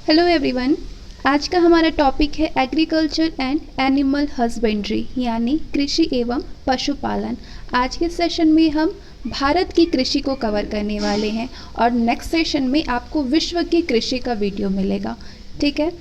Hello everyone. आज का हमारा टॉपिक है एग्रीकल्चर एंड एनिमल हस्बेंड्री यानी कृषि एवं पशुपालन। आज के सेशन में हम भारत की कृषि को कवर करने वाले हैं और नेक्स्ट सेशन में आपको विश्व की कृषि का वीडियो मिलेगा। ठीक है।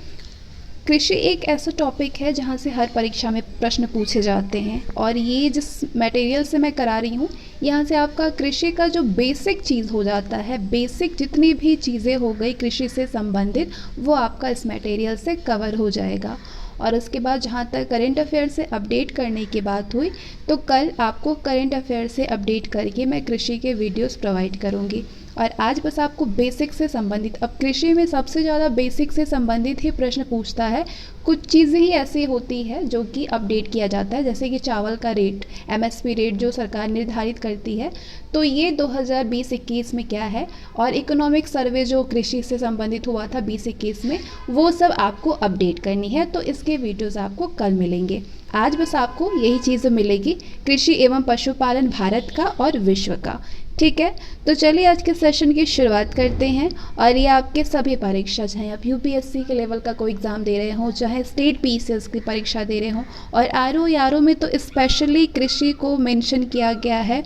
कृषि एक ऐसा टॉपिक है जहाँ से हर परीक्षा में प्रश्न पूछे जाते हैं और ये जिस मटेरियल से मैं करा रही हूँ यहाँ से आपका कृषि का जो बेसिक चीज़ हो जाता है, बेसिक जितनी भी चीज़ें हो गई कृषि से संबंधित, वो आपका इस मटेरियल से कवर हो जाएगा। और उसके बाद जहाँ तक करेंट अफेयर से अपडेट करने की बात हुई तो कल आपको करेंट अफेयर से अपडेट करके मैं कृषि के वीडियोस प्रोवाइड करूँगी। और आज बस आपको बेसिक से संबंधित, अब कृषि में सबसे ज़्यादा बेसिक से संबंधित ही प्रश्न पूछता है। कुछ चीज़ें ही ऐसी होती है जो कि अपडेट किया जाता है, जैसे कि चावल का रेट, एमएसपी रेट जो सरकार निर्धारित करती है, तो ये 2020-21 में क्या है, और इकोनॉमिक सर्वे जो कृषि से संबंधित हुआ था 2021 में, वो सब आपको अपडेट करनी है। तो इसके वीडियोज़ आपको कल मिलेंगे। आज बस आपको यही चीज़ मिलेगी, कृषि एवं पशुपालन भारत का और विश्व का। ठीक है, तो चलिए आज के सेशन की शुरुआत करते हैं। और ये आपके सभी परीक्षा, चाहे आप यूपीएससी के लेवल का कोई एग्ज़ाम दे रहे हो, चाहे स्टेट पीसीएस की परीक्षा दे रहे हो, और आरओ में तो स्पेशली कृषि को मेंशन किया गया है,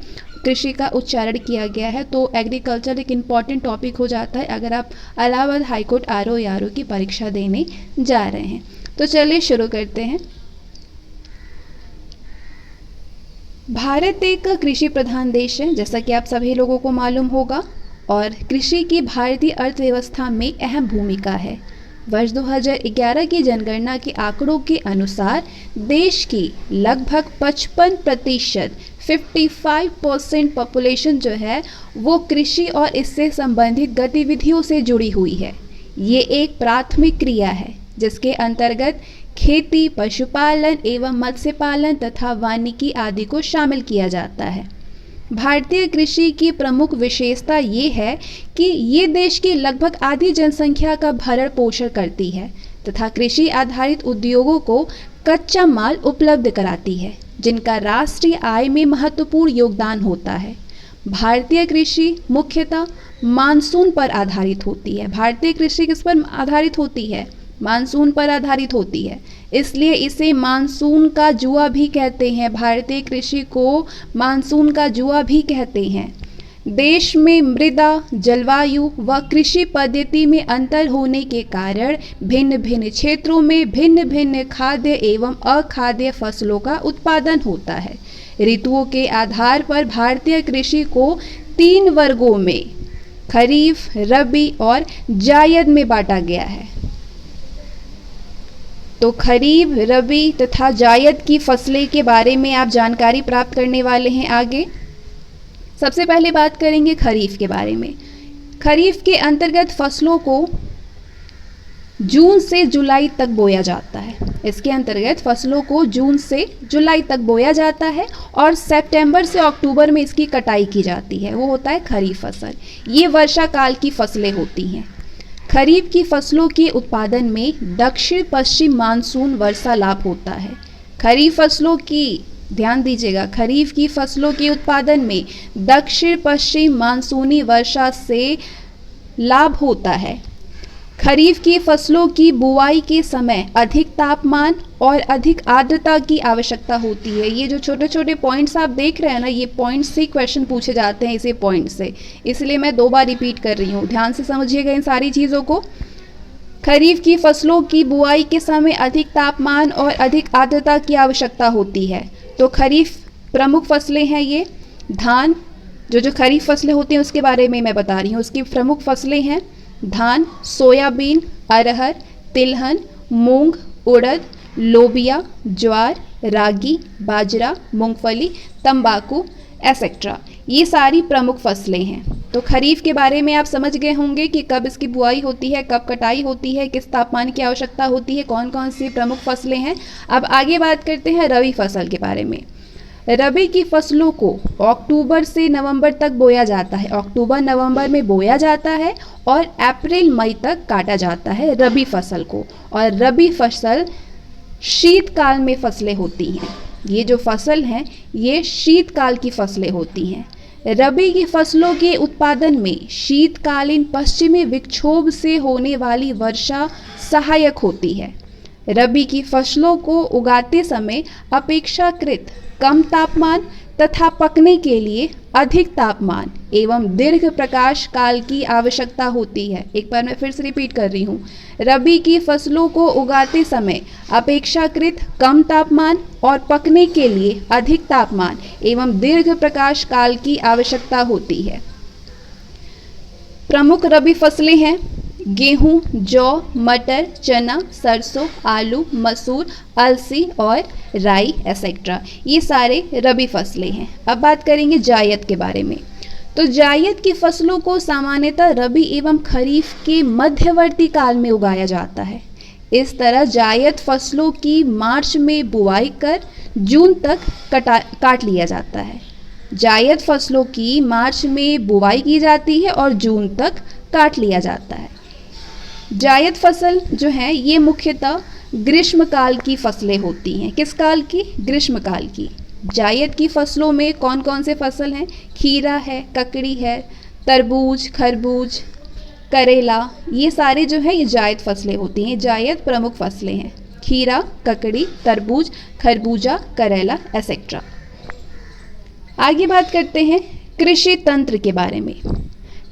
कृषि का उच्चारण किया गया है। तो एग्रीकल्चर एक इम्पॉर्टेंट टॉपिक हो जाता है अगर आप इलाहाबाद हाईकोर्ट आरओ की परीक्षा देने जा रहे हैं। तो चलिए शुरू करते हैं। भारत एक कृषि प्रधान देश है, जैसा कि आप सभी लोगों को मालूम होगा, और कृषि की भारतीय अर्थव्यवस्था में अहम भूमिका है। वर्ष 2011 की जनगणना के आंकड़ों के अनुसार देश की लगभग 55%, 55% पॉपुलेशन जो है वो कृषि और इससे संबंधित गतिविधियों से जुड़ी हुई है। ये एक प्राथमिक क्रिया है जिसके अंतर्गत खेती, पशुपालन एवं मत्स्य पालन तथा वानिकी आदि को शामिल किया जाता है। भारतीय कृषि की प्रमुख विशेषता ये है कि ये देश की लगभग आधी जनसंख्या का भरण पोषण करती है तथा कृषि आधारित उद्योगों को कच्चा माल उपलब्ध कराती है, जिनका राष्ट्रीय आय में महत्वपूर्ण योगदान होता है। भारतीय कृषि मुख्यतः मानसून पर आधारित होती है। भारतीय कृषि किस पर आधारित होती है? मानसून पर आधारित होती है, इसलिए इसे मानसून का जुआ भी कहते हैं। भारतीय कृषि को मानसून का जुआ भी कहते हैं। देश में मृदा, जलवायु व कृषि पद्धति में अंतर होने के कारण भिन्न भिन्न क्षेत्रों में भिन्न भिन्न खाद्य एवं अखाद्य फसलों का उत्पादन होता है। ऋतुओं के आधार पर भारतीय कृषि को 3 वर्गों में खरीफ, रबी और जायद में बांटा गया है। तो खरीफ, रबी तथा जायद की फसलें के बारे में आप जानकारी प्राप्त करने वाले हैं आगे। सबसे पहले बात करेंगे खरीफ के बारे में। खरीफ के अंतर्गत फसलों को जून से जुलाई तक बोया जाता है। इसके अंतर्गत फसलों को जून से जुलाई तक बोया जाता है और सितंबर से अक्टूबर में इसकी कटाई की जाती है। वो होता है खरीफ फसल। ये वर्षा काल की फसलें होती हैं। खरीफ की फसलों के उत्पादन में दक्षिण पश्चिम मानसून वर्षा लाभ होता है। खरीफ फसलों की, ध्यान दीजिएगा, खरीफ की फसलों के उत्पादन में दक्षिण पश्चिम मानसूनी वर्षा से लाभ होता है। खरीफ की फसलों की बुआई के समय अधिक तापमान और अधिक आर्द्रता की आवश्यकता होती है। ये जो छोटे छोटे पॉइंट्स आप देख रहे हैं ना, ये पॉइंट्स से क्वेश्चन पूछे जाते हैं इसी पॉइंट से, इसलिए मैं 2 बार रिपीट कर रही हूँ। ध्यान से समझिएगा इन सारी चीज़ों को। खरीफ की फसलों की बुआई के समय अधिक तापमान और अधिक आर्द्रता की आवश्यकता होती है। तो खरीफ प्रमुख फसलें हैं ये। धान, जो खरीफ फसलें होती हैं उसके बारे में मैं बता रही हूँ। उसकी प्रमुख फसलें हैं धान, सोयाबीन, अरहर, तिलहन, मूंग, उड़द, लोबिया, ज्वार, रागी, बाजरा, मूंगफली, तंबाकू एसेट्रा। ये सारी प्रमुख फसलें हैं। तो खरीफ के बारे में आप समझ गए होंगे कि कब इसकी बुआई होती है, कब कटाई होती है, किस तापमान की आवश्यकता होती है, कौन कौन सी प्रमुख फसलें हैं। अब आगे बात करते हैं रबी फसल के बारे में। रबी की फसलों को अक्टूबर से नवंबर तक बोया जाता है। अक्टूबर नवंबर में बोया जाता है और अप्रैल मई तक काटा जाता है रबी फसल को। और रबी फसल शीतकाल में फसलें होती हैं। ये जो फसल हैं ये शीतकाल की फसलें होती हैं। रबी की फसलों के उत्पादन में शीतकालीन पश्चिमी विक्षोभ से होने वाली वर्षा सहायक होती है। रबी की फसलों को उगाते समय अपेक्षाकृत कम तापमान तथा पकने के लिए अधिक तापमान एवं दीर्घ प्रकाश काल की आवश्यकता होती है। एक बार मैं फिर से रिपीट कर रही हूँ। रबी की फसलों को उगाते समय अपेक्षाकृत कम तापमान और पकने के लिए अधिक तापमान एवं दीर्घ प्रकाश काल की आवश्यकता होती है। प्रमुख रबी फसलें हैं गेहूं, जौ, मटर, चना, सरसों, आलू, मसूर, अलसी और राई एसेट्रा। ये सारे रबी फसलें हैं। अब बात करेंगे जायद के बारे में। तो जायद की फसलों को सामान्यतः रबी एवं खरीफ के मध्यवर्ती काल में उगाया जाता है। इस तरह जायद फसलों की मार्च में बुआई कर जून तक काट लिया जाता है। जायद फसलों की मार्च में बुआई की जाती है और जून तक काट लिया जाता है। जायद फसल जो है ये मुख्यतः ग्रीष्मकाल की फसलें होती हैं। किस काल की? ग्रीष्मकाल की। जायद की फसलों में कौन कौन से फसल हैं? खीरा है, ककड़ी है, तरबूज, खरबूज, करेला, ये सारे जो है ये जायद फसलें होती हैं। जायद प्रमुख फसलें हैं खीरा, ककड़ी, तरबूज, खरबूजा, करेला एसेट्रा। आगे बात करते हैं कृषि तंत्र के बारे में।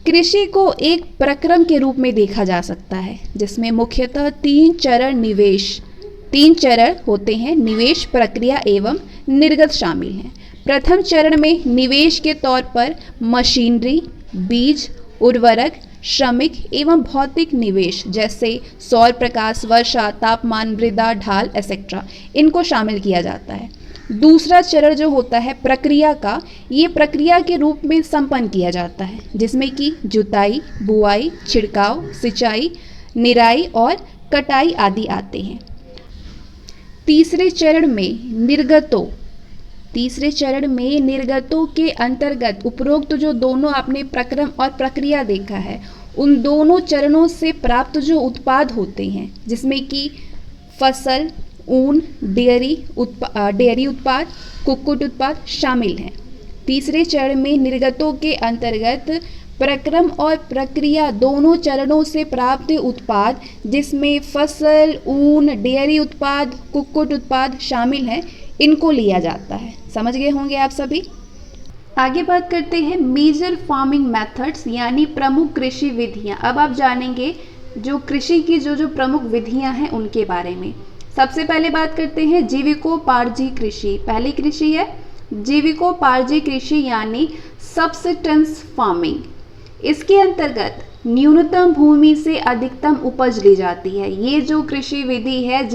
कृषि को एक प्रक्रम के रूप में देखा जा सकता है जिसमें मुख्यतः तीन चरण होते हैं। निवेश, प्रक्रिया एवं निर्गत शामिल हैं। प्रथम चरण में निवेश के तौर पर मशीनरी, बीज, उर्वरक, श्रमिक एवं भौतिक निवेश जैसे सौर प्रकाश, वर्षा, तापमान, मृदा, ढाल एसेट्रा इनको शामिल किया जाता है। दूसरा चरण जो होता है प्रक्रिया का, ये प्रक्रिया के रूप में संपन्न किया जाता है जिसमें कि जुताई, बुआई, छिड़काव, सिंचाई, निराई और कटाई आदि आते हैं। तीसरे चरण में निर्गतों के अंतर्गत उपरोक्त जो दोनों आपने प्रक्रम और प्रक्रिया देखा है उन दोनों चरणों से प्राप्त जो उत्पाद होते हैं जिसमें कि फसल, ऊन, डेयरी उत्पाद, कुक्कुट उत्पाद शामिल हैं। तीसरे चरण में निर्गतों के अंतर्गत प्रक्रम और प्रक्रिया दोनों चरणों से प्राप्त उत्पाद जिसमें फसल, ऊन, डेयरी उत्पाद, कुक्कुट उत्पाद शामिल हैं, इनको लिया जाता है। समझ गए होंगे आप सभी। आगे बात करते हैं मेजर फार्मिंग मेथड्स यानी प्रमुख कृषि विधियां। अब आप जानेंगे जो कृषि की जो प्रमुख विधियां हैं उनके बारे में। सबसे पहले बात करते हैं जीविकोपार्जी कृषि। पहली कृषि है जीविकोपार्जी कृषि यानी सब्सिस्टेंस फार्मिंग। इसके अंतर्गत न्यूनतम भूमि से अधिकतम उपज ली जाती है। ये जो कृषि विधि है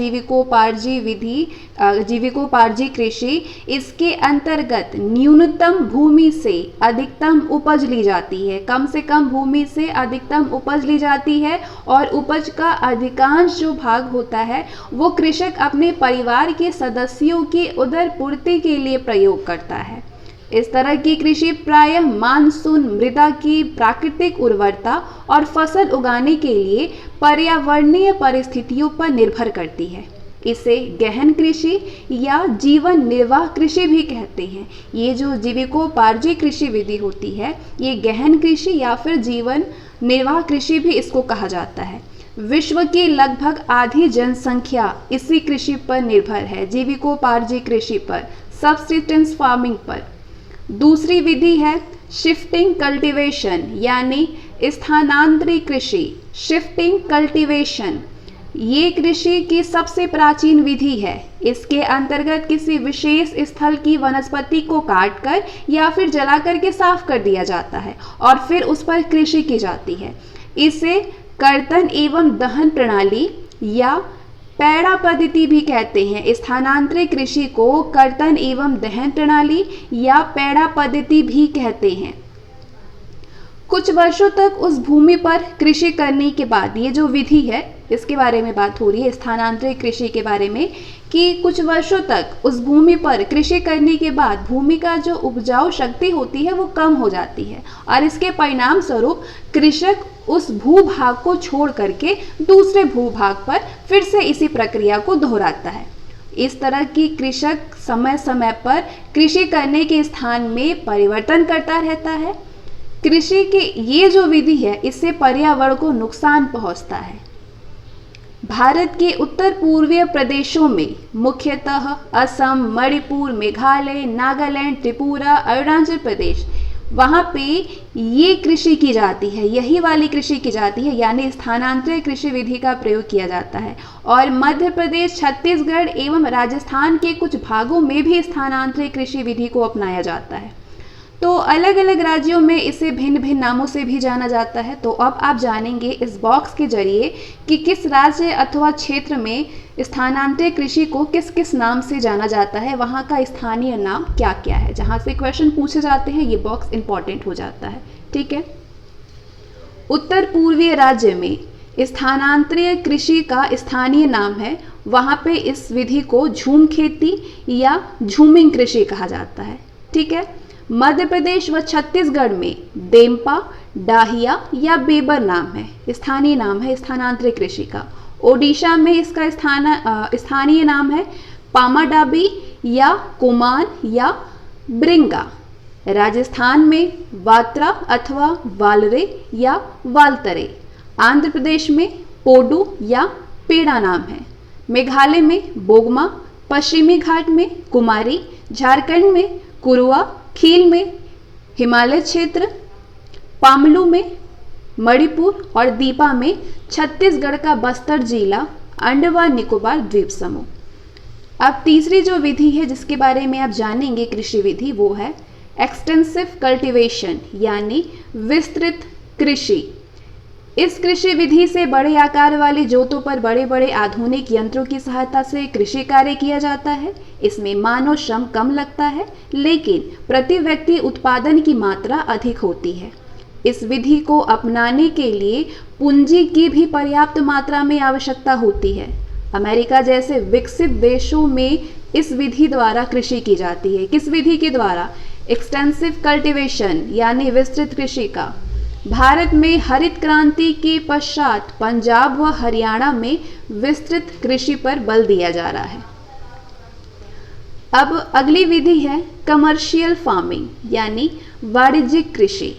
जीविकोपार्जी कृषि, इसके अंतर्गत न्यूनतम भूमि से अधिकतम उपज ली जाती है। कम से कम भूमि से अधिकतम उपज ली जाती है और उपज का अधिकांश जो भाग होता है वो कृषक अपने परिवार के सदस्यों की उदरपूर्ति के लिए प्रयोग करता है। इस तरह की कृषि प्रायः मानसून, मृदा की प्राकृतिक उर्वरता और फसल उगाने के लिए पर्यावरणीय परिस्थितियों पर निर्भर करती है। इसे गहन कृषि या जीवन निर्वाह कृषि भी कहते हैं। ये जो जीविकोपार्जी कृषि विधि होती है ये गहन कृषि या फिर जीवन निर्वाह कृषि भी इसको कहा जाता है। विश्व की लगभग आधी जनसंख्या इसी कृषि पर निर्भर है, जीविकोपार्जी कृषि पर, सब्सिस्टेंस फार्मिंग पर। दूसरी विधि है शिफ्टिंग कल्टीवेशन यानी स्थानांतरी कृषि। शिफ्टिंग कल्टीवेशन ये कृषि की सबसे प्राचीन विधि है। इसके अंतर्गत किसी विशेष स्थल की वनस्पति को काटकर या फिर जलाकर के साफ कर दिया जाता है और फिर उस पर कृषि की जाती है। इसे कर्तन एवं दहन प्रणाली या पैड़ा पद्धति भी कहते हैं। स्थानांतरित कृषि को कर्तन एवं दहन प्रणाली या पैड़ा पद्धति भी कहते हैं। कुछ वर्षों तक उस भूमि पर कृषि करने के बाद, ये जो विधि है इसके बारे में बात हो रही है स्थानांतरित कृषि के बारे में, कि कुछ वर्षों तक उस भूमि पर कृषि करने के बाद भूमि का जो उपजाऊ शक्ति होती है वो कम हो जाती है और इसके परिणाम स्वरूप कृषक उस भूभाग को छोड़ करके दूसरे भूभाग पर फिर से इसी प्रक्रिया को दोहराता है। इस तरह की कृषक समय समय पर कृषि करने के स्थान में परिवर्तन करता रहता है। कृषि की ये जो विधि है इससे पर्यावरण को नुकसान पहुंचता है। भारत के उत्तर पूर्वीय प्रदेशों में मुख्यतः असम, मणिपुर, मेघालय, नागालैंड, त्रिपुरा, अरुणाचल प्रदेश, वहाँ पे ये कृषि की जाती है, यही वाली कृषि की जाती है, यानी स्थानांतरित कृषि विधि का प्रयोग किया जाता है। और मध्य प्रदेश, छत्तीसगढ़ एवं राजस्थान के कुछ भागों में भी स्थानांतरित कृषि विधि को अपनाया जाता है। तो अलग अलग राज्यों में इसे भिन्न भिन्न नामों से भी जाना जाता है। तो अब आप जानेंगे इस बॉक्स के जरिए कि किस राज्य अथवा क्षेत्र में स्थानांतरित कृषि को किस किस नाम से जाना जाता है, वहाँ का स्थानीय नाम क्या क्या है। जहाँ से क्वेश्चन पूछे जाते हैं ये बॉक्स इंपॉर्टेंट हो जाता है। ठीक है, उत्तर पूर्वीय राज्य में स्थानांतरित कृषि का स्थानीय नाम है, वहाँ पे इस विधि को झूम खेती या झूमिंग कृषि कहा जाता है। ठीक है, मध्य प्रदेश व छत्तीसगढ़ में देम्पा, डाहिया या बेबर नाम है, स्थानीय नाम है स्थानांतरित कृषि का। ओडिशा में इसका स्थानीय नाम है पामाडाबी या कुमान या ब्रिंगा। राजस्थान में वात्रा अथवा वालरे या वालतरे। आंध्र प्रदेश में पोडू या पेड़ा नाम है। मेघालय में बोगमा, पश्चिमी घाट में कुमारी, झारखंड में कुरुआ, खील में हिमालय क्षेत्र, पामलू में मणिपुर और दीपा में छत्तीसगढ़ का बस्तर जिला, अंडमान निकोबार द्वीप समूह। अब तीसरी जो विधि है जिसके बारे में आप जानेंगे कृषि विधि, वो है एक्सटेंसिव कल्टीवेशन यानी विस्तृत कृषि। इस कृषि विधि से बड़े आकार वाले जोतों पर बड़े बड़े आधुनिक यंत्रों की सहायता से कृषि कार्य किया जाता है। इसमें मानव श्रम कम लगता है, लेकिन प्रति व्यक्ति उत्पादन की मात्रा अधिक होती है। इस विधि को अपनाने के लिए पूंजी की भी पर्याप्त मात्रा में आवश्यकता होती है। अमेरिका जैसे विकसित देशों में इस विधि द्वारा कृषि की जाती है। किस विधि के द्वारा? एक्सटेंसिव कल्टीवेशन यानी विस्तृत कृषि का। भारत में हरित क्रांति के पश्चात पंजाब व हरियाणा में विस्तृत कृषि पर बल दिया जा रहा है। अब अगली विधि है कमर्शियल फार्मिंग यानी वाणिज्यिक कृषि।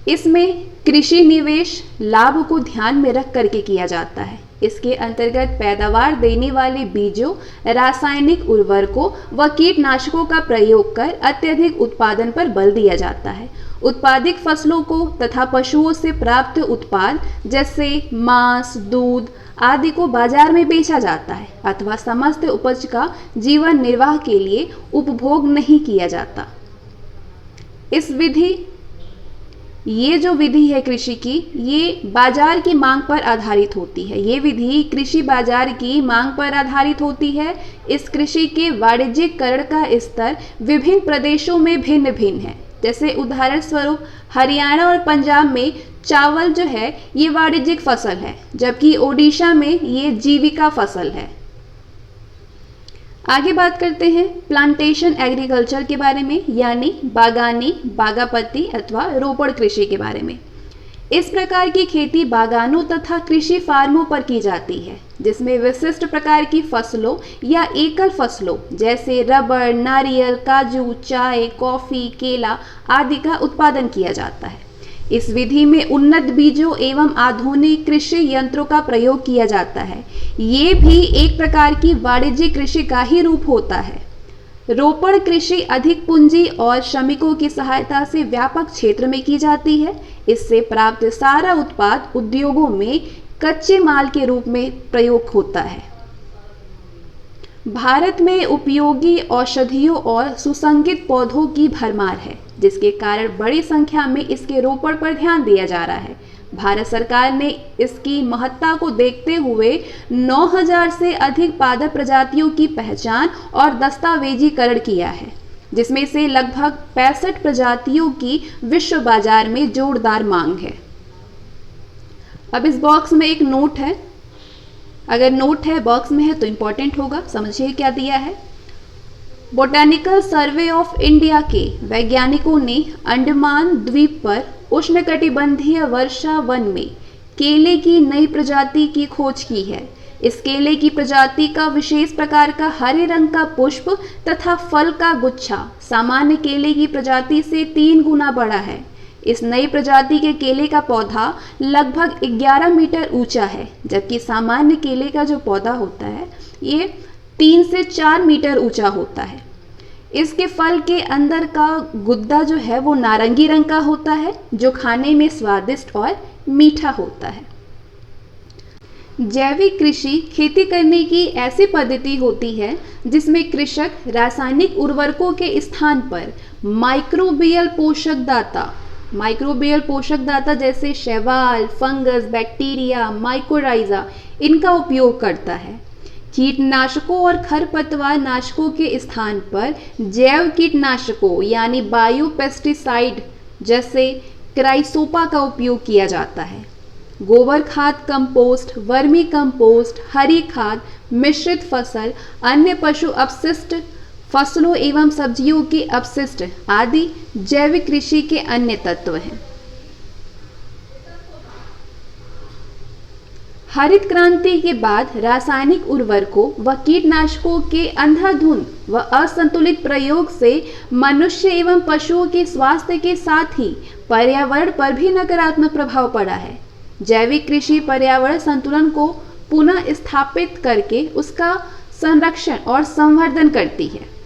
इसमें कृषि निवेश लाभ को ध्यान में रख करके किया जाता है। इसके अंतर्गत पैदावार देने वाले बीजों, रासायनिक उर्वरकों व कीटनाशकों का प्रयोग कर अत्यधिक उत्पादन पर बल दिया जाता है। उत्पादित फसलों को तथा पशुओं से प्राप्त उत्पाद जैसे मांस, दूध आदि को बाजार में बेचा जाता है अथवा समस्त उपज का जीवन निर्वाह के लिए उपभोग नहीं किया जाता। ये जो विधि है कृषि की, ये बाजार की मांग पर आधारित होती है। ये विधि कृषि बाजार की मांग पर आधारित होती है। इस कृषि के वाणिज्यिकरण का स्तर विभिन्न प्रदेशों में भिन्न भिन्न है। जैसे उदाहरण स्वरूप हरियाणा और पंजाब में चावल जो है ये वाणिज्यिक फसल है, जबकि ओडिशा में ये जीविका फसल है। आगे बात करते हैं प्लांटेशन एग्रीकल्चर के बारे में, यानी बागानी, बागापत्ती अथवा रोपड़ कृषि के बारे में। इस प्रकार की खेती बागानों तथा कृषि फार्मों पर की जाती है, जिसमें विशिष्ट प्रकार की फसलों या एकल फसलों जैसे रबर, नारियल, काजू, चाय, कॉफी, केला आदि का उत्पादन किया जाता है। इस विधि में उन्नत बीजों एवं आधुनिक कृषि यंत्रों का प्रयोग किया जाता है। ये भी एक प्रकार की वाणिज्यिक कृषि का ही रूप होता है। रोपड़ कृषि अधिक पूंजी और श्रमिकों की सहायता से व्यापक क्षेत्र में की जाती है। इससे प्राप्त सारा उत्पाद उद्योगों में कच्चे माल के रूप में प्रयोग होता है। भारत में उपयोगी औषधियों और सुसंगित पौधों की भरमार है, जिसके कारण बड़ी संख्या में इसके रोपण पर ध्यान दिया जा रहा है। भारत सरकार ने इसकी महत्ता को देखते हुए 9000 से अधिक पादप प्रजातियों की पहचान और दस्तावेजीकरण किया है, जिसमें से लगभग 65 प्रजातियों की विश्व बाजार में जोरदार मांग है। अब इस बॉक्स में एक नोट है, अगर नोट है बॉक्स में है तो इम्पोर्टेंट होगा, समझिए क्या दिया है। बोटैनिकल सर्वे ऑफ इंडिया के वैज्ञानिकों ने अंडमान द्वीप पर उष्णकटिबंधीय वर्षा वन में केले की नई प्रजाति की खोज की है। इस केले की प्रजाति का विशेष प्रकार का हरे रंग का पुष्प तथा फल का गुच्छा सामान्य केले की प्रजाति से 3 गुना बड़ा है। इस नई प्रजाति के केले का पौधा लगभग 11 मीटर ऊंचा है, जबकि सामान्य केले का जो पौधा होता है ये 3 से 4 मीटर ऊंचा होता है। इसके फल के अंदर का गुद्दा जो है वो नारंगी रंग का होता है, जो खाने में स्वादिष्ट और मीठा होता है। जैविक कृषि खेती करने की ऐसी पद्धति होती है जिसमें कृषक रासायनिक उर्वरकों के स्थान पर माइक्रोबियल पोषक दाता जैसे शैवाल, फंगस, बैक्टीरिया, माइकोराइजा इनका उपयोग करता है। कीटनाशकों और खरपतवार नाशकों के स्थान पर जैव कीटनाशकों यानी बायोपेस्टिसाइड जैसे क्राइसोपा का उपयोग किया जाता है। गोबर खाद, कंपोस्ट, वर्मी कंपोस्ट, हरी खाद, मिश्रित फसल, अन्य पशु अपशिष्ट, फसलों एवं सब्जियों के अपशिष्ट आदि जैविक कृषि के अन्य तत्व हैं। हरित क्रांति के बाद रासायनिक उर्वरकों व कीटनाशकों के अंधाधुंध व असंतुलित प्रयोग से मनुष्य एवं पशुओं के स्वास्थ्य के साथ ही पर्यावरण पर भी नकारात्मक प्रभाव पड़ा है। जैविक कृषि पर्यावरण संतुलन को पुनः स्थापित करके उसका संरक्षण और संवर्धन करती है।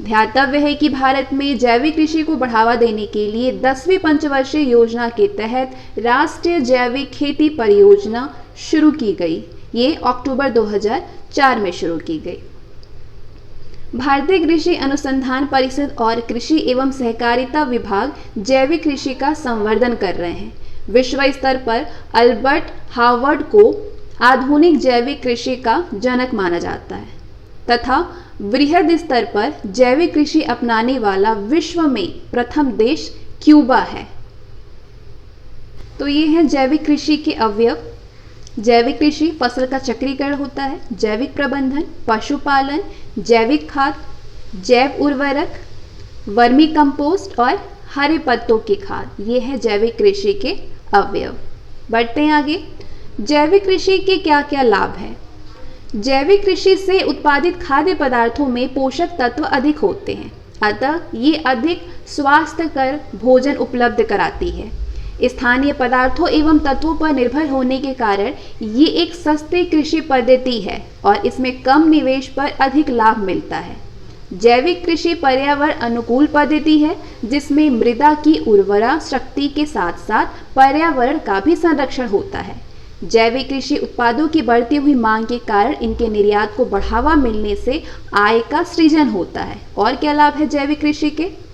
ध्यातव्य है कि भारत में जैविक कृषि को बढ़ावा देने के लिए 10वीं पंचवर्षीय योजना के तहत राष्ट्रीय जैविक खेती परियोजना शुरू की गई। ये अक्टूबर 2004 में शुरू की गई। भारतीय कृषि अनुसंधान परिषद और कृषि एवं सहकारिता विभाग जैविक कृषि का संवर्धन कर रहे हैं। विश्व स्तर पर अल्बर्ट हार्वर्ड को आधुनिक जैविक कृषि का जनक माना जाता है तथा वृहद स्तर पर जैविक कृषि अपनाने वाला विश्व में प्रथम देश क्यूबा है। तो ये हैं जैविक कृषि के अवयव। जैविक कृषि फसल का चक्रीकरण होता है, जैविक प्रबंधन, पशुपालन, जैविक खाद, जैव उर्वरक, वर्मी कंपोस्ट और हरे पत्तों की खाद, ये है जैविक कृषि के अवयव। बढ़ते हैं आगे। जैविक कृषि के क्या क्या लाभ हैं? जैविक कृषि से उत्पादित खाद्य पदार्थों में पोषक तत्व अधिक होते हैं, अतः ये अधिक स्वास्थ्यकर भोजन उपलब्ध कराती है। स्थानीय पदार्थों एवं तत्वों पर निर्भर होने के कारण ये एक सस्ती कृषि पद्धति है और इसमें कम निवेश पर अधिक लाभ मिलता है। जैविक कृषि पर्यावरण अनुकूल पद्धति है जिसमें मृदा की उर्वरा शक्ति के साथ साथ पर्यावरण का भी संरक्षण होता है। जैविक कृषि उत्पादों की बढ़ती हुई मांग के कारण इनके निर्यात को बढ़ावा मिलने से आय का सृजन होता है। और क्या लाभ है जैविक कृषि के?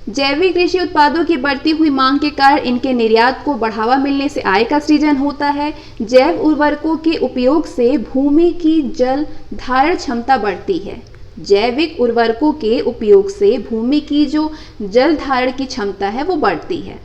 जैविक कृषि उत्पादों की बढ़ती हुई मांग के कारण इनके निर्यात को बढ़ावा मिलने से आय का सृजन होता है। जैव उर्वरकों के उपयोग से भूमि की जल धारण क्षमता बढ़ती है। जैविक उर्वरकों के उपयोग से भूमि की जो जल धारण की क्षमता है वो बढ़ती है।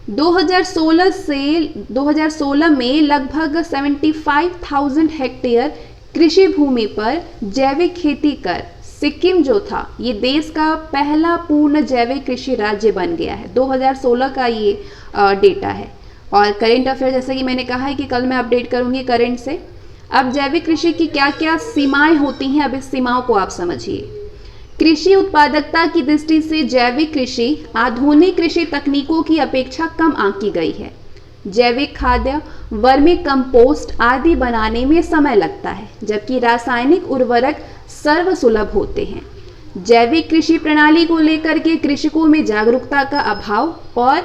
2016 में लगभग 75,000 हेक्टेयर कृषि भूमि पर जैविक खेती कर सिक्किम जो था ये देश का पहला पूर्ण जैविक कृषि राज्य बन गया है। 2016 का ये डेटा है। और करेंट अफेयर जैसा कि मैंने कहा है कि कल मैं अपडेट करूंगी करंट से। अब जैविक कृषि की क्या क्या सीमाएं होती हैं, अब इस सीमाओं को आप समझिए। कृषि उत्पादकता की दृष्टि से जैविक कृषि आधुनिक कृषि तकनीकों की अपेक्षा कम आंकी गई है। जैविक खाद्य, वर्मी कंपोस्ट आदि बनाने में समय लगता है, जबकि रासायनिक उर्वरक सर्वसुलभ होते हैं। जैविक कृषि प्रणाली को लेकर के कृषकों में जागरूकता का अभाव और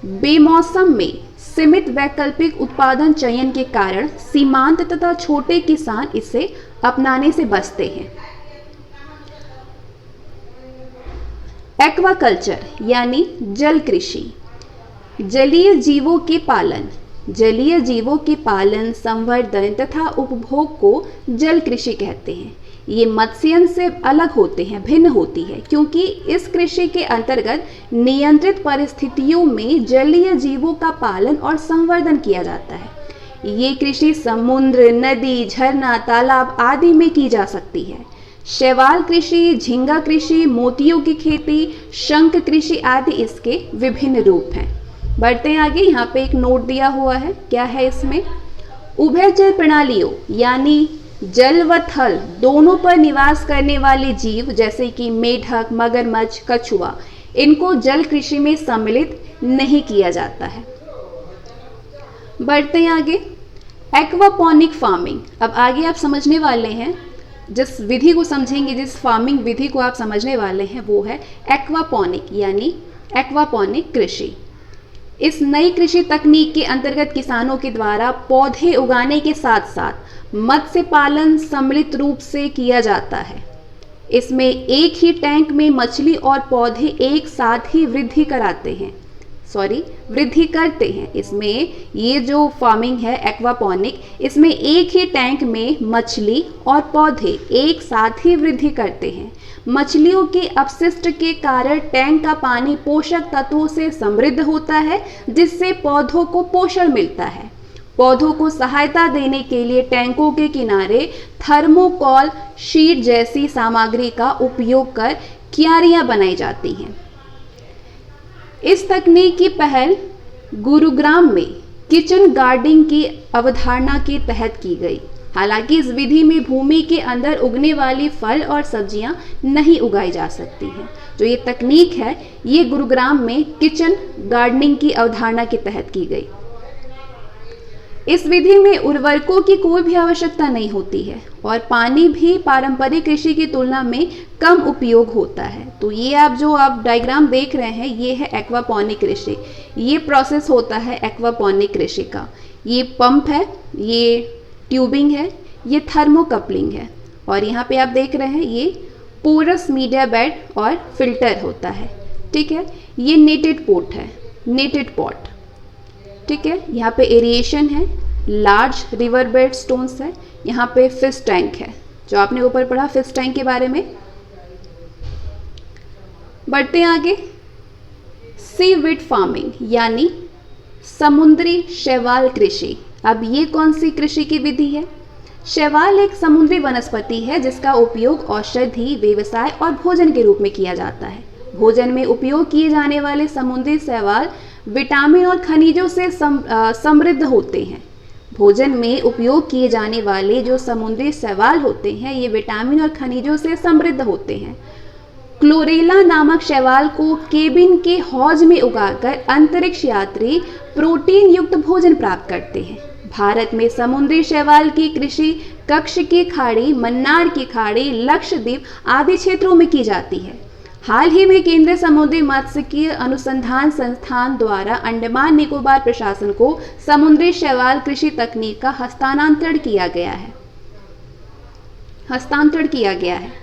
बेमौसम में सीमित वैकल्पिक उत्पादन चयन के कारण सीमांत तथा छोटे किसान इसे अपनाने से बचते हैं। एक्वाकल्चर यानी जल कृषि, जलीय जीवों के पालन, संवर्धन तथा उपभोग को जल कृषि कहते हैं। ये मत्स्यन से अलग होते हैं, भिन्न होती है, क्योंकि इस कृषि के अंतर्गत नियंत्रित परिस्थितियों में जलीय जीवों का पालन और संवर्धन किया जाता है। ये कृषि समुद्र, नदी, झरना, तालाब आदि में की जा सकती है। शैवाल कृषि, झींगा कृषि, मोतियों की खेती, शंख कृषि आदि इसके विभिन्न रूप हैं। बढ़ते हैं आगे। यहाँ पे एक नोट दिया हुआ है, क्या है इसमें? उभयचर प्रणालियों यानी जल व थल दोनों पर निवास करने वाले जीव जैसे कि मेढक, मगरमच्छ, कछुआ, इनको जल कृषि में सम्मिलित नहीं किया जाता है। बढ़ते हैं आगे। एक्वापॉनिक फार्मिंग। अब आगे आप समझने वाले हैं, जिस विधि को समझेंगे, जिस फार्मिंग विधि को आप समझने वाले हैं वो है एक्वापॉनिक यानी एक्वापॉनिक कृषि। इस नई कृषि तकनीक के अंतर्गत किसानों के द्वारा पौधे उगाने के साथ साथ मत्स्य पालन सम्मिलित रूप से किया जाता है। इसमें एक ही टैंक में मछली और पौधे एक साथ ही वृद्धि करते हैं। इसमें ये जो फार्मिंग है एक्वापॉनिक, इसमें एक ही टैंक में मछली और पौधे एक साथ ही वृद्धि करते हैं। मछलियों के अपशिष्ट के कारण टैंक का पानी पोषक तत्वों से समृद्ध होता है, जिससे पौधों को पोषण मिलता है। पौधों को सहायता देने के लिए टैंकों के किनारे थर्मोकोल शीट जैसी सामग्री का उपयोग कर क्यारियां बनाई जाती हैं। इस तकनीक की पहल गुरुग्राम में किचन गार्डनिंग की अवधारणा के तहत की गई। हालांकि इस विधि में भूमि के अंदर उगने वाली फल और सब्जियां नहीं उगाई जा सकती हैं। जो ये तकनीक है ये गुरुग्राम में किचन गार्डनिंग की अवधारणा के तहत की गई। इस विधि में उर्वरकों की कोई भी आवश्यकता नहीं होती है और पानी भी पारंपरिक कृषि की तुलना में कम उपयोग होता है। तो ये आप डायग्राम देख रहे हैं, ये है एक्वापॉनिक कृषि। ये प्रोसेस होता है एक्वापॉनिक कृषि का। ये पंप है, ये ट्यूबिंग है, ये थर्मोकपलिंग है और यहाँ पे आप देख रहे हैं ये पोरस मीडिया बेड और फिल्टर होता है। ठीक है, ये नेटेड पॉट है, नेटेड पॉट। ठीक है, यहाँ पे एरिएशन है, लार्ज रिवर बेड स्टोन्स है, यहाँ पे फिश टैंक है, जो आपने ऊपर पढ़ा फिश टैंक के बारे में। बढ़ते हैं आगे। सीवीड फार्मिंग यानी समुद्री शैवाल कृषि। अब ये कौन सी कृषि की विधि है? शैवाल एक समुद्री वनस्पति है जिसका उपयोग औषधि, व्यवसाय और भोजन के रूप में किया जाता है। भोजन में उपयोग किए जाने वाले समुद्री शैवाल विटामिन और खनिजों से समृद्ध होते हैं। भोजन में उपयोग किए जाने वाले जो समुद्री शैवाल होते हैं ये विटामिन और खनिजों से समृद्ध होते हैं। क्लोरेला नामक शैवाल को केबिन के हौज में उगाकर अंतरिक्ष यात्री प्रोटीन युक्त भोजन प्राप्त करते हैं। भारत में समुद्री शैवाल की कृषि कच्छ की खाड़ी, मन्नार की खाड़ी, लक्षद्वीप आदि क्षेत्रों में की जाती है। हाल ही में केंद्रीय समुद्री मत्स्यिकी अनुसंधान संस्थान द्वारा अंडमान निकोबार प्रशासन को समुद्री शैवाल कृषि तकनीक का हस्तांतरण किया गया है।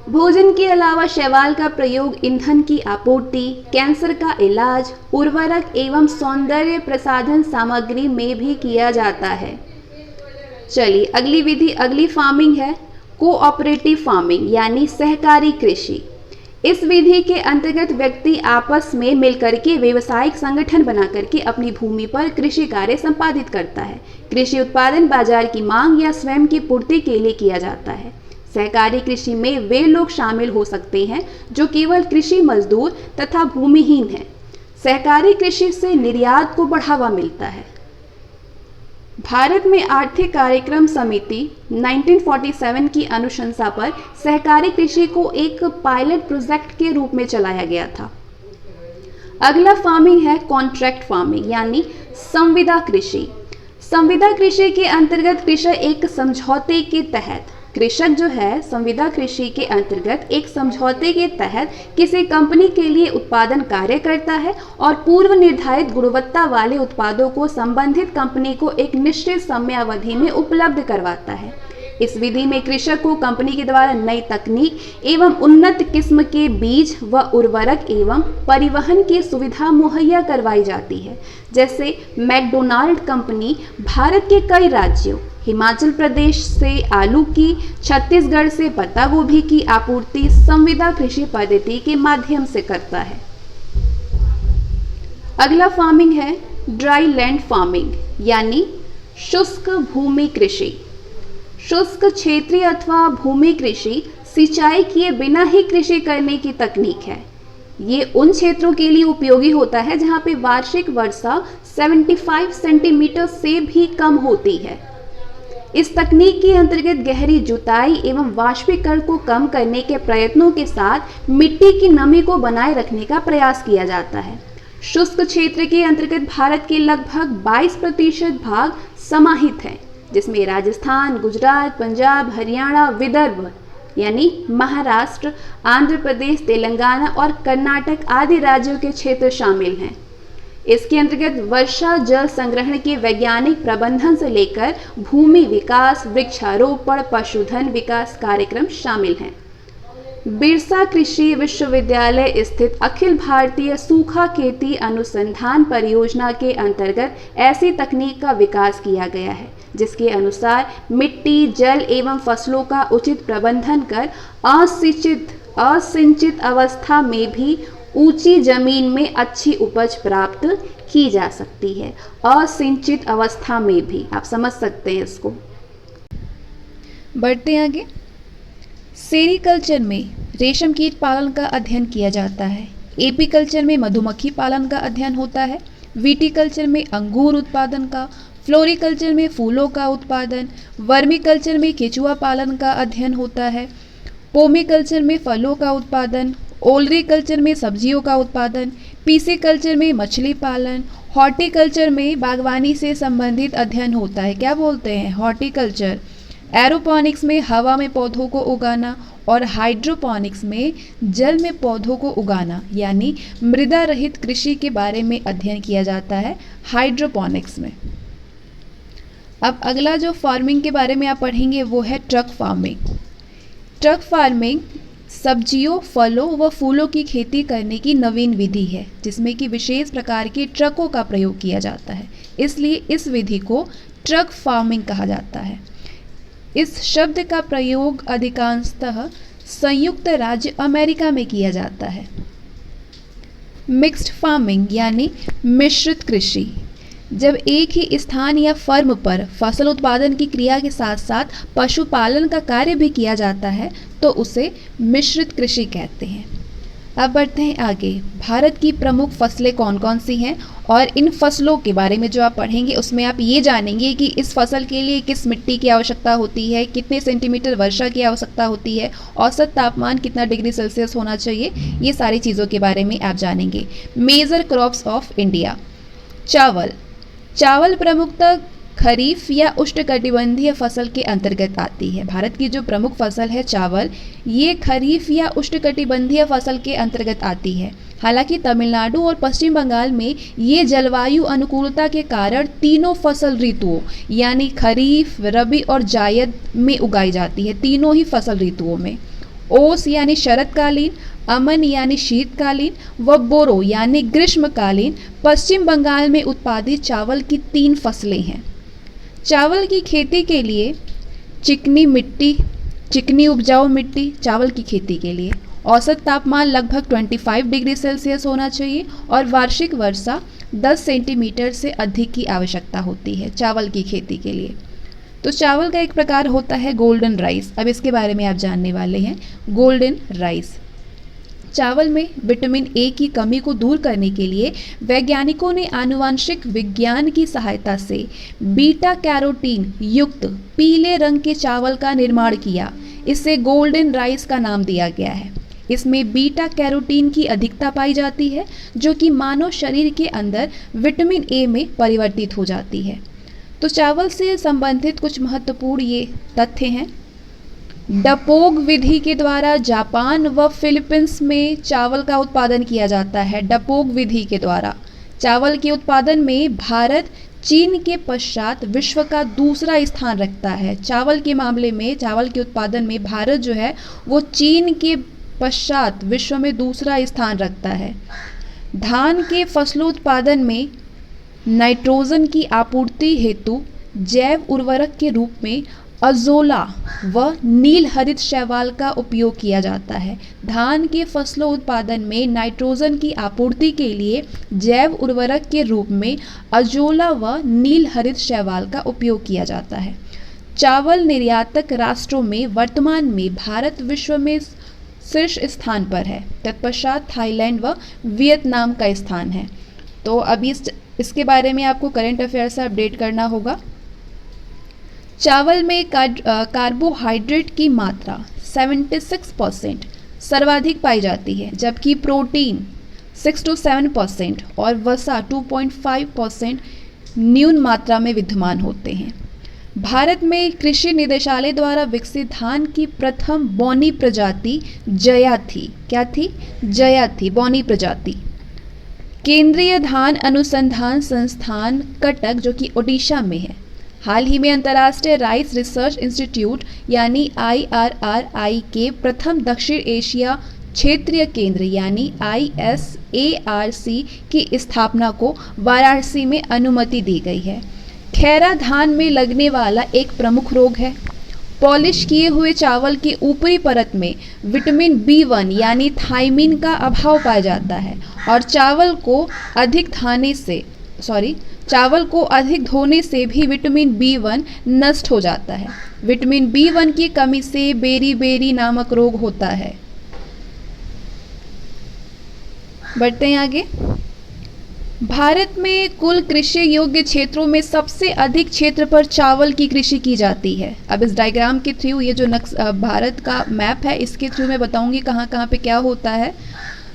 भोजन के अलावा शैवाल का प्रयोग ईंधन की आपूर्ति, कैंसर का इलाज, उर्वरक एवं सौंदर्य प्रसाधन सामग्री में भी किया जाता है। चलिए अगली फार्मिंग है कोऑपरेटिव फार्मिंग यानी सहकारी कृषि। इस विधि के अंतर्गत व्यक्ति आपस में मिलकर के व्यवसायिक संगठन बना करके अपनी भूमि पर कृषि कार्य संपादित करता है। कृषि उत्पादन बाजार की मांग या स्वयं की पूर्ति के लिए किया जाता है। सहकारी कृषि में वे लोग शामिल हो सकते हैं जो केवल कृषि मजदूर तथा भूमिहीन हैं। सहकारी कृषि से निर्यात को बढ़ावा मिलता है। भारत में आर्थिक कार्यक्रम समिति 1947 की अनुशंसा पर सहकारी कृषि को एक पायलट प्रोजेक्ट के रूप में चलाया गया था। अगला फार्मिंग है कॉन्ट्रैक्ट फार्मिंग यानी संविदा कृषि। संविदा कृषि के अंतर्गत कृषक एक समझौते के तहत कृषक जो है संविदा कृषि के अंतर्गत एक समझौते के तहत किसी कंपनी के लिए उत्पादन कार्य करता है और पूर्व निर्धारित गुणवत्ता वाले उत्पादों को संबंधित कंपनी को एक निश्चित समयावधि में उपलब्ध करवाता है। इस विधि में कृषक को कंपनी के द्वारा नई तकनीक एवं उन्नत किस्म के बीज व उर्वरक एवं परिवहन की सुविधा मुहैया करवाई जाती है। जैसे मैकडोनाल्ड कंपनी भारत के कई राज्यों, हिमाचल प्रदेश से आलू की, छत्तीसगढ़ से पत्ता गोभी की आपूर्ति संविदा कृषि पद्धति के माध्यम से करता है। अगला फार्मिंग है ड्राई लैंड फार्मिंग यानी शुष्क भूमि कृषि। शुष्क क्षेत्रीय अथवा भूमि कृषि सिंचाई किए बिना ही कृषि करने की तकनीक है। ये उन क्षेत्रों के लिए उपयोगी होता है जहाँ पे वार्षिक वर्षा 75 सेंटीमीटर से भी कम होती है। इस तकनीक के अंतर्गत गहरी जुताई एवं वाष्पीकरण को कम करने के प्रयत्नों के साथ मिट्टी की नमी को बनाए रखने का प्रयास किया जाता है। शुष्क क्षेत्र के अंतर्गत भारत के लगभग 22% भाग समाहित है, जिसमें राजस्थान, गुजरात, पंजाब, हरियाणा, विदर्भ यानी महाराष्ट्र, आंध्र प्रदेश, तेलंगाना और कर्नाटक आदि राज्यों के क्षेत्र शामिल हैं। इसके अंतर्गत वर्षा जल संग्रहण के वैज्ञानिक प्रबंधन से लेकर भूमि विकास, वृक्षारोपण, पशुधन विकास कार्यक्रम शामिल हैं। बिरसा कृषि विश्वविद्यालय स्थित अखिल भारतीय सूखा खेती अनुसंधान परियोजना के अंतर्गत ऐसी तकनीक का विकास किया गया है, जिसके अनुसार मिट्टी, जल एवं फसलों का उचित प्रबंधन कर असिंचित अवस्था में भी ऊंची जमीन में अच्छी उपज प्राप्त की जा सकती है। असिंचित अवस्था में भी, आप समझ सकते हैं इसको। बढ़ते आगे। सेरीकल्चर में रेशम कीट पालन का अध्ययन किया जाता है। एपीकल्चर में मधुमक्खी पालन का अध्ययन होता है। विटीकल्चर में अंगूर उत्पादन का, फ्लोरिकल्चर में फूलों का उत्पादन, वर्मीकल्चर में केचुआ पालन का अध्ययन होता है। पोमीकल्चर में फलों का उत्पादन, ओलरीकल्चर में सब्जियों का उत्पादन, पीसीकल्चर में मछली पालन, हॉर्टिकल्चर में बागवानी से संबंधित अध्ययन होता है। क्या बोलते हैं? हॉर्टिकल्चर। एरोपोनिक्स में हवा में पौधों को उगाना और हाइड्रोपोनिक्स में जल में पौधों को उगाना यानी मृदा रहित कृषि के बारे में अध्ययन किया जाता है हाइड्रोपोनिक्स में। अब अगला जो फार्मिंग के बारे में आप पढ़ेंगे वो है ट्रक फार्मिंग। ट्रक फार्मिंग सब्जियों, फलों व फूलों की खेती करने की नवीन विधि है, जिसमें कि विशेष प्रकार के ट्रकों का प्रयोग किया जाता है। इसलिए इस विधि को ट्रक फार्मिंग कहा जाता है। इस शब्द का प्रयोग अधिकांशतः संयुक्त राज्य अमेरिका में किया जाता है। मिक्स्ड फार्मिंग यानी मिश्रित कृषि, जब एक ही स्थान या फर्म पर फसल उत्पादन की क्रिया के साथ साथ पशुपालन का कार्य भी किया जाता है तो उसे मिश्रित कृषि कहते हैं। अब बढ़ते हैं आगे। भारत की प्रमुख फसलें कौन कौन सी हैं और इन फसलों के बारे में जो आप पढ़ेंगे उसमें आप ये जानेंगे कि इस फसल के लिए किस मिट्टी की आवश्यकता होती है, कितने सेंटीमीटर वर्षा की आवश्यकता होती है, औसत तापमान कितना डिग्री सेल्सियस होना चाहिए, ये सारी चीज़ों के बारे में आप जानेंगे। Major crops of India. चावल। चावल प्रमुखतः खरीफ या उष्णकटिबंधीय फसल के अंतर्गत आती है। भारत की जो प्रमुख फसल है चावल, ये खरीफ या उष्णकटिबंधीय फसल के अंतर्गत आती है। हालांकि तमिलनाडु और पश्चिम बंगाल में ये जलवायु अनुकूलता के कारण तीनों फसल ऋतुओं यानी खरीफ, रबी और जायद में उगाई जाती है, तीनों ही फसल ऋतुओं में। ओस यानी शरतकालीन, अमन यानी शीतकालीन व बोरो यानी ग्रीष्मकालीन पश्चिम बंगाल में उत्पादित चावल की 3 फसलें हैं। चावल की खेती के लिए चिकनी उपजाऊ मिट्टी चावल की खेती के लिए औसत तापमान लगभग 25 डिग्री सेल्सियस होना चाहिए और वार्षिक वर्षा 10 सेंटीमीटर से अधिक की आवश्यकता होती है चावल की खेती के लिए। तो चावल का एक प्रकार होता है गोल्डन राइस। अब इसके बारे में आप जानने वाले हैं। गोल्डन राइस, चावल में विटामिन ए की कमी को दूर करने के लिए वैज्ञानिकों ने आनुवंशिक विज्ञान की सहायता से बीटा कैरोटीन युक्त पीले रंग के चावल का निर्माण किया। इससे गोल्डन राइस का नाम दिया गया है। इसमें बीटा कैरोटीन की अधिकता पाई जाती है जो कि मानव शरीर के अंदर विटामिन ए में परिवर्तित हो जाती है। तो चावल से संबंधित कुछ महत्वपूर्ण ये तथ्य हैं। डपोग विधि के द्वारा जापान व फिलीपींस में चावल का उत्पादन किया जाता है। डपोग विधि के द्वारा चावल के उत्पादन में भारत चीन के पश्चात विश्व का दूसरा स्थान रखता है। चावल के मामले में, चावल के उत्पादन में भारत जो है वो चीन के पश्चात विश्व में दूसरा स्थान रखता है। धान के फसलों उत्पादन में नाइट्रोजन की आपूर्ति हेतु जैव उर्वरक के रूप में अजोला व नील हरित शैवाल का उपयोग किया जाता है। धान के फसलों उत्पादन में नाइट्रोजन की आपूर्ति के लिए जैव उर्वरक के रूप में अजोला व नील हरित शैवाल का उपयोग किया जाता है। चावल निर्यातक राष्ट्रों में वर्तमान में भारत विश्व में शीर्ष स्थान पर है। तत्पश्चात थाईलैंड व वियतनाम का स्थान है। तो अभी इसके बारे में आपको करंट अफेयर से अपडेट करना होगा। चावल में कार्बोहाइड्रेट की मात्रा 76% सर्वाधिक पाई जाती है, जबकि प्रोटीन 6 to 7% और वसा 2.5% न्यून मात्रा में विद्यमान होते हैं। भारत में कृषि निदेशालय द्वारा विकसित धान की प्रथम बौनी प्रजाति जया थी। क्या थी? जया थी, बौनी प्रजाति। केंद्रीय धान अनुसंधान संस्थान कटक, जो कि ओडिशा में है, हाल ही में अंतर्राष्ट्रीय राइस रिसर्च इंस्टीट्यूट यानी IRRI के प्रथम दक्षिण एशिया क्षेत्रीय केंद्र यानी ISARC की स्थापना को वाराणसी में अनुमति दी गई है। खैरा धान में लगने वाला एक प्रमुख रोग है। पॉलिश किए हुए चावल की ऊपरी परत में विटामिन B1 यानी थायमीन का अभाव पाया जाता है और चावल को अधिक धोने से भी विटामिन B1 नष्ट हो जाता है। विटामिन B1 की कमी से बेरी नामक रोग होता है। बढ़ते हैं आगे। भारत में कुल कृषि योग्य क्षेत्रों में सबसे अधिक क्षेत्र पर चावल की कृषि की जाती है। अब इस डायग्राम के थ्रू, ये जो भारत का मैप है, इसके थ्रू मैं बताऊंगी कहाँ कहाँ पे क्या होता है।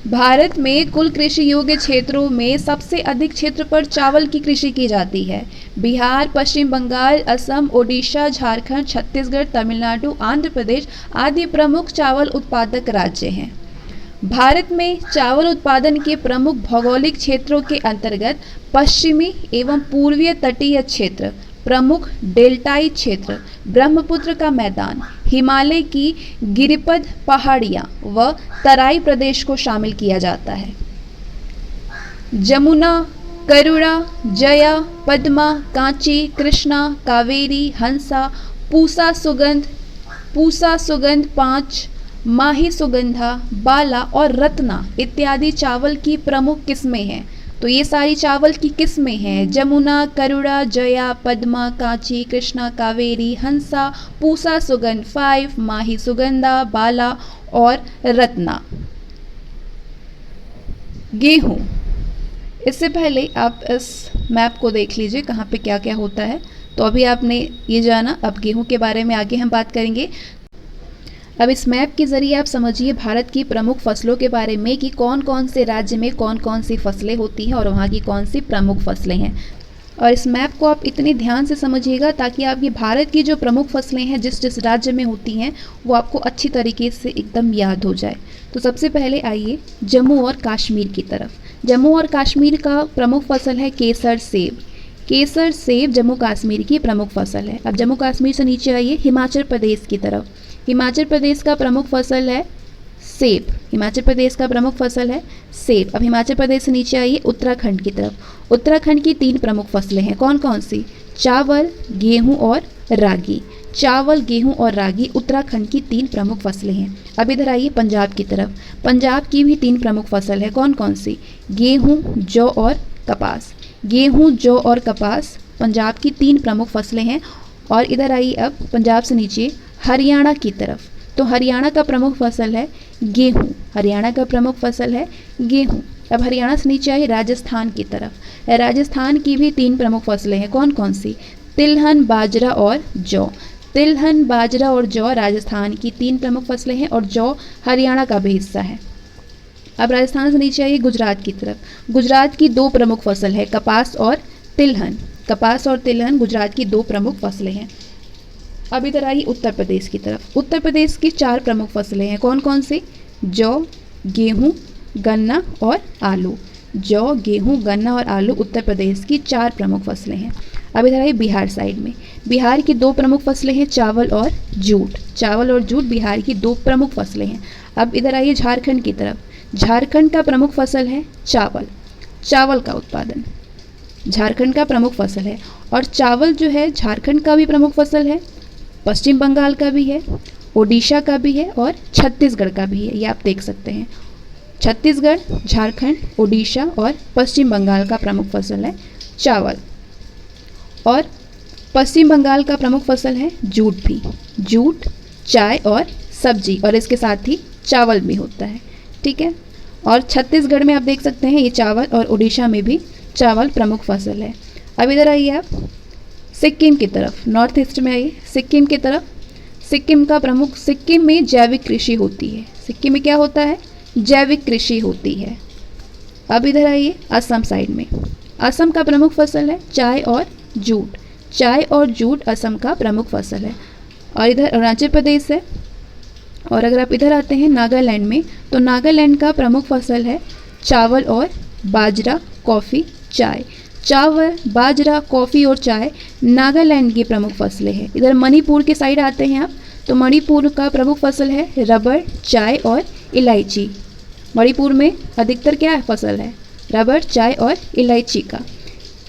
भारत में कुल कृषि योग्य क्षेत्रों में सबसे अधिक क्षेत्र पर चावल की कृषि की जाती है। बिहार, पश्चिम बंगाल, असम, ओडिशा, झारखंड, छत्तीसगढ़, तमिलनाडु, आंध्र प्रदेश आदि प्रमुख चावल उत्पादक राज्य हैं। भारत में चावल उत्पादन के प्रमुख भौगोलिक क्षेत्रों के अंतर्गत पश्चिमी एवं पूर्वीय तटीय क्षेत्र, प्रमुख डेल्टाई क्षेत्र, ब्रह्मपुत्र का मैदान, हिमालय की गिरिपद पहाड़ियाँ व तराई प्रदेश को शामिल किया जाता है। जमुना, करुणा, जया, पद्मा, कांची, कृष्णा, कावेरी, हंसा, पूसा सुगंध 5, माही सुगंधा, बाला और रत्ना इत्यादि चावल की प्रमुख किस्में हैं। तो ये सारी चावल की किस्में हैं जमुना, करुणा, जया, पद्मा, कांची, कृष्णा, कावेरी, हंसा, पूसा सुगंध 5, माही सुगंधा, बाला और रत्ना। गेहूं, इससे पहले आप इस मैप को देख लीजिए कहाँ पे क्या क्या होता है। तो अभी आपने ये जाना, अब गेहूं के बारे में आगे हम बात करेंगे। अब इस मैप के ज़रिए आप समझिए भारत की प्रमुख फसलों के बारे में कि कौन कौन से राज्य में कौन कौन सी फसलें होती हैं और वहाँ की कौन सी प्रमुख फसलें हैं। और इस मैप को आप इतने ध्यान से समझिएगा ताकि आप ये भारत की जो प्रमुख फसलें हैं जिस जिस राज्य में होती हैं वो आपको अच्छी तरीके से एकदम याद हो जाए। तो सबसे पहले आइए जम्मू और कश्मीर की तरफ। जम्मू और कश्मीर का प्रमुख फसल है केसर सेब। केसर सेब जम्मू कश्मीर की प्रमुख फसल है। अब जम्मू कश्मीर से नीचे आइए हिमाचल प्रदेश की तरफ। हिमाचल प्रदेश का प्रमुख फसल है सेब। हिमाचल प्रदेश का प्रमुख फसल है सेब। अब हिमाचल प्रदेश से नीचे आइए उत्तराखंड की तरफ। उत्तराखंड की 3 प्रमुख फसलें हैं। कौन कौन सी? चावल, गेहूं और रागी। चावल, गेहूं और रागी उत्तराखंड की 3 प्रमुख फसलें हैं। अब इधर आइए पंजाब की तरफ। पंजाब की भी 3 प्रमुख फसल है। कौन कौन सी? गेहूं, जौ और कपास। गेहूं, जौ और कपास पंजाब की 3 प्रमुख फसलें हैं। और इधर आइए अब पंजाब से नीचे हरियाणा की तरफ। तो हरियाणा का प्रमुख फसल है गेहूं। हरियाणा का प्रमुख फसल है गेहूं। अब हरियाणा से नीचे आइए राजस्थान की तरफ। राजस्थान की भी 3 प्रमुख फसलें हैं। कौन कौन सी? तिलहन, बाजरा और जौ। तिलहन, बाजरा और जौ राजस्थान की 3 प्रमुख फसलें हैं और जौ हरियाणा का भी हिस्सा है। अब राजस्थान से नीचे आइए गुजरात की तरफ। गुजरात की 2 प्रमुख फसल है कपास और तिलहन। कपास और तिलहन गुजरात की 2 प्रमुख फसलें हैं। अब इधर आइए उत्तर प्रदेश की तरफ। उत्तर प्रदेश की 4 प्रमुख फसलें हैं। कौन कौन सी? जौ, गेहूं, गन्ना और आलू। जौ, गेहूं, गन्ना और आलू उत्तर प्रदेश की 4 प्रमुख फसलें हैं। अब इधर आइए बिहार साइड में। बिहार की 2 प्रमुख फसलें हैं चावल और जूट। चावल और जूट बिहार की 2 प्रमुख फसलें हैं। अब इधर आइए झारखंड की तरफ। झारखंड का प्रमुख फसल है चावल। चावल का उत्पादन झारखंड का प्रमुख फसल है। और चावल जो है झारखंड का भी प्रमुख फसल है, पश्चिम बंगाल का भी है, ओडिशा का भी है और छत्तीसगढ़ का भी है। ये आप देख सकते हैं। छत्तीसगढ़, झारखंड, ओडिशा और पश्चिम बंगाल का प्रमुख फसल है चावल। और पश्चिम बंगाल का प्रमुख फसल है जूट भी। जूट, चाय और सब्जी और इसके साथ ही चावल भी होता है, ठीक है। और छत्तीसगढ़ में आप देख सकते हैं ये चावल, और उड़ीसा में भी चावल प्रमुख फसल है। अब इधर आइए आप सिक्किम की तरफ, नॉर्थ ईस्ट में आइए सिक्किम की तरफ। सिक्किम में जैविक कृषि होती है। सिक्किम में क्या होता है? जैविक कृषि होती है। अब इधर आइए असम साइड में। असम का प्रमुख फसल है चाय और जूट। चाय और जूट असम का प्रमुख फसल है। और इधर अरुणाचल प्रदेश है। और अगर आप इधर आते हैं नागालैंड में, तो नागालैंड का प्रमुख फसल है चावल और बाजरा, कॉफ़ी, चाय। चावल, बाजरा, कॉफ़ी और चाय नागालैंड की प्रमुख फसलें हैं। इधर मणिपुर के साइड आते हैं आप, तो मणिपुर का प्रमुख फसल है रबर, चाय और इलायची। मणिपुर में अधिकतर क्या फसल है? रबर, चाय और इलायची का।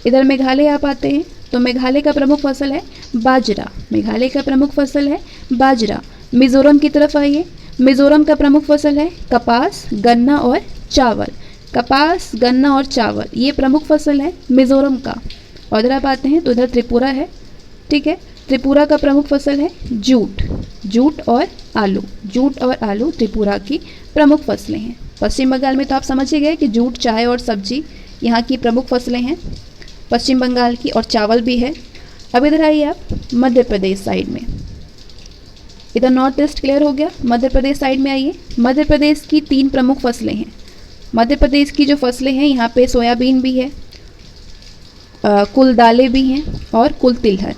इधर मेघालय आप आते हैं, तो मेघालय का प्रमुख फसल है बाजरा। मेघालय का प्रमुख फसल है बाजरा। मिज़ोरम की तरफ आइए। मिज़ोरम का प्रमुख फसल है कपास, गन्ना और चावल। कपास, गन्ना और चावल ये प्रमुख फसल है मिज़ोरम का। और इधर आप आते हैं तो इधर त्रिपुरा है, ठीक है। त्रिपुरा का प्रमुख फसल है जूट। जूट और आलू। जूट और आलू त्रिपुरा की प्रमुख फसलें हैं। पश्चिम बंगाल में तो आप समझ ही गए कि जूट, चाय और सब्जी यहाँ की प्रमुख फसलें हैं पश्चिम बंगाल की, और चावल भी है। अब इधर आइए आप मध्य प्रदेश साइड में। इधर नॉर्थ ईस्ट क्लियर हो गया। मध्य प्रदेश साइड में आइए। मध्य प्रदेश की 3 प्रमुख फसलें हैं। मध्य प्रदेश की जो फसलें हैं यहाँ पे सोयाबीन भी है, कुल दालें भी हैं और कुल तिलहन।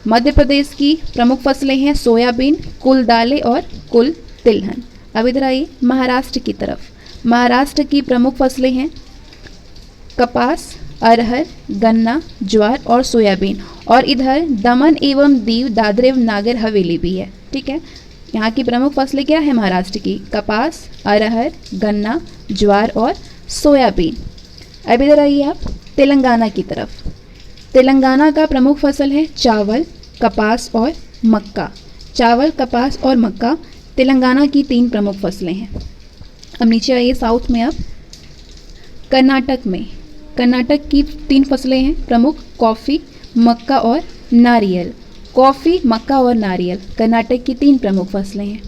मध्य प्रदेश की प्रमुख फसलें हैं सोयाबीन, कुल दालें और कुल तिलहन। अब इधर आइए महाराष्ट्र की तरफ। महाराष्ट्र की प्रमुख फसलें हैं कपास, अरहर, गन्ना, ज्वार और सोयाबीन। और इधर दमन एवं दीव, दादरा एवं नागर हवेली भी है, ठीक है। यहाँ की प्रमुख फसलें क्या है महाराष्ट्र की? कपास, अरहर, गन्ना, ज्वार और सोयाबीन। अब इधर आइए आप तेलंगाना की तरफ। तेलंगाना का प्रमुख फसल है चावल, कपास और मक्का। चावल, कपास और मक्का तेलंगाना की 3 प्रमुख फसलें हैं। अब नीचे आइए साउथ में आप। कर्नाटक में, कर्नाटक की 3 फसलें हैं प्रमुख, कॉफ़ी, मक्का और नारियल। कॉफ़ी, मक्का और नारियल कर्नाटक की 3 प्रमुख फसलें हैं।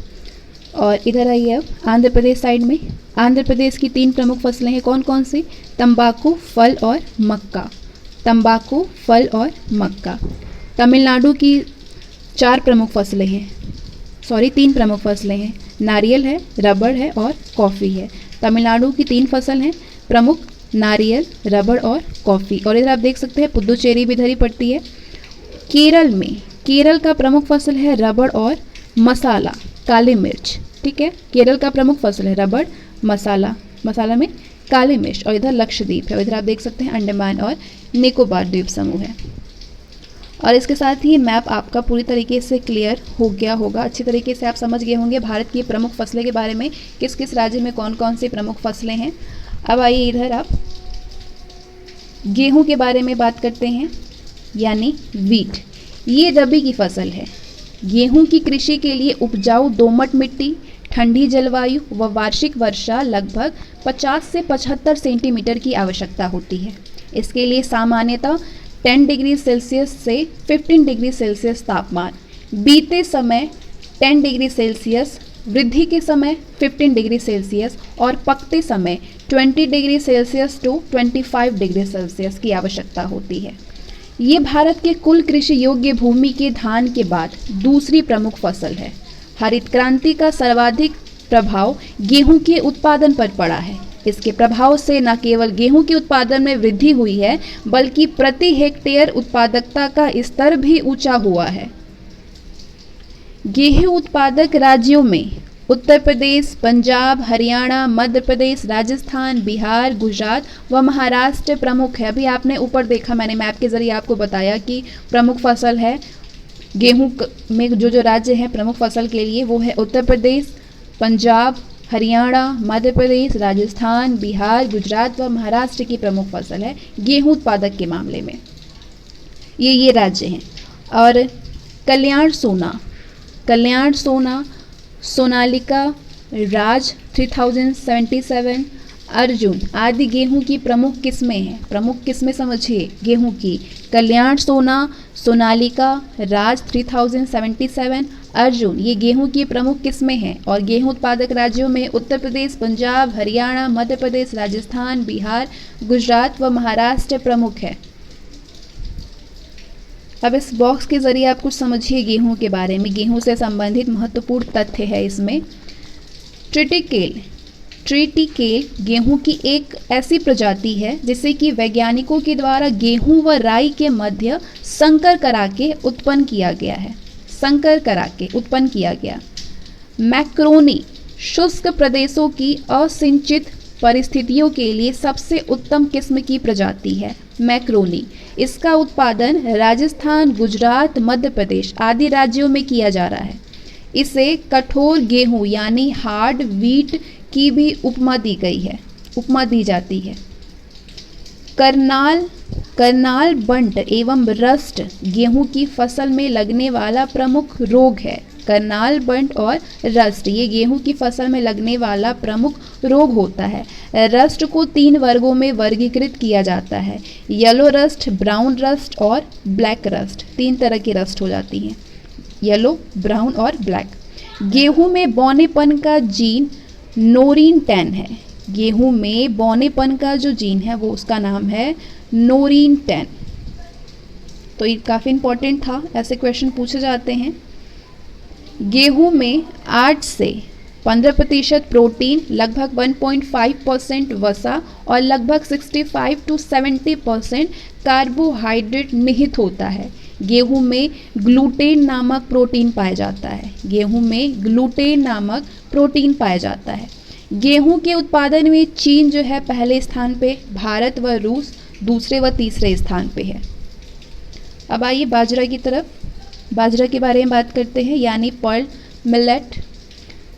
और इधर आइए अब आंध्र प्रदेश साइड में। आंध्र प्रदेश की 3 प्रमुख फसलें हैं कौन कौन सी? तंबाकू, फल और मक्का। तंबाकू, फल और मक्का। तमिलनाडु की 4 प्रमुख फसलें हैं, 3 प्रमुख फसलें हैं। नारियल है, रबड़ है और कॉफ़ी है। तमिलनाडु की 3 फसल हैं प्रमुख, नारियल, रबड़ और कॉफ़ी। और इधर आप देख सकते हैं पुदुचेरी भी इधर ही पड़ती है। केरल में, केरल का प्रमुख फसल है रबड़ और मसाला, काली मिर्च, ठीक है। केरल का प्रमुख फसल है रबड़, मसाला, मसाला में काली मिर्च। और इधर लक्षद्वीप है, इधर आप देख सकते हैं अंडमान और निकोबार द्वीप समूह है। और इसके साथ ही मैप आपका पूरी तरीके से क्लियर हो गया होगा। अच्छी तरीके से आप समझ गए होंगे भारत की प्रमुख फसलें के बारे में, किस किस राज्य में कौन कौन सी प्रमुख फसलें हैं। अब आइए इधर आप गेहूं के बारे में बात करते हैं, यानी वीट। ये रबी की फसल है। गेहूं की कृषि के लिए उपजाऊ दोमट मिट्टी, ठंडी जलवायु व वार्षिक वर्षा लगभग 50 से 75 सेंटीमीटर की आवश्यकता होती है। इसके लिए सामान्यतः 10 डिग्री सेल्सियस से 15 डिग्री सेल्सियस तापमान, बीते समय 10 डिग्री सेल्सियस, वृद्धि के समय 15 डिग्री सेल्सियस और पकते समय 20 degree Celsius to 25 degree Celsius की आवश्यकता होती है। ये भारत के कुल कृषि योग्य भूमि के धान के बाद दूसरी प्रमुख फसल है। हरित क्रांति का सर्वाधिक प्रभाव गेहूं के उत्पादन पर पड़ा है। इसके प्रभाव से न केवल गेहूं के उत्पादन में वृद्धि हुई है, बल्कि प्रति हेक्टेयर उत्पादकता का स्तर भी ऊंचा हुआ है। गेहूं उत्पादक राज्यों में उत्तर प्रदेश, पंजाब, हरियाणा, मध्य प्रदेश, राजस्थान, बिहार, गुजरात व महाराष्ट्र प्रमुख है। अभी आपने ऊपर देखा, मैंने मैप के जरिए आपको बताया कि प्रमुख फसल है गेहूं में जो राज्य हैं प्रमुख फसल के लिए, वो है उत्तर प्रदेश, पंजाब, हरियाणा, मध्य प्रदेश, राजस्थान, बिहार, गुजरात व महाराष्ट्र की प्रमुख फसल है गेहूं उत्पादक के मामले में। ये राज्य हैं। और कल्याण सोना, सोनालिका, राज 3077, अर्जुन आदि गेहूं की प्रमुख किस्में हैं। प्रमुख किस्में समझिए गेहूं की, कल्याण सोना, सोनालिका, राज 3077, अर्जुन, ये गेहूं की प्रमुख किस्में हैं और गेहूं उत्पादक राज्यों में उत्तर प्रदेश, पंजाब, हरियाणा, मध्य प्रदेश, राजस्थान, बिहार, गुजरात व महाराष्ट्र प्रमुख है। अब इस बॉक्स के जरिए आप कुछ समझिए गेहूं के बारे में, गेहूं से संबंधित महत्वपूर्ण तथ्य है इसमें। ट्रिटिकेल गेहूं की एक ऐसी प्रजाति है जिसे कि वैज्ञानिकों के द्वारा गेहूं व राई के मध्य संकर करा के उत्पन्न किया गया है। संकर करा के उत्पन्न किया गया। मैक्रोनी शुष्क प्रदेशों की असिंचित परिस्थितियों के लिए सबसे उत्तम किस्म की प्रजाति है। मैक्रोनी, इसका उत्पादन राजस्थान, गुजरात, मध्य प्रदेश आदि राज्यों में किया जा रहा है। इसे कठोर गेहूं यानी हार्ड व्हीट की भी उपमा दी जाती है। करनाल बंट एवं रस्ट गेहूं की फसल में लगने वाला प्रमुख रोग है। करनाल बंट और रस्ट, ये गेहूं की फसल में लगने वाला प्रमुख रोग होता है। रस्ट को 3 वर्गों में वर्गीकृत किया जाता है, येलो रस्ट, ब्राउन रस्ट और ब्लैक रस्ट। 3 तरह की रस्ट हो जाती हैं, येलो, ब्राउन और ब्लैक। गेहूं में बौनेपन का जीन नोरिन 10 है। गेहूं में बौनेपन का जो जीन है वो उसका नाम है नोरिन 10। तो ये काफ़ी इंपॉर्टेंट था, ऐसे क्वेश्चन पूछे जाते हैं। गेहूं में 8 से 15% प्रोटीन, लगभग 1.5% वसा और लगभग 65 to 70% कार्बोहाइड्रेट निहित होता है। गेहूं में ग्लूटेन नामक प्रोटीन पाया जाता है। गेहूं में ग्लूटेन नामक प्रोटीन पाया जाता है। गेहूं के उत्पादन में चीन जो है पहले स्थान पे, भारत व रूस दूसरे व तीसरे स्थान पे है। अब आइए बाजरा की तरफ। बाजरा के बारे में बात करते हैं, यानी पर्ल मिलेट।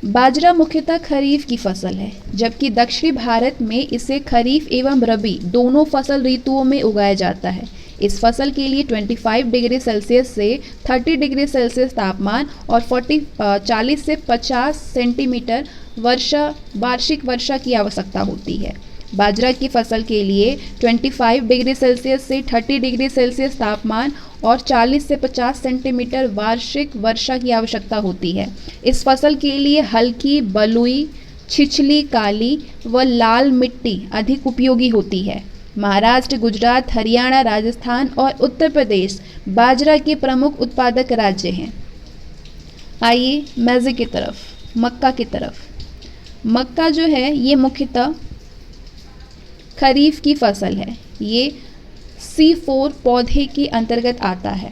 बाजरा मुख्यतः खरीफ की फसल है, जबकि दक्षिणी भारत में इसे खरीफ एवं रबी दोनों फसल ऋतुओं में उगाया जाता है। इस फसल के लिए 25 डिग्री सेल्सियस से 30 डिग्री सेल्सियस तापमान और 40 से 50 सेंटीमीटर वार्षिक वर्षा की आवश्यकता होती है। बाजरा की फसल के लिए 25 डिग्री सेल्सियस से 30 डिग्री सेल्सियस तापमान और 40 से 50 सेंटीमीटर वार्षिक वर्षा की आवश्यकता होती है। इस फसल के लिए हल्की, बलुई, छिछली, काली व लाल मिट्टी अधिक उपयोगी होती है। महाराष्ट्र, गुजरात, हरियाणा, राजस्थान और उत्तर प्रदेश बाजरा के प्रमुख उत्पादक राज्य हैं। आइए मैज़े की तरफ, मक्का की तरफ। मक्का जो है ये मुख्यतः खरीफ की फसल है। ये C4 पौधे के अंतर्गत आता है।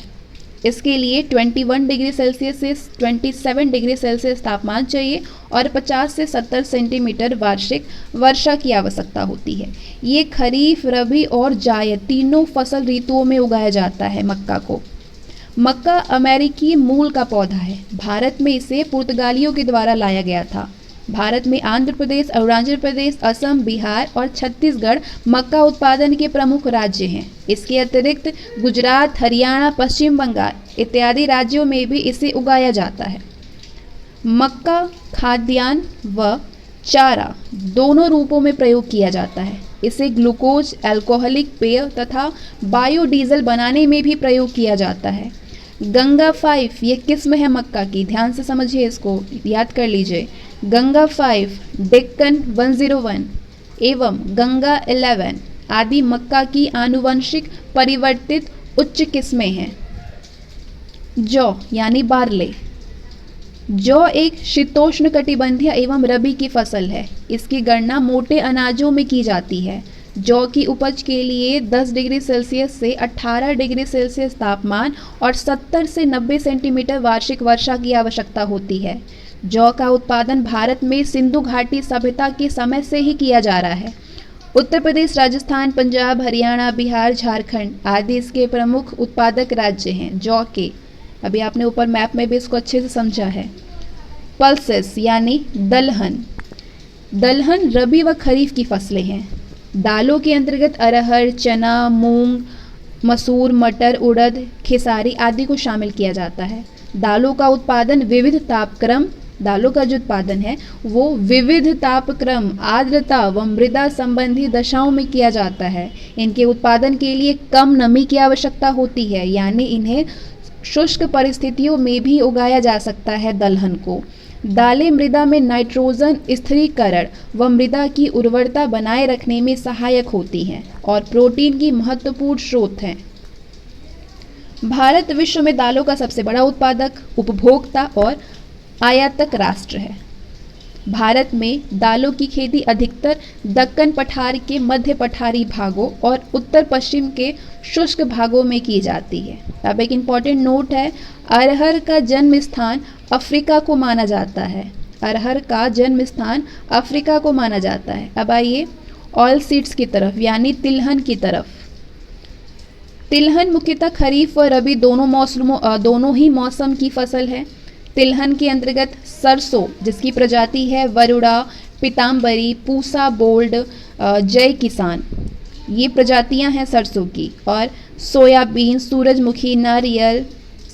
इसके लिए 21 डिग्री सेल्सियस से 27 डिग्री सेल्सियस तापमान चाहिए और 50 से 70 सेंटीमीटर वार्षिक वर्षा की आवश्यकता होती है। ये खरीफ, रबी और जायद तीनों फसल ऋतुओं में उगाया जाता है मक्का को। मक्का अमेरिकी मूल का पौधा है। भारत में इसे पुर्तगालियों के द्वारा लाया गया था। भारत में आंध्र प्रदेश, अरुणाचल प्रदेश, असम, बिहार और छत्तीसगढ़ मक्का उत्पादन के प्रमुख राज्य हैं। इसके अतिरिक्त गुजरात, हरियाणा, पश्चिम बंगाल इत्यादि राज्यों में भी इसे उगाया जाता है। मक्का खाद्यान्न व चारा दोनों रूपों में प्रयोग किया जाता है। इसे ग्लूकोज, अल्कोहलिक पेय तथा बायोडीजल बनाने में भी प्रयोग किया जाता है। गंगा 5 ये किस्म है मक्का की, ध्यान से समझिए, इसको याद कर लीजिए। गंगा 5, डेक्कन 101 एवं गंगा 11 आदि मक्का की आनुवंशिक परिवर्तित उच्च किस्में हैं। जौ यानी बार्ले। जौ एक शीतोष्णकटिबंधीय एवं रबी की फसल है। इसकी गणना मोटे अनाजों में की जाती है। जौ की उपज के लिए 10 डिग्री सेल्सियस से 18 डिग्री सेल्सियस तापमान और 70 से 90 सेंटीमीटर वार्षिक वर्षा की आवश्यकता होती है। जौ का उत्पादन भारत में सिंधु घाटी सभ्यता के समय से ही किया जा रहा है। उत्तर प्रदेश, राजस्थान, पंजाब, हरियाणा, बिहार, झारखंड आदि इसके प्रमुख उत्पादक राज्य हैं जौ के। अभी आपने ऊपर मैप में भी इसको अच्छे से समझा है। पल्सेस यानी दलहन। दलहन रबी व खरीफ की फसलें हैं। दालों के अंतर्गत अरहर, चना, मूंग, मसूर, मटर, उड़द, खेसारी आदि को शामिल किया जाता है। दालों का उत्पादन विविध तापक्रम दालों का जो उत्पादन है वो विविध तापक्रम, आर्द्रता व मृदा संबंधी दशाओं में किया जाता है। इनके उत्पादन के लिए कम नमी की आवश्यकता होती है, यानी इन्हें शुष्क परिस्थितियों में भी उगाया जा सकता है दलहन को। दालें मृदा में नाइट्रोजन स्थिरीकरण व मृदा की उर्वरता बनाए रखने में सहायक होती हैं और प्रोटीन की महत्वपूर्ण स्रोत हैं। भारत विश्व में दालों का सबसे बड़ा उत्पादक, उपभोक्ता और आयातक राष्ट्र है। भारत में दालों की खेती अधिकतर दक्कन पठार के मध्य पठारी भागों और उत्तर पश्चिम के शुष्क भागों में की जाती है। अब एक इम्पॉर्टेंट नोट है, अरहर का जन्म स्थान अफ्रीका को माना जाता है। अरहर का जन्म स्थान अफ्रीका को माना जाता है। अब आइए ऑयल सीड्स की तरफ, यानी तिलहन की तरफ। तिलहन मुख्यतः खरीफ व रबी दोनों ही मौसम की फसल है। तिलहन के अंतर्गत सरसों, जिसकी प्रजाति है वरुणा, पीताम्बरी, पूसा बोल्ड, जय किसान, ये प्रजातियां हैं सरसों की। और सोयाबीन, सूरजमुखी, नारियल,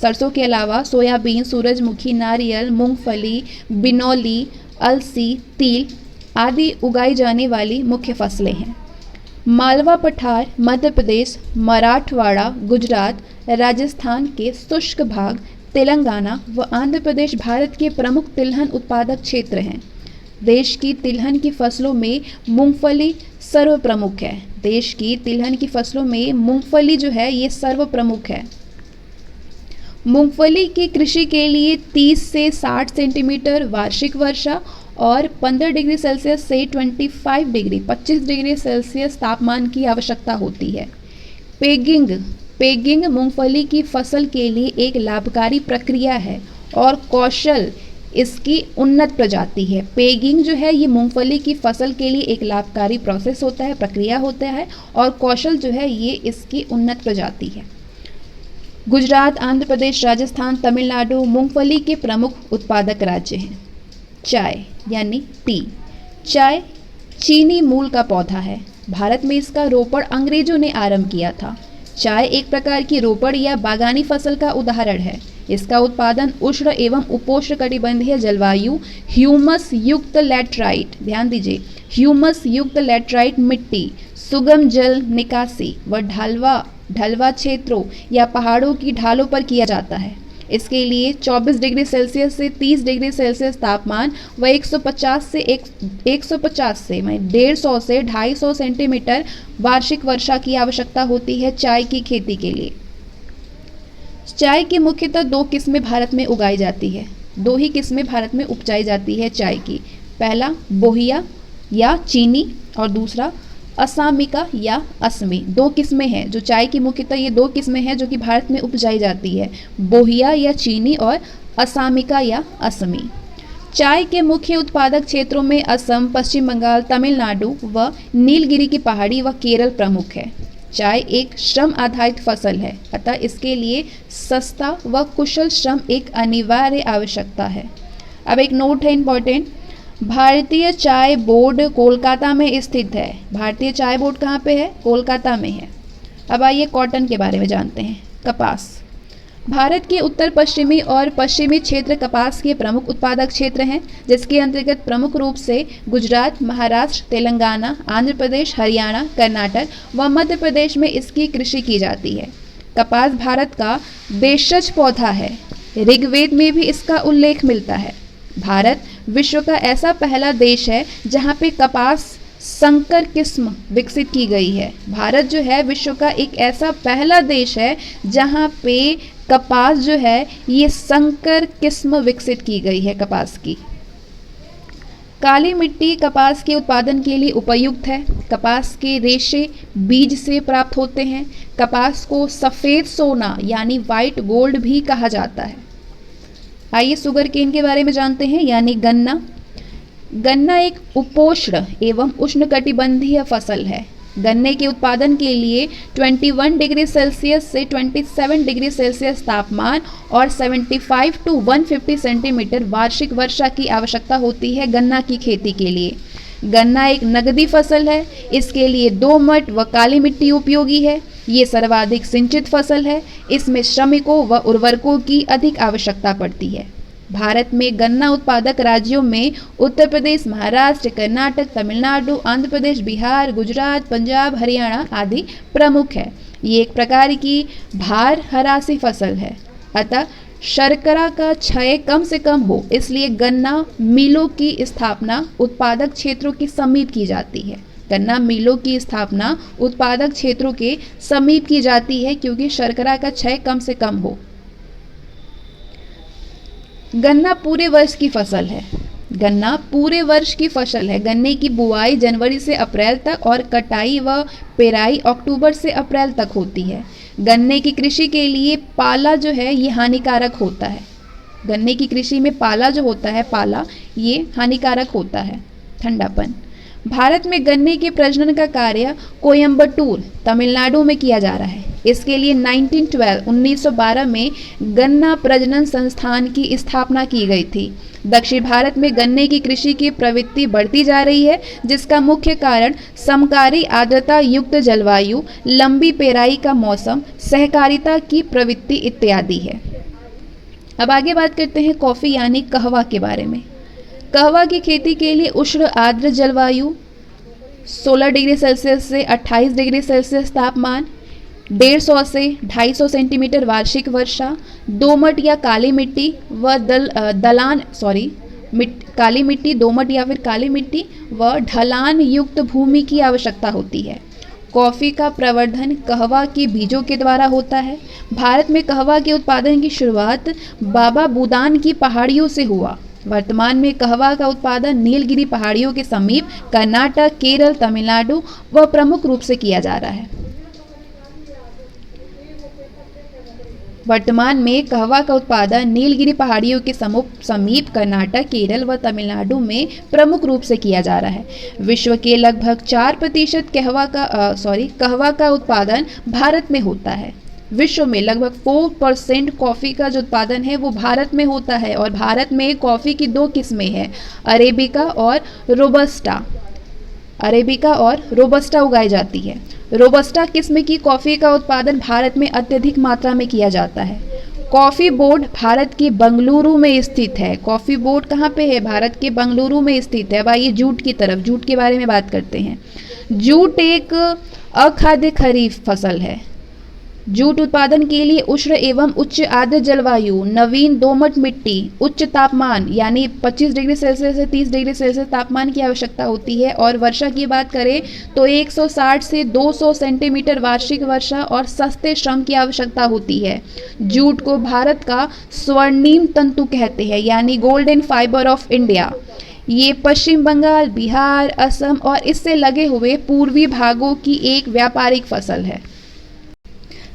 सरसों के अलावा सोयाबीन, सूरजमुखी, नारियल, मूंगफली, बिनौली, अलसी, तिल आदि उगाई जाने वाली मुख्य फसलें हैं। मालवा पठार मध्य प्रदेश, मराठवाड़ा, गुजरात, राजस्थान के शुष्क भाग, तेलंगाना व आंध्र प्रदेश भारत के प्रमुख तिलहन उत्पादक क्षेत्र हैं। देश की तिलहन की फसलों में मूंगफली सर्वप्रमुख है। देश की तिलहन की फसलों में मूंगफली जो है ये सर्वप्रमुख है। मूंगफली की कृषि के लिए 30 से 60 सेंटीमीटर वार्षिक वर्षा और 15 डिग्री सेल्सियस से 25 डिग्री सेल्सियस तापमान की आवश्यकता होती है। पेगिंग मूंगफली की फसल के लिए एक लाभकारी प्रक्रिया है और कौशल इसकी उन्नत प्रजाति है। पेगिंग जो है ये मूंगफली की फसल के लिए एक लाभकारी प्रोसेस होता है, प्रक्रिया होता है, और कौशल जो है ये इसकी उन्नत प्रजाति है। गुजरात, आंध्र प्रदेश, राजस्थान, तमिलनाडु मूंगफली के प्रमुख उत्पादक राज्य हैं। चाय यानी टी। चाय चीनी मूल का पौधा है। भारत में इसका रोपण अंग्रेजों ने आरंभ किया था। चाय एक प्रकार की रोपड़ या बागानी फसल का उदाहरण है। इसका उत्पादन उष्ण एवं उपोष्णकटिबंधीय जलवायु, ह्यूमस युक्त लैटराइट, ध्यान दीजिए, ह्यूमस युक्त लैटराइट मिट्टी, सुगम जल निकासी व ढलवा क्षेत्रों या पहाड़ों की ढालों पर किया जाता है। इसके लिए 24 डिग्री सेल्सियस से 30 डिग्री सेल्सियस तापमान व 150 से 150 से 150 से 250 सेंटीमीटर वार्षिक वर्षा की आवश्यकता होती है चाय की खेती के लिए। चाय की मुख्यतः दो किस्में भारत में उगाई जाती है। दो ही किस्में भारत में उपजाई जाती है चाय की। पहला बोहिया या चीनी और दूसरा असामिका या असमी। दो किस्में हैं जो चाय की, मुख्यतः ये दो किस्में हैं जो कि भारत में उपजाई जाती है, बोहिया या चीनी और असामिका या असमी। चाय के मुख्य उत्पादक क्षेत्रों में असम, पश्चिम बंगाल, तमिलनाडु व नीलगिरी की पहाड़ी व केरल प्रमुख है। चाय एक श्रम आधारित फसल है, अतः इसके लिए सस्ता व कुशल श्रम एक अनिवार्य आवश्यकता है। अब एक नोट है इम्पोर्टेंट, भारतीय चाय बोर्ड कोलकाता में स्थित है। भारतीय चाय बोर्ड कहाँ पे है? कोलकाता में है। अब आइए कॉटन के बारे में जानते हैं। कपास। भारत के उत्तर पश्चिमी और पश्चिमी क्षेत्र कपास के प्रमुख उत्पादक क्षेत्र हैं, जिसके अंतर्गत प्रमुख रूप से गुजरात, महाराष्ट्र, तेलंगाना, आंध्र प्रदेश, हरियाणा, कर्नाटक व मध्य प्रदेश में इसकी कृषि की जाती है। कपास भारत का देशज पौधा है। ऋग्वेद में भी इसका उल्लेख मिलता है। भारत विश्व का ऐसा पहला देश है जहाँ पे कपास संकर किस्म विकसित की गई है। भारत जो है विश्व का एक ऐसा पहला देश है जहाँ पे कपास जो है ये संकर किस्म विकसित की गई है कपास की। काली मिट्टी कपास के उत्पादन के लिए उपयुक्त है। कपास के रेशे बीज से प्राप्त होते हैं। कपास को सफ़ेद सोना यानी वाइट गोल्ड भी कहा जाता है। आइए शुगर केन के बारे में जानते हैं, यानी गन्ना। गन्ना एक उपोष्ण एवं उष्णकटिबंधीय फसल है। गन्ने के उत्पादन के लिए 21 डिग्री सेल्सियस से 27 डिग्री सेल्सियस तापमान और 75 टू 150 सेंटीमीटर वार्षिक वर्षा की आवश्यकता होती है गन्ना की खेती के लिए। गन्ना एक नगदी फसल है। इसके लिए दोमट व काली मिट्टी उपयोगी है। ये सर्वाधिक सिंचित फसल है। इसमें श्रमिकों व उर्वरकों की अधिक आवश्यकता पड़ती है। भारत में गन्ना उत्पादक राज्यों में उत्तर प्रदेश, महाराष्ट्र, कर्नाटक, तमिलनाडु, आंध्र प्रदेश, बिहार, गुजरात, पंजाब, हरियाणा आदि प्रमुख है। ये एक प्रकार की भार हरासी फसल है, अतः शर्करा का क्षय कम से कम हो, इसलिए गन्ना मिलों की स्थापना उत्पादक क्षेत्रों के समीप की जाती है। गन्ना मिलों की स्थापना उत्पादक क्षेत्रों के समीप की जाती है क्योंकि शर्करा का क्षय कम से कम हो। गन्ना पूरे वर्ष की फसल है। गन्ना पूरे वर्ष की फसल है। गन्ने की बुआई जनवरी से अप्रैल तक और कटाई व पेराई अक्टूबर से अप्रैल तक होती है। गन्ने की कृषि के लिए पाला जो है ये हानिकारक होता है। गन्ने की कृषि में पाला जो होता है, पाला, ये हानिकारक होता है, ठंडापन। भारत में गन्ने के प्रजनन का कार्य कोयम्बटूर, तमिलनाडु में किया जा रहा है। इसके लिए 1912 में गन्ना प्रजनन संस्थान की स्थापना की गई थी। दक्षिण भारत में गन्ने की कृषि की प्रवृत्ति बढ़ती जा रही है, जिसका मुख्य कारण समकारी आर्द्रता युक्त जलवायु, लंबी पेराई का मौसम, सहकारिता की प्रवृत्ति इत्यादि है। अब आगे बात करते हैं कॉफ़ी यानी कहवा के बारे में। कहवा की खेती के लिए उष्ण आर्द्र जलवायु, 16 डिग्री सेल्सियस से 28 डिग्री सेल्सियस तापमान, 150 से 250 सेंटीमीटर वार्षिक वर्षा, दोमट या काली मिट्टी व काली मिट्टी, दोमट या फिर काली मिट्टी व ढलान युक्त भूमि की आवश्यकता होती है। कॉफ़ी का प्रवर्धन कहवा के बीजों के द्वारा होता है। भारत में कहवा के उत्पादन की शुरुआत बाबा बुदान की पहाड़ियों से हुआ। वर्तमान में कहवा का उत्पादन नीलगिरी पहाड़ियों के समीप कर्नाटक, केरल, तमिलनाडु व प्रमुख रूप से किया जा रहा है। वर्तमान में कहवा का उत्पादन नीलगिरी पहाड़ियों के समीप कर्नाटक, केरल व तमिलनाडु में प्रमुख रूप से किया जा रहा है। विश्व के लगभग 4% कहवा का उत्पादन भारत में होता है। विश्व में लगभग 4% कॉफ़ी का जो उत्पादन है वो भारत में होता है और भारत में कॉफ़ी की 2 किस्में हैं, अरेबिका और रोबस्टा। अरेबिका और रोबस्टा उगाई जाती है। रोबस्टा किस्म की कॉफ़ी का उत्पादन भारत में अत्यधिक मात्रा में किया जाता है। कॉफ़ी बोर्ड भारत के बंगलुरु में स्थित है। कॉफ़ी बोर्ड कहाँ पे है? भारत के बंगलुरु में स्थित है। अब आइए जूट की तरफ, जूट के बारे में बात करते हैं। जूट एक अखाद्य खरीफ फसल है। जूट उत्पादन के लिए उष्ण एवं उच्च आर्द्र जलवायु, नवीन दोमट मिट्टी, उच्च तापमान यानी 25 डिग्री सेल्सियस से 30 डिग्री सेल्सियस तापमान की आवश्यकता होती है और वर्षा की बात करें तो 160 से 200 सेंटीमीटर वार्षिक वर्षा और सस्ते श्रम की आवश्यकता होती है। जूट को भारत का स्वर्णिम तंतु कहते हैं यानी गोल्डन फाइबर ऑफ इंडिया। ये पश्चिम बंगाल, बिहार, असम और इससे लगे हुए पूर्वी भागों की एक व्यापारिक फसल है।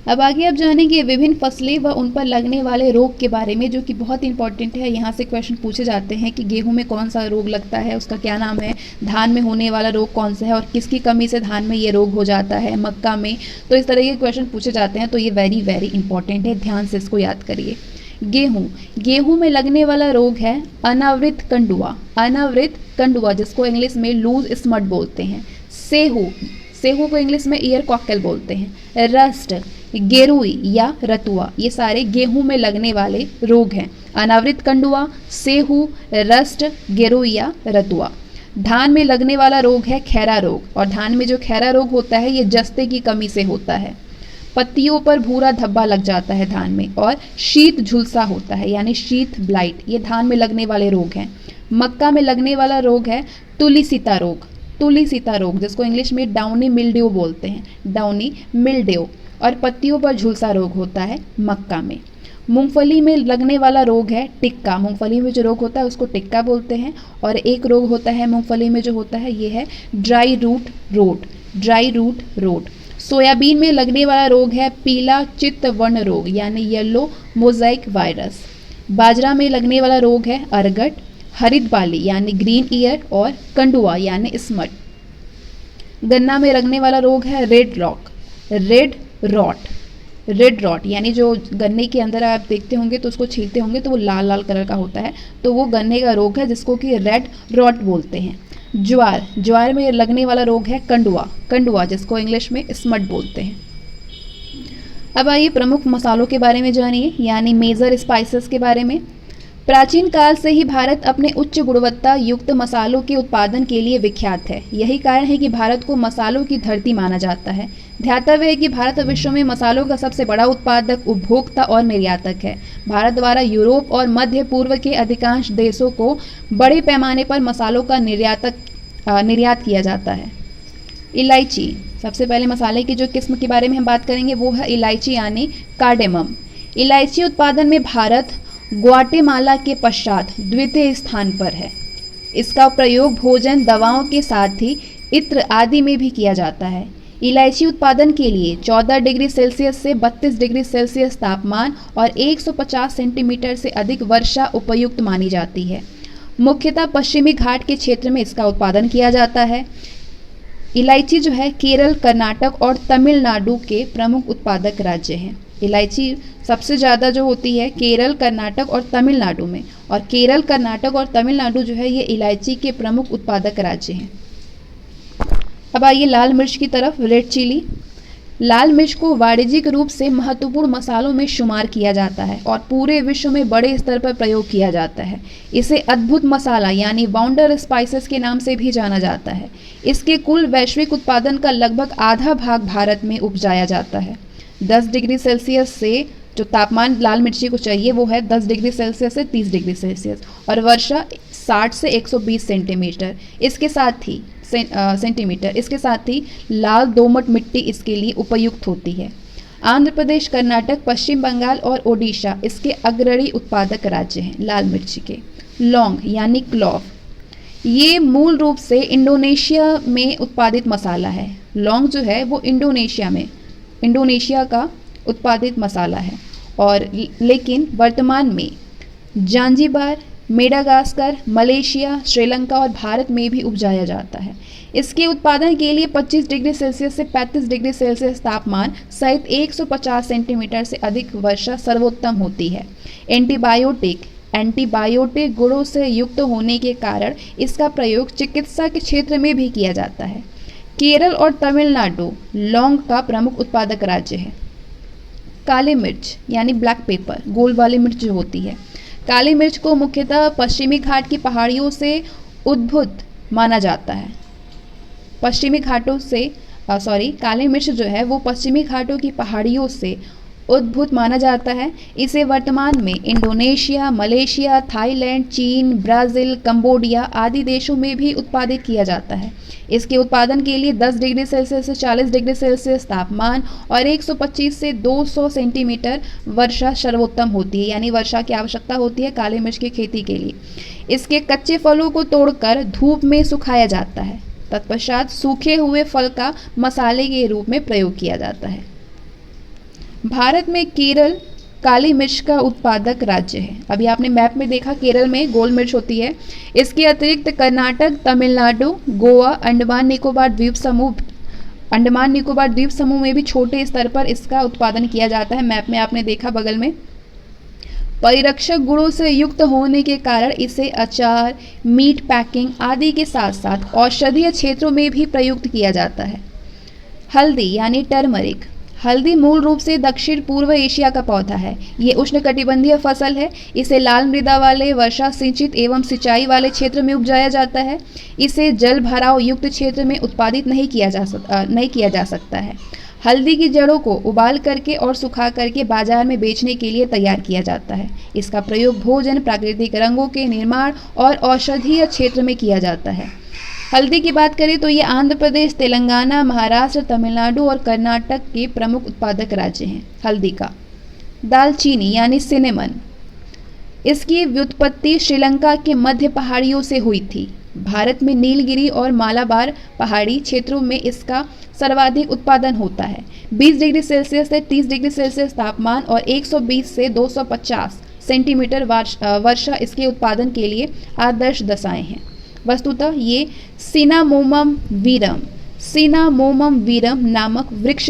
अब आगे आप जानेंगे विभिन्न फसलें व उन पर लगने वाले रोग के बारे में, जो कि बहुत इंपॉर्टेंट है। यहाँ से क्वेश्चन पूछे जाते हैं कि गेहूं में कौन सा रोग लगता है, उसका क्या नाम है, धान में होने वाला रोग कौन सा है और किसकी कमी से धान में ये रोग हो जाता है, मक्का में। तो इस तरह के क्वेश्चन पूछे जाते हैं, तो ये वेरी वेरी इंपॉर्टेंट है, ध्यान से इसको याद करिए। गेहूं में लगने वाला रोग है अनावृत कंडुआ। अनावृत कंडुआ जिसको इंग्लिश में लूज स्मट बोलते हैं। सेहू को इंग्लिश में ईयर कॉकटेल बोलते हैं। रस्ट, गेरुई या रतुआ, ये सारे गेहूं में लगने वाले रोग हैं। अनावृत कंडुआ, सेहू, रस्ट, गेरुई या रतुआ। धान में लगने वाला रोग है खैरा रोग और धान में जो खैरा रोग होता है ये जस्ते की कमी से होता है। पत्तियों पर भूरा धब्बा लग जाता है धान में और शीत झुलसा होता है यानी शीत ब्लाइट, ये धान में लगने वाले रोग हैं। मक्का में लगने वाला रोग है तुलिसिता रोग। तुलिसिता रोग जिसको इंग्लिश में डाउनी मिल्ड्यू बोलते हैं, डाउनी मिल्ड्यू, और पत्तियों पर झुलसा रोग होता है मक्का में। मूंगफली में लगने वाला रोग है टिक्का। मूंगफली में जो रोग होता है उसको टिक्का बोलते हैं। और एक रोग होता है मूंगफली में जो होता है ये है dry root rot. Dry root rot. Soybean में लगने वाला रोग है पीला चित्तवर्ण रोग यानी येलो मोजाइक वायरस। बाजरा में लगने वाला रोग है अरगट, हरित बाली यानी ग्रीन ईयर और कंडुआ यानी स्मट। गन्ना में लगने वाला रोग है रेड रॉट यानी जो गन्ने के अंदर आप देखते होंगे तो उसको छीलते होंगे तो वो लाल लाल कलर का होता है, तो वो गन्ने का रोग है जिसको कि रेड रॉट बोलते हैं। ज्वार में लगने वाला रोग है कंडुआ जिसको इंग्लिश में स्मट बोलते हैं। अब आइए प्रमुख मसालों के बारे में जानिए यानी मेजर स्पाइसेस के बारे में। प्राचीन काल से ही भारत अपने उच्च गुणवत्ता युक्त मसालों के उत्पादन के लिए विख्यात है। यही कारण है कि भारत को मसालों की धरती माना जाता है। ध्यातव्य है कि भारत विश्व में मसालों का सबसे बड़ा उत्पादक, उपभोक्ता और निर्यातक है। भारत द्वारा यूरोप और मध्य पूर्व के अधिकांश देशों को बड़े पैमाने पर मसालों का निर्यात किया जाता है। इलायची, सबसे पहले मसाले की जो किस्म के बारे में हम बात करेंगे वो है इलायची यानी कार्डेमम। इलायची उत्पादन में भारत ग्वाटेमाला के पश्चात द्वितीय स्थान पर है। इसका प्रयोग भोजन, दवाओं के साथ ही इत्र आदि में भी किया जाता है। इलायची उत्पादन के लिए 14 डिग्री सेल्सियस से 32 डिग्री सेल्सियस तापमान और 150 सेंटीमीटर से अधिक वर्षा उपयुक्त मानी जाती है। मुख्यतः पश्चिमी घाट के क्षेत्र में इसका उत्पादन किया जाता है। इलायची जो है केरल, कर्नाटक और तमिलनाडु के प्रमुख उत्पादक राज्य हैं। इलायची सबसे ज़्यादा जो होती है केरल, कर्नाटक और तमिलनाडु में, और केरल, कर्नाटक और तमिलनाडु जो है ये इलायची के प्रमुख उत्पादक राज्य हैं। अब आइए लाल मिर्च की तरफ, रेड चिली। लाल मिर्च को वाणिज्यिक रूप से महत्वपूर्ण मसालों में शुमार किया जाता है और पूरे विश्व में बड़े स्तर पर प्रयोग किया जाता है। इसे अद्भुत मसाला यानी वंडर स्पाइसेस के नाम से भी जाना जाता है। इसके कुल वैश्विक उत्पादन का लगभग आधा भाग भारत में उपजाया जाता है। 10 डिग्री सेल्सियस से जो तापमान लाल मिर्ची को चाहिए वो है 10 डिग्री सेल्सियस से 30 डिग्री सेल्सियस, और वर्षा 60 से 120 सेंटीमीटर इसके साथ ही लाल दोमट मिट्टी इसके लिए उपयुक्त होती है। आंध्र प्रदेश, कर्नाटक, पश्चिम बंगाल और ओडिशा इसके अग्रणी उत्पादक राज्य हैं लाल मिर्ची के। लौंग यानी क्लॉव, ये मूल रूप से इंडोनेशिया में उत्पादित मसाला है। लौंग जो है वो इंडोनेशिया का उत्पादित मसाला है, और लेकिन वर्तमान में जांजिबार, मेडागास्कर, मलेशिया, श्रीलंका और भारत में भी उपजाया जाता है। इसके उत्पादन के लिए 25 डिग्री सेल्सियस से 35 डिग्री सेल्सियस तापमान सहित 150 सेंटीमीटर से अधिक वर्षा सर्वोत्तम होती है। एंटीबायोटिक गुणों से युक्त होने के कारण इसका प्रयोग चिकित्सा के क्षेत्र में भी किया जाता है। केरल और तमिलनाडु लौंग का प्रमुख उत्पादक राज्य है। काली मिर्च यानी ब्लैक पेपर, गोल वाली मिर्च जो होती है। काली मिर्च को मुख्यतः पश्चिमी घाट की पहाड़ियों से उद्भूत माना जाता है। काली मिर्च जो है वो पश्चिमी घाटों की पहाड़ियों से उद्भूत माना जाता है। इसे वर्तमान में इंडोनेशिया, मलेशिया, थाईलैंड, चीन, ब्राज़ील, कंबोडिया आदि देशों में भी उत्पादित किया जाता है। इसके उत्पादन के लिए 10 डिग्री सेल्सियस से 40 डिग्री सेल्सियस तापमान और 125 से 200 सेंटीमीटर वर्षा सर्वोत्तम होती है, यानी वर्षा की आवश्यकता होती है काली मिर्च की खेती के लिए। इसके कच्चे फलों को तोड़कर धूप में सुखाया जाता है, तत्पश्चात सूखे हुए फल का मसाले के रूप में प्रयोग किया जाता है। भारत में केरल काली मिर्च का उत्पादक राज्य है। अभी आपने मैप में देखा केरल में गोल मिर्च होती है। इसके अतिरिक्त कर्नाटक, तमिलनाडु, गोवा, अंडमान निकोबार द्वीप समूह में भी छोटे स्तर पर इसका उत्पादन किया जाता है। मैप में आपने देखा बगल में। परिरक्षक गुणों से युक्त होने के कारण इसे अचार, मीट पैकिंग आदि के साथ साथ औषधीय क्षेत्रों में भी प्रयुक्त किया जाता है। हल्दी यानी टर्मरिक, हल्दी मूल रूप से दक्षिण पूर्व एशिया का पौधा है। ये उष्णकटिबंधीय फसल है। इसे लाल मृदा वाले, वर्षा सिंचित एवं सिंचाई वाले क्षेत्र में उपजाया जाता है। इसे जल भराव युक्त क्षेत्र में उत्पादित नहीं किया जा सकता है। हल्दी की जड़ों को उबाल करके और सुखा करके बाजार में बेचने के लिए तैयार किया जाता है। इसका प्रयोग भोजन, प्राकृतिक रंगों के निर्माण और औषधीय क्षेत्र में किया जाता है। हल्दी की बात करें तो ये आंध्र प्रदेश, तेलंगाना, महाराष्ट्र, तमिलनाडु और कर्नाटक के प्रमुख उत्पादक राज्य हैं हल्दी का। दालचीनी यानी सिनेमन, इसकी व्युत्पत्ति श्रीलंका के मध्य पहाड़ियों से हुई थी। भारत में नीलगिरी और मालाबार पहाड़ी क्षेत्रों में इसका सर्वाधिक उत्पादन होता है। 20 डिग्री सेल्सियस से 30 डिग्री सेल्सियस तापमान और 120 से 250 सेंटीमीटर वर्षा इसके उत्पादन के लिए आदर्श दशाएं हैं। वस्तुतः ये सिनामोमम वीरम नामक वृक्ष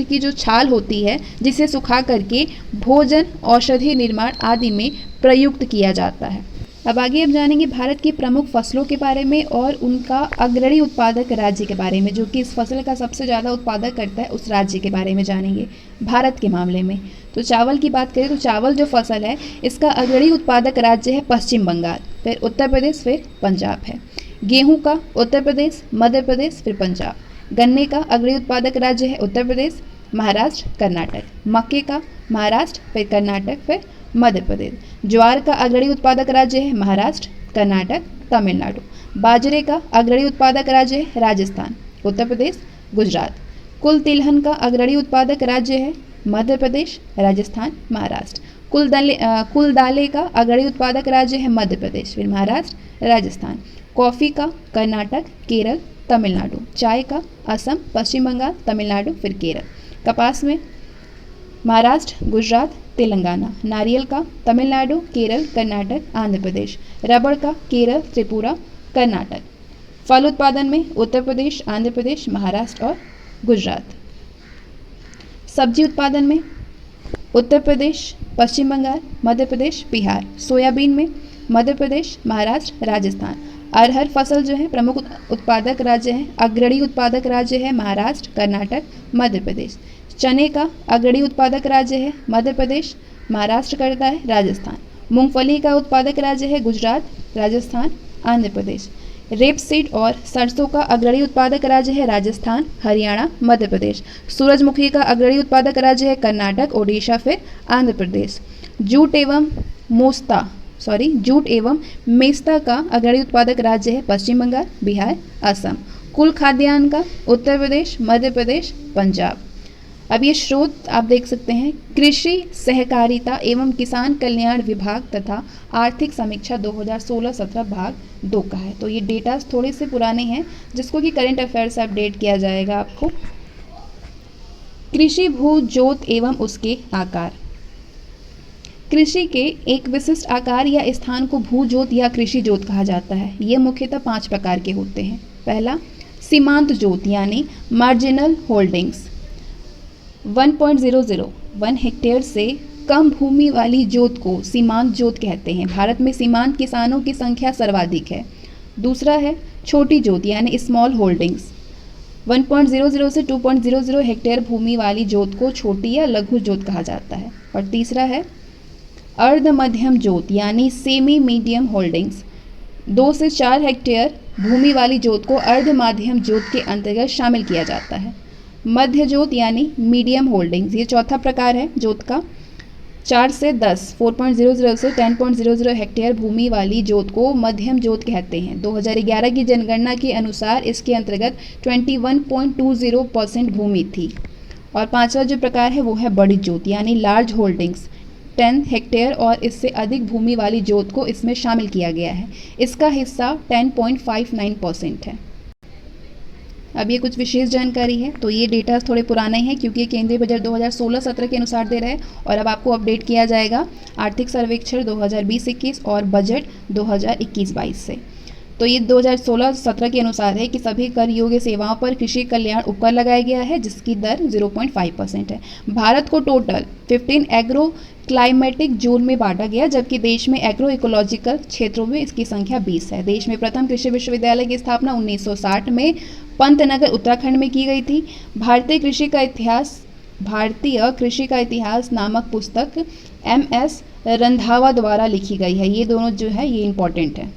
की जो छाल होती है जिसे सुखा करके भोजन, औषधि निर्माण आदि में प्रयुक्त किया जाता है। अब आगे हम जानेंगे भारत की प्रमुख फसलों के बारे में और उनका अग्रणी उत्पादक राज्य के बारे में, जो कि इस फसल का सबसे ज़्यादा उत्पादन करता है उस राज्य के बारे में जानेंगे भारत के मामले में। तो चावल की बात करें तो चावल जो फसल है इसका अग्रणी उत्पादक राज्य है पश्चिम बंगाल, फिर उत्तर प्रदेश, फिर पंजाब है। गेहूं का उत्तर प्रदेश, मध्य प्रदेश, फिर पंजाब। गन्ने का अग्रणी उत्पादक राज्य है उत्तर प्रदेश, महाराष्ट्र, कर्नाटक। मक्के का महाराष्ट्र, फिर कर्नाटक, फिर मध्य प्रदेश। ज्वार का अग्रणी उत्पादक राज्य है महाराष्ट्र, कर्नाटक, तमिलनाडु। बाजरे का अग्रणी उत्पादक राज्य है राजस्थान, उत्तर प्रदेश, गुजरात। कुल तिलहन का अग्रणी उत्पादक राज्य है मध्य प्रदेश, राजस्थान, महाराष्ट्र। कुल दालें का अग्रणी उत्पादक राज्य है मध्य प्रदेश, फिर महाराष्ट्र, राजस्थान। कॉफ़ी का कर्नाटक, केरल, तमिलनाडु। चाय का असम, पश्चिम बंगाल, तमिलनाडु, फिर केरल। कपास में महाराष्ट्र, गुजरात, तेलंगाना। नारियल का तमिलनाडु, केरल, कर्नाटक, आंध्र प्रदेश। रबड़ का केरल, त्रिपुरा, कर्नाटक। फल उत्पादन में उत्तर प्रदेश, आंध्र प्रदेश, महाराष्ट्र और गुजरात। सब्जी उत्पादन में उत्तर प्रदेश, पश्चिम बंगाल, मध्य प्रदेश, बिहार। सोयाबीन में मध्य प्रदेश, महाराष्ट्र, राजस्थान। अरहर फसल जो है प्रमुख उत्पादक राज्य है, अग्रणी उत्पादक राज्य है महाराष्ट्र, कर्नाटक, मध्य प्रदेश। चने का अग्रणी उत्पादक राज्य है मध्य प्रदेश, महाराष्ट्र करता है, राजस्थान। मूंगफली का उत्पादक राज्य है गुजरात, राजस्थान, आंध्र प्रदेश। रेपसीड और सरसों का अग्रणी उत्पादक राज्य है राजस्थान, हरियाणा, मध्य प्रदेश। सूरजमुखी का अग्रणी उत्पादक राज्य है कर्नाटक, ओडिशा, फिर आंध्र प्रदेश। जूट एवं मेस्ता का अग्रणी उत्पादक राज्य है पश्चिम बंगाल, बिहार, असम। कुल खाद्यान्न का उत्तर प्रदेश, मध्य प्रदेश, पंजाब। अब ये स्रोत आप देख सकते हैं, कृषि सहकारिता एवं किसान कल्याण विभाग तथा आर्थिक समीक्षा 2016-17 भाग 2 का है। तो ये डेटा थोड़े से पुराने हैं जिसको कि करंट अफेयर से अपडेट किया जाएगा आपको। कृषि भू जोत एवं उसके आकार। कृषि के एक विशिष्ट आकार या स्थान को भू जोत या कृषि जोत कहा जाता है। ये मुख्यतः 5 प्रकार के होते हैं। पहला, सीमांत जोत यानी मार्जिनल होल्डिंग्स। 1.001 हेक्टेयर से कम भूमि वाली जोत को सीमांत जोत कहते हैं। भारत में सीमांत किसानों की संख्या सर्वाधिक है। दूसरा है छोटी जोत यानी स्मॉल होल्डिंग्स। 1.00 से 2.00 हेक्टेयर भूमि वाली जोत को छोटी या लघु जोत कहा जाता है। और तीसरा है अर्ध मध्यम जोत यानी सेमी मीडियम होल्डिंग्स। 2 से 4 हेक्टेयर भूमि वाली जोत को अर्ध माध्यम जोत के अंतर्गत शामिल किया जाता है। मध्य जोत यानी मीडियम होल्डिंग्स, ये चौथा प्रकार है जोत का। 4 से 10 4.00 से 10.00 हेक्टेयर भूमि वाली जोत को मध्यम जोत कहते हैं। 2011 की जनगणना के अनुसार इसके अंतर्गत 21.20% भूमि थी। और पांचवा जो प्रकार है वो है बड़ी जोत यानी लार्ज होल्डिंग्स। 10 हेक्टेयर और इससे अधिक भूमि वाली जोत को इसमें शामिल किया गया है। इसका हिस्सा 10.59% है। अब ये कुछ विशेष जानकारी है, तो ये डेटा थोड़े पुराने हैं क्योंकि ये केंद्रीय बजट 2016-17 के अनुसार दे रहे हैं और अब आपको अपडेट किया जाएगा आर्थिक सर्वेक्षण 2020-21 और बजट 2021-22 से। तो ये 2016-17 के अनुसार है कि सभी कर योग्य सेवाओं पर कृषि कल्याण उपकर लगाया गया है जिसकी दर 0.5% है। भारत को टोटल 15 एग्रो क्लाइमेटिक जोन में बांटा गया जबकि देश में एग्रो इकोलॉजिकल क्षेत्रों में इसकी संख्या 20 है। देश में प्रथम कृषि विश्वविद्यालय की स्थापना 1960 में पंतनगर उत्तराखंड में की गई थी। भारतीय कृषि का इतिहास नामक पुस्तक MS रंधावा द्वारा लिखी गई है। ये दोनों जो है ये इंपॉर्टेंट है।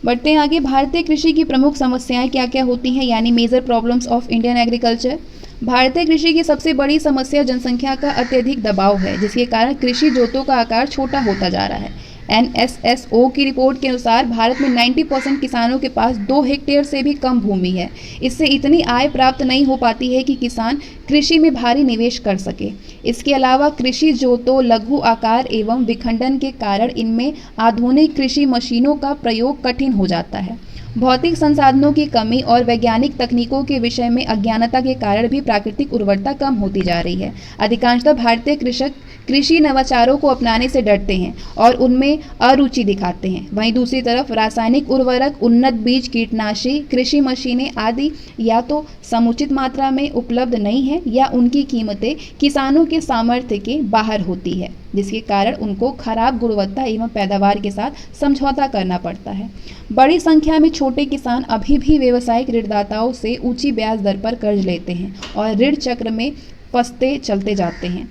बढ़ते हैं आगे। भारतीय कृषि की प्रमुख समस्याएं क्या क्या होती हैं यानी major problems of Indian agriculture. भारतीय कृषि की सबसे बड़ी समस्या जनसंख्या का अत्यधिक दबाव है जिसके कारण कृषि जोतों का आकार छोटा होता जा रहा है। NSSO की रिपोर्ट के अनुसार भारत में 90% किसानों के पास 2 हेक्टेयर से भी कम भूमि है। इससे इतनी आय प्राप्त नहीं हो पाती है कि किसान कृषि में भारी निवेश कर सके। इसके अलावा कृषि जोतों लघु आकार एवं विखंडन के कारण इनमें आधुनिक कृषि मशीनों का प्रयोग कठिन हो जाता है। भौतिक संसाधनों की कमी और वैज्ञानिक तकनीकों के विषय में अज्ञानता के कारण भी प्राकृतिक उर्वरता कम होती जा रही है। अधिकांशतः भारतीय कृषक कृषि नवाचारों को अपनाने से डरते हैं और उनमें अरुचि दिखाते हैं। वहीं दूसरी तरफ रासायनिक उर्वरक, उन्नत बीज, कीटनाशी, कृषि मशीनें आदि या तो समुचित मात्रा में उपलब्ध नहीं है या उनकी कीमतें किसानों के सामर्थ्य के बाहर होती है जिसके कारण उनको खराब गुणवत्ता एवं पैदावार के साथ समझौता करना पड़ता है। बड़ी संख्या में छोटे किसान अभी भी व्यावसायिक ऋणदाताओं से ऊंची ब्याज दर पर कर्ज लेते हैं और ऋण चक्र में फंसते चलते जाते हैं।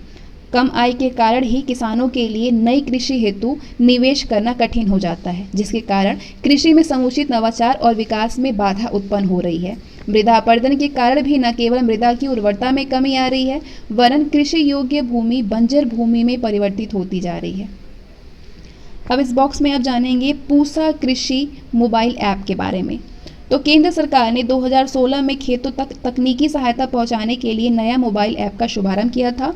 कम आय के कारण ही किसानों के लिए नई कृषि हेतु निवेश करना कठिन हो जाता है, जिसके कारण कृषि में समुचित नवाचार और विकास में बाधा उत्पन्न हो रही है। मृदा अपरदन के कारण भी न केवल मृदा की उर्वरता में कमी आ रही है, वरन कृषि योग्य भूमि बंजर भूमि में परिवर्तित होती जा रही है। अब इस बॉक्स में आप जानेंगे पूसा कृषि मोबाइल ऐप के बारे में। तो केंद्र सरकार ने 2016 में खेतों तक तकनीकी सहायता पहुंचाने के लिए नया मोबाइल ऐप का शुभारंभ किया था।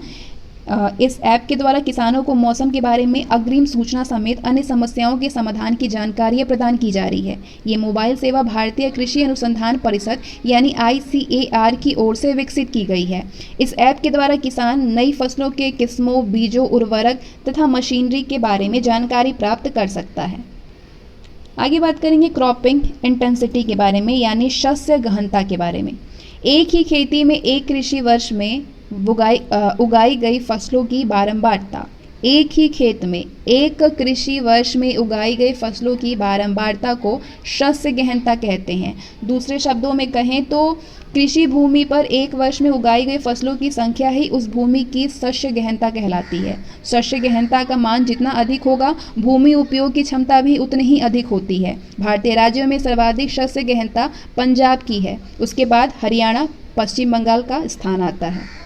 इस ऐप के द्वारा किसानों को मौसम के बारे में अग्रिम सूचना समेत अन्य समस्याओं के समाधान की जानकारियां प्रदान की जा रही है। ये मोबाइल सेवा भारतीय कृषि अनुसंधान परिषद यानी ICAR की ओर से विकसित की गई है। इस ऐप के द्वारा किसान नई फसलों के किस्मों, बीजों, उर्वरक तथा मशीनरी के बारे में जानकारी प्राप्त कर सकता है। आगे बात करेंगे क्रॉपिंग इंटेंसिटी के बारे में, यानी शस्य गहनता के बारे में। एक ही खेती में एक कृषि वर्ष में उगाई गई फसलों की बारंबारता। एक ही खेत में एक कृषि वर्ष में उगाई गई फसलों की बारंबारता को शस्य गहनता कहते हैं। दूसरे शब्दों में कहें तो कृषि भूमि पर एक वर्ष में उगाई गई फसलों की संख्या ही उस भूमि की शस्य गहनता कहलाती है। शस्य गहनता का मान जितना अधिक होगा, भूमि उपयोग की क्षमता भी उतनी ही अधिक होती है। भारतीय राज्यों में सर्वाधिक शस्य गहनता पंजाब की है, उसके बाद हरियाणा, पश्चिम बंगाल का स्थान आता है।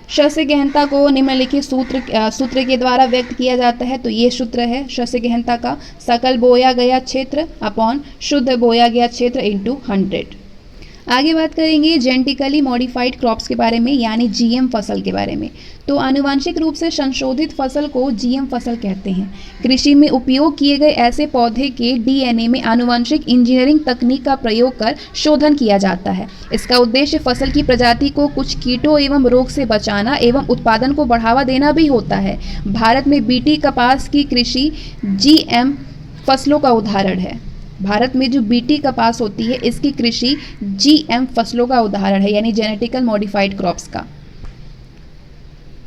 शस्य गहनता को निम्नलिखित सूत्र के द्वारा व्यक्त किया जाता है। तो ये सूत्र है शस्य गहनता का, सकल बोया गया क्षेत्र अपॉन शुद्ध बोया गया क्षेत्र इंटू 100। आगे बात करेंगे जेनेटिकली मॉडिफाइड क्रॉप्स के बारे में, यानी GM फसल के बारे में। तो आनुवांशिक रूप से संशोधित फसल को GM फसल कहते हैं। कृषि में उपयोग किए गए ऐसे पौधे के DNA में आनुवांशिक इंजीनियरिंग तकनीक का प्रयोग कर शोधन किया जाता है। इसका उद्देश्य फसल की प्रजाति को कुछ कीटों एवं रोग से बचाना एवं उत्पादन को बढ़ावा देना भी होता है। भारत में BT कपास की कृषि GM फसलों का उदाहरण है। भारत में जो BT कपास होती है, इसकी कृषि GM फसलों का उदाहरण है, यानी जेनेटिकल मॉडिफाइड क्रॉप्स का।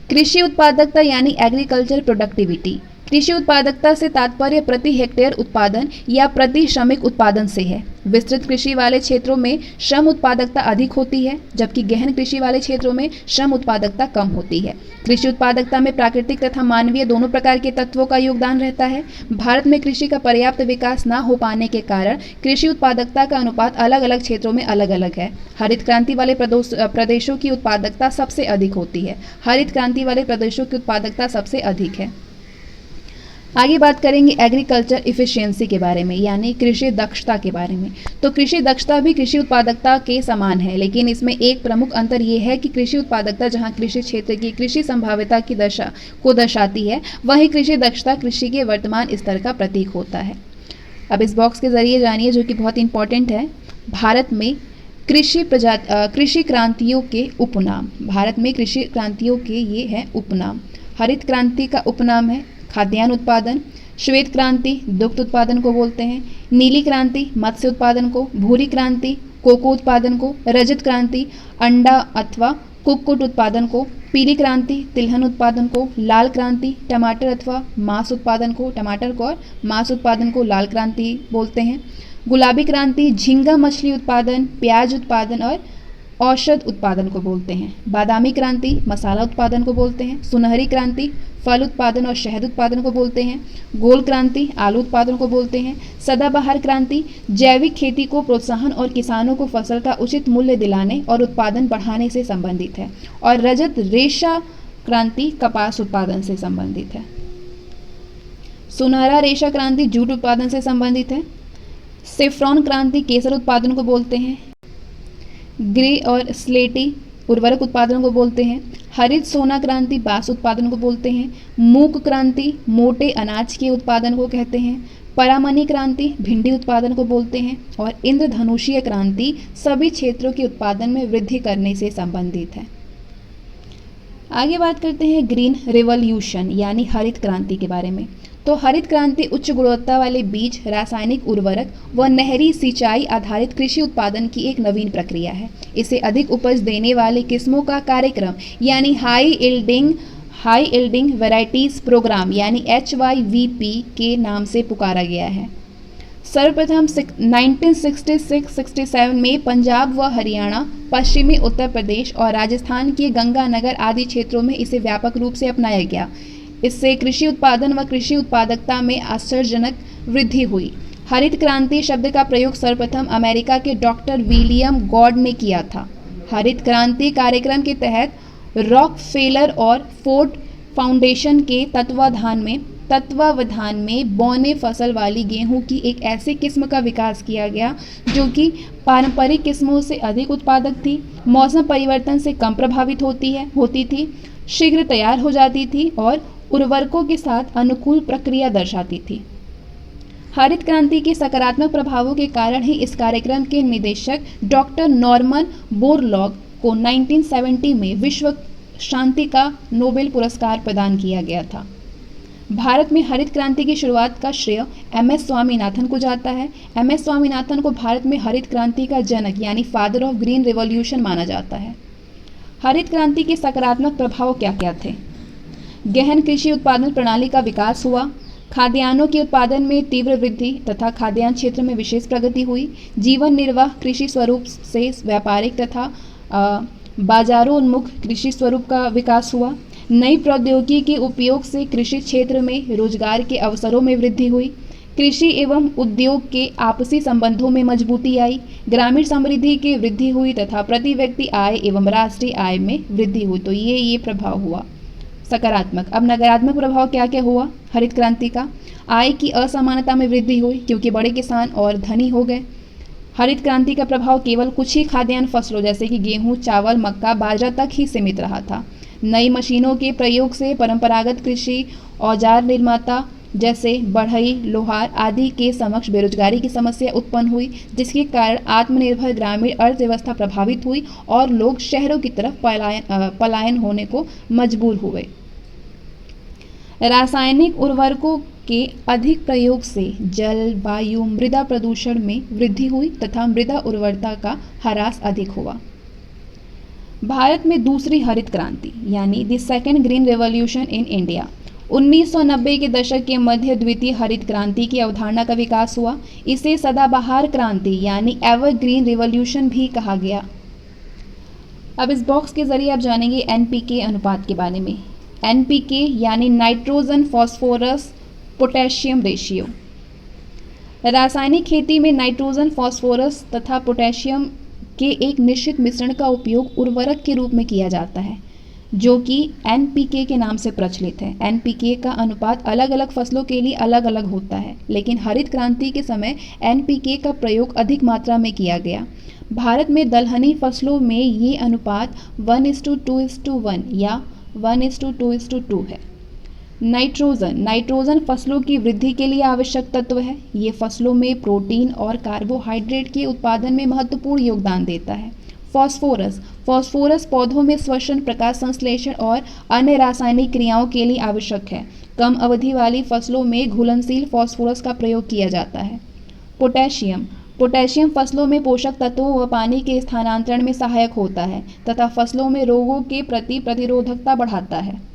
कृषि उत्पादकता यानी एग्रीकल्चर प्रोडक्टिविटी। कृषि उत्पादकता से तात्पर्य प्रति हेक्टेयर उत्पादन या प्रति श्रमिक उत्पादन से है। विस्तृत कृषि वाले क्षेत्रों में श्रम उत्पादकता अधिक होती है, जबकि गहन कृषि वाले क्षेत्रों में श्रम उत्पादकता कम होती है। कृषि उत्पादकता में प्राकृतिक तथा मानवीय दोनों प्रकार के तत्वों का योगदान रहता है। भारत में कृषि का पर्याप्त विकास न हो पाने के कारण कृषि उत्पादकता का अनुपात अलग अलग क्षेत्रों में अलग अलग है। हरित क्रांति वाले प्रदेशों की उत्पादकता सबसे अधिक होती है। हरित क्रांति वाले प्रदेशों की उत्पादकता सबसे अधिक है। आगे बात करेंगे एग्रीकल्चर इफिशियंसी के बारे में, यानी कृषि दक्षता के बारे में। तो कृषि दक्षता भी कृषि उत्पादकता के समान है, लेकिन इसमें एक प्रमुख अंतर ये है कि कृषि उत्पादकता जहां कृषि क्षेत्र की कृषि संभाव्यता की दशा को दर्शाती है, वहीं कृषि दक्षता कृषि के वर्तमान स्तर का प्रतीक होता है। अब इस बॉक्स के जरिए जानिए, जो कि बहुत इंपॉर्टेंट है, भारत में कृषि क्रांतियों के उपनाम। भारत में कृषि क्रांतियों के ये हैं उपनाम। हरित क्रांति का उपनाम है खाद्यान्न उत्पादन। श्वेत क्रांति दुग्ध उत्पादन को बोलते हैं। नीली क्रांति मत्स्य उत्पादन को। भूरी क्रांति कोको उत्पादन को। रजत क्रांति अंडा अथवा कुक्कुट उत्पादन को। पीली क्रांति तिलहन उत्पादन को। लाल क्रांति टमाटर अथवा मांस उत्पादन को। टमाटर को और मांस उत्पादन को लाल क्रांति बोलते हैं। गुलाबी क्रांति झींगा मछली उत्पादन, प्याज उत्पादन और औषध उत्पादन को बोलते हैं। बादामी क्रांति मसाला उत्पादन को बोलते हैं। सुनहरी क्रांति फल उत्पादन और शहद उत्पादन को बोलते हैं। गोल क्रांति आलू उत्पादन को बोलते हैं। सदाबहार क्रांति जैविक खेती को प्रोत्साहन और किसानों को फसल का उचित मूल्य दिलाने और उत्पादन बढ़ाने से संबंधित है। और रजत रेशा क्रांति कपास उत्पादन से संबंधित है। सुनहरा रेशा क्रांति जूट उत्पादन से संबंधित है। सेफ्रॉन क्रांति केसर उत्पादन को बोलते हैं। ग्रे और स्लेटी उर्वरक उत्पादन को बोलते हैं। हरित सोना क्रांति बांस उत्पादन को बोलते हैं। मूक क्रांति मोटे अनाज के उत्पादन को कहते हैं। परामनी क्रांति भिंडी उत्पादन को बोलते हैं। और इंद्रधनुषीय क्रांति सभी क्षेत्रों के उत्पादन में वृद्धि करने से संबंधित है। आगे बात करते हैं ग्रीन रिवॉल्यूशन यानी हरित क्रांति के बारे में। तो हरित क्रांति उच्च गुणवत्ता वाले बीज, रासायनिक उर्वरक व नहरी सिंचाई आधारित कृषि उत्पादन की एक नवीन प्रक्रिया है। इसे अधिक उपज देने वाली किस्मों का कार्यक्रम यानी हाई इल्डिंग वैरायटीज प्रोग्राम यानी HYVP के नाम से पुकारा गया है। सर्वप्रथम 1966-67 में पंजाब व हरियाणा, पश्चिमी उत्तर प्रदेश और राजस्थान के गंगानगर आदि क्षेत्रों में इसे व्यापक रूप से अपनाया गया। इससे कृषि उत्पादन व कृषि उत्पादकता में आश्चर्यजनक वृद्धि हुई। हरित क्रांति शब्द का प्रयोग सर्वप्रथम अमेरिका के डॉक्टर विलियम गॉड ने किया था। हरित क्रांति कार्यक्रम के तहत रॉकफेलर और फोर्ड फाउंडेशन के तत्वावधान में बौने फसल वाली गेहूं की एक ऐसी किस्म का विकास किया गया जो कि पारंपरिक किस्मों से अधिक उत्पादक थी, मौसम परिवर्तन से कम प्रभावित होती थी, शीघ्र तैयार हो जाती थी और उर्वरकों के साथ अनुकूल प्रक्रिया दर्शाती थी। हरित क्रांति के सकारात्मक प्रभावों के कारण ही इस कार्यक्रम के निदेशक डॉक्टर नॉर्मन बोरलॉग को 1970 में विश्व शांति का नोबेल पुरस्कार प्रदान किया गया था। भारत में हरित क्रांति की शुरुआत का श्रेय एम.एस. स्वामीनाथन को जाता है। एम.एस. स्वामीनाथन को भारत में हरित क्रांति का जनक यानी फादर ऑफ ग्रीन रिवॉल्यूशन माना जाता है। हरित क्रांति के सकारात्मक प्रभाव क्या क्या थे? गहन कृषि उत्पादन प्रणाली का विकास हुआ, खाद्यान्नों के उत्पादन में तीव्र वृद्धि तथा खाद्यान्न क्षेत्र में विशेष प्रगति हुई, जीवन निर्वाह कृषि स्वरूप से व्यापारिक तथा बाजारोन्मुख कृषि स्वरूप का विकास हुआ, नई प्रौद्योगिकी के उपयोग से कृषि क्षेत्र में रोजगार के अवसरों में वृद्धि हुई, कृषि एवं उद्योग के आपसी संबंधों में मजबूती आई, ग्रामीण समृद्धि की वृद्धि हुई तथा प्रति व्यक्ति आय एवं राष्ट्रीय आय में वृद्धि हुई। तो ये प्रभाव हुआ सकारात्मक। अब नकारात्मक प्रभाव क्या क्या हुआ हरित क्रांति का? आय की असमानता में वृद्धि हुई क्योंकि बड़े किसान और धनी हो गए। हरित क्रांति का प्रभाव केवल कुछ ही खाद्यान्न फसलों जैसे कि गेहूं, चावल, मक्का, बाजरा तक ही सीमित रहा था। नई मशीनों के प्रयोग से परंपरागत कृषि औजार निर्माता जैसे बढ़ई, लोहार आदि के समक्ष बेरोजगारी की समस्या उत्पन्न हुई, जिसके कारण आत्मनिर्भर ग्रामीण अर्थव्यवस्था प्रभावित हुई और लोग शहरों की तरफ पलायन होने को मजबूर हुए। रासायनिक उर्वरकों के अधिक प्रयोग से जल, वायु, मृदा प्रदूषण में वृद्धि हुई तथा मृदा उर्वरता का ह्रास अधिक हुआ। भारत में दूसरी हरित क्रांति यानी the second green revolution in India 1990 के दशक के मध्य द्वितीय हरित क्रांति की अवधारणा का विकास हुआ। इसे सदाबहार क्रांति यानी एवरग्रीन रिवॉल्यूशन भी कहा गया। अब इस बॉक्स के जरिए आप जानेंगे एनपीके अनुपात के बारे में। एनपीके यानी नाइट्रोजन फॉस्फोरस पोटेशियम रेशियो। रासायनिक खेती में नाइट्रोजन, फॉस्फोरस तथा पोटेशियम के एक निश्चित मिश्रण का उपयोग उर्वरक के रूप में किया जाता है जो कि एनपीके के नाम से प्रचलित है। एनपीके का अनुपात अलग अलग फसलों के लिए अलग अलग होता है, लेकिन हरित क्रांति के समय एनपीके का प्रयोग अधिक मात्रा में किया गया। भारत में दलहनी फसलों में ये अनुपात 1:2:1 या 1:2:2 है। नाइट्रोजन फसलों की वृद्धि के लिए आवश्यक तत्व है। ये फसलों में प्रोटीन और कार्बोहाइड्रेट के उत्पादन में महत्वपूर्ण योगदान देता है। फॉस्फोरस पौधों में श्वसन, प्रकाश संश्लेषण और अन्य रासायनिक क्रियाओं के लिए आवश्यक है। कम अवधि वाली फसलों में घुलनशील फॉस्फोरस का प्रयोग किया जाता है। पोटेशियम फसलों में पोषक तत्वों व पानी के स्थानांतरण में सहायक होता है तथा फसलों में रोगों के प्रति प्रतिरोधकता बढ़ाता है।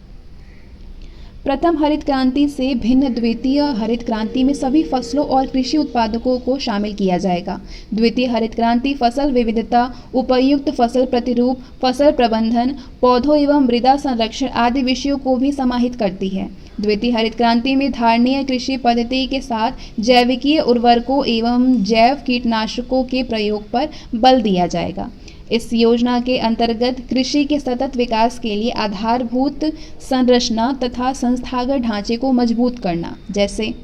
प्रथम हरित क्रांति से भिन्न द्वितीय हरित क्रांति में सभी फसलों और कृषि उत्पादकों को शामिल किया जाएगा। द्वितीय हरित क्रांति फसल विविधता, उपयुक्त फसल प्रतिरूप, फसल प्रबंधन, पौधों एवं मृदा संरक्षण आदि विषयों को भी समाहित करती है। द्वितीय हरित क्रांति में धारणीय कृषि पद्धति के साथ जैविकीय उर्वरकों एवं जैव कीटनाशकों के प्रयोग पर बल दिया जाएगा। इस योजना के अंतर्गत कृषि के सतत विकास के लिए आधारभूत संरचना तथा संस्थागत ढांचे को मजबूत करना, जैसे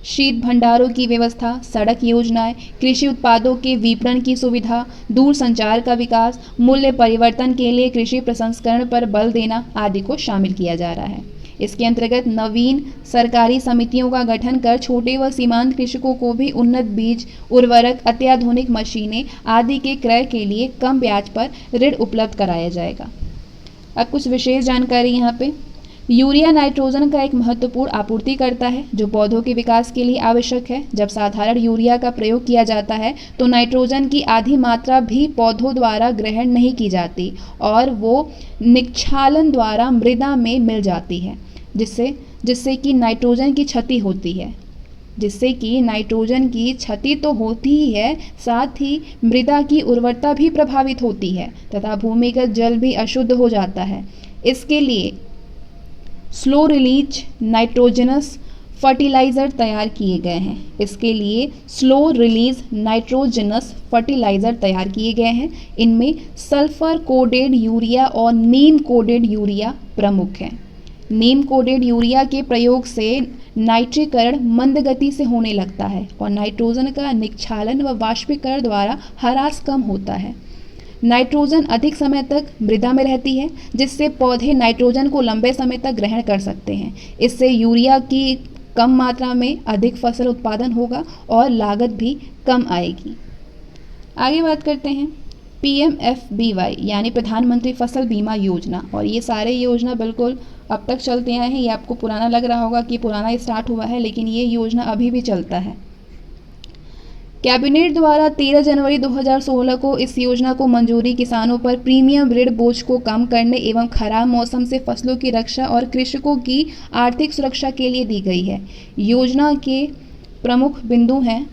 शीत भंडारों की व्यवस्था, सड़क योजनाएं, कृषि उत्पादों के विपणन की सुविधा, दूर संचार का विकास, मूल्य परिवर्तन के लिए कृषि प्रसंस्करण पर बल देना आदि को शामिल किया जा रहा है। इसके अंतर्गत नवीन सरकारी समितियों का गठन कर छोटे व सीमांत कृषकों को भी उन्नत बीज, उर्वरक, अत्याधुनिक मशीनें आदि के क्रय के लिए कम ब्याज पर ऋण उपलब्ध कराया जाएगा। अब कुछ विशेष जानकारी यहाँ पे। यूरिया नाइट्रोजन का एक महत्वपूर्ण आपूर्तिकर्ता है जो पौधों के विकास के लिए आवश्यक है। जब साधारण यूरिया का प्रयोग किया जाता है तो नाइट्रोजन की आधी मात्रा भी पौधों द्वारा ग्रहण नहीं की जाती और वो निक्षालन द्वारा मृदा में मिल जाती है, जिससे कि नाइट्रोजन की क्षति होती है। जिससे कि नाइट्रोजन की क्षति तो होती ही है, साथ ही मृदा की उर्वरता भी प्रभावित होती है तथा भूमिगत जल भी अशुद्ध हो जाता है। इसके लिए स्लो रिलीज नाइट्रोजनस फर्टिलाइज़र तैयार किए गए हैं। इसके लिए स्लो रिलीज नाइट्रोजनस फर्टिलाइज़र तैयार किए गए हैं। इनमें सल्फर कोडेड यूरिया और नीम कोडेड यूरिया प्रमुख हैं। नीम कोडेड यूरिया के प्रयोग से नाइट्रीकरण मंद गति से होने लगता है और नाइट्रोजन का निक्षालन व वाष्पीकरण द्वारा ह्रास कम होता है। नाइट्रोजन अधिक समय तक मृदा में रहती है, जिससे पौधे नाइट्रोजन को लंबे समय तक ग्रहण कर सकते हैं। इससे यूरिया की कम मात्रा में अधिक फसल उत्पादन होगा और लागत भी कम आएगी। आगे बात करते हैं PMFBY यानी प्रधानमंत्री फसल बीमा योजना। और ये सारे योजना बिल्कुल अब तक चलते आए हैं। ये आपको पुराना लग रहा होगा कि पुराना स्टार्ट हुआ है, लेकिन ये योजना अभी भी चलता है। कैबिनेट द्वारा 13 जनवरी 2016 को इस योजना को मंजूरी किसानों पर प्रीमियम ऋण बोझ को कम करने एवं खराब मौसम से फसलों की रक्षा और कृषकों की आर्थिक सुरक्षा के लिए दी गई है। योजना के प्रमुख बिंदु हैं।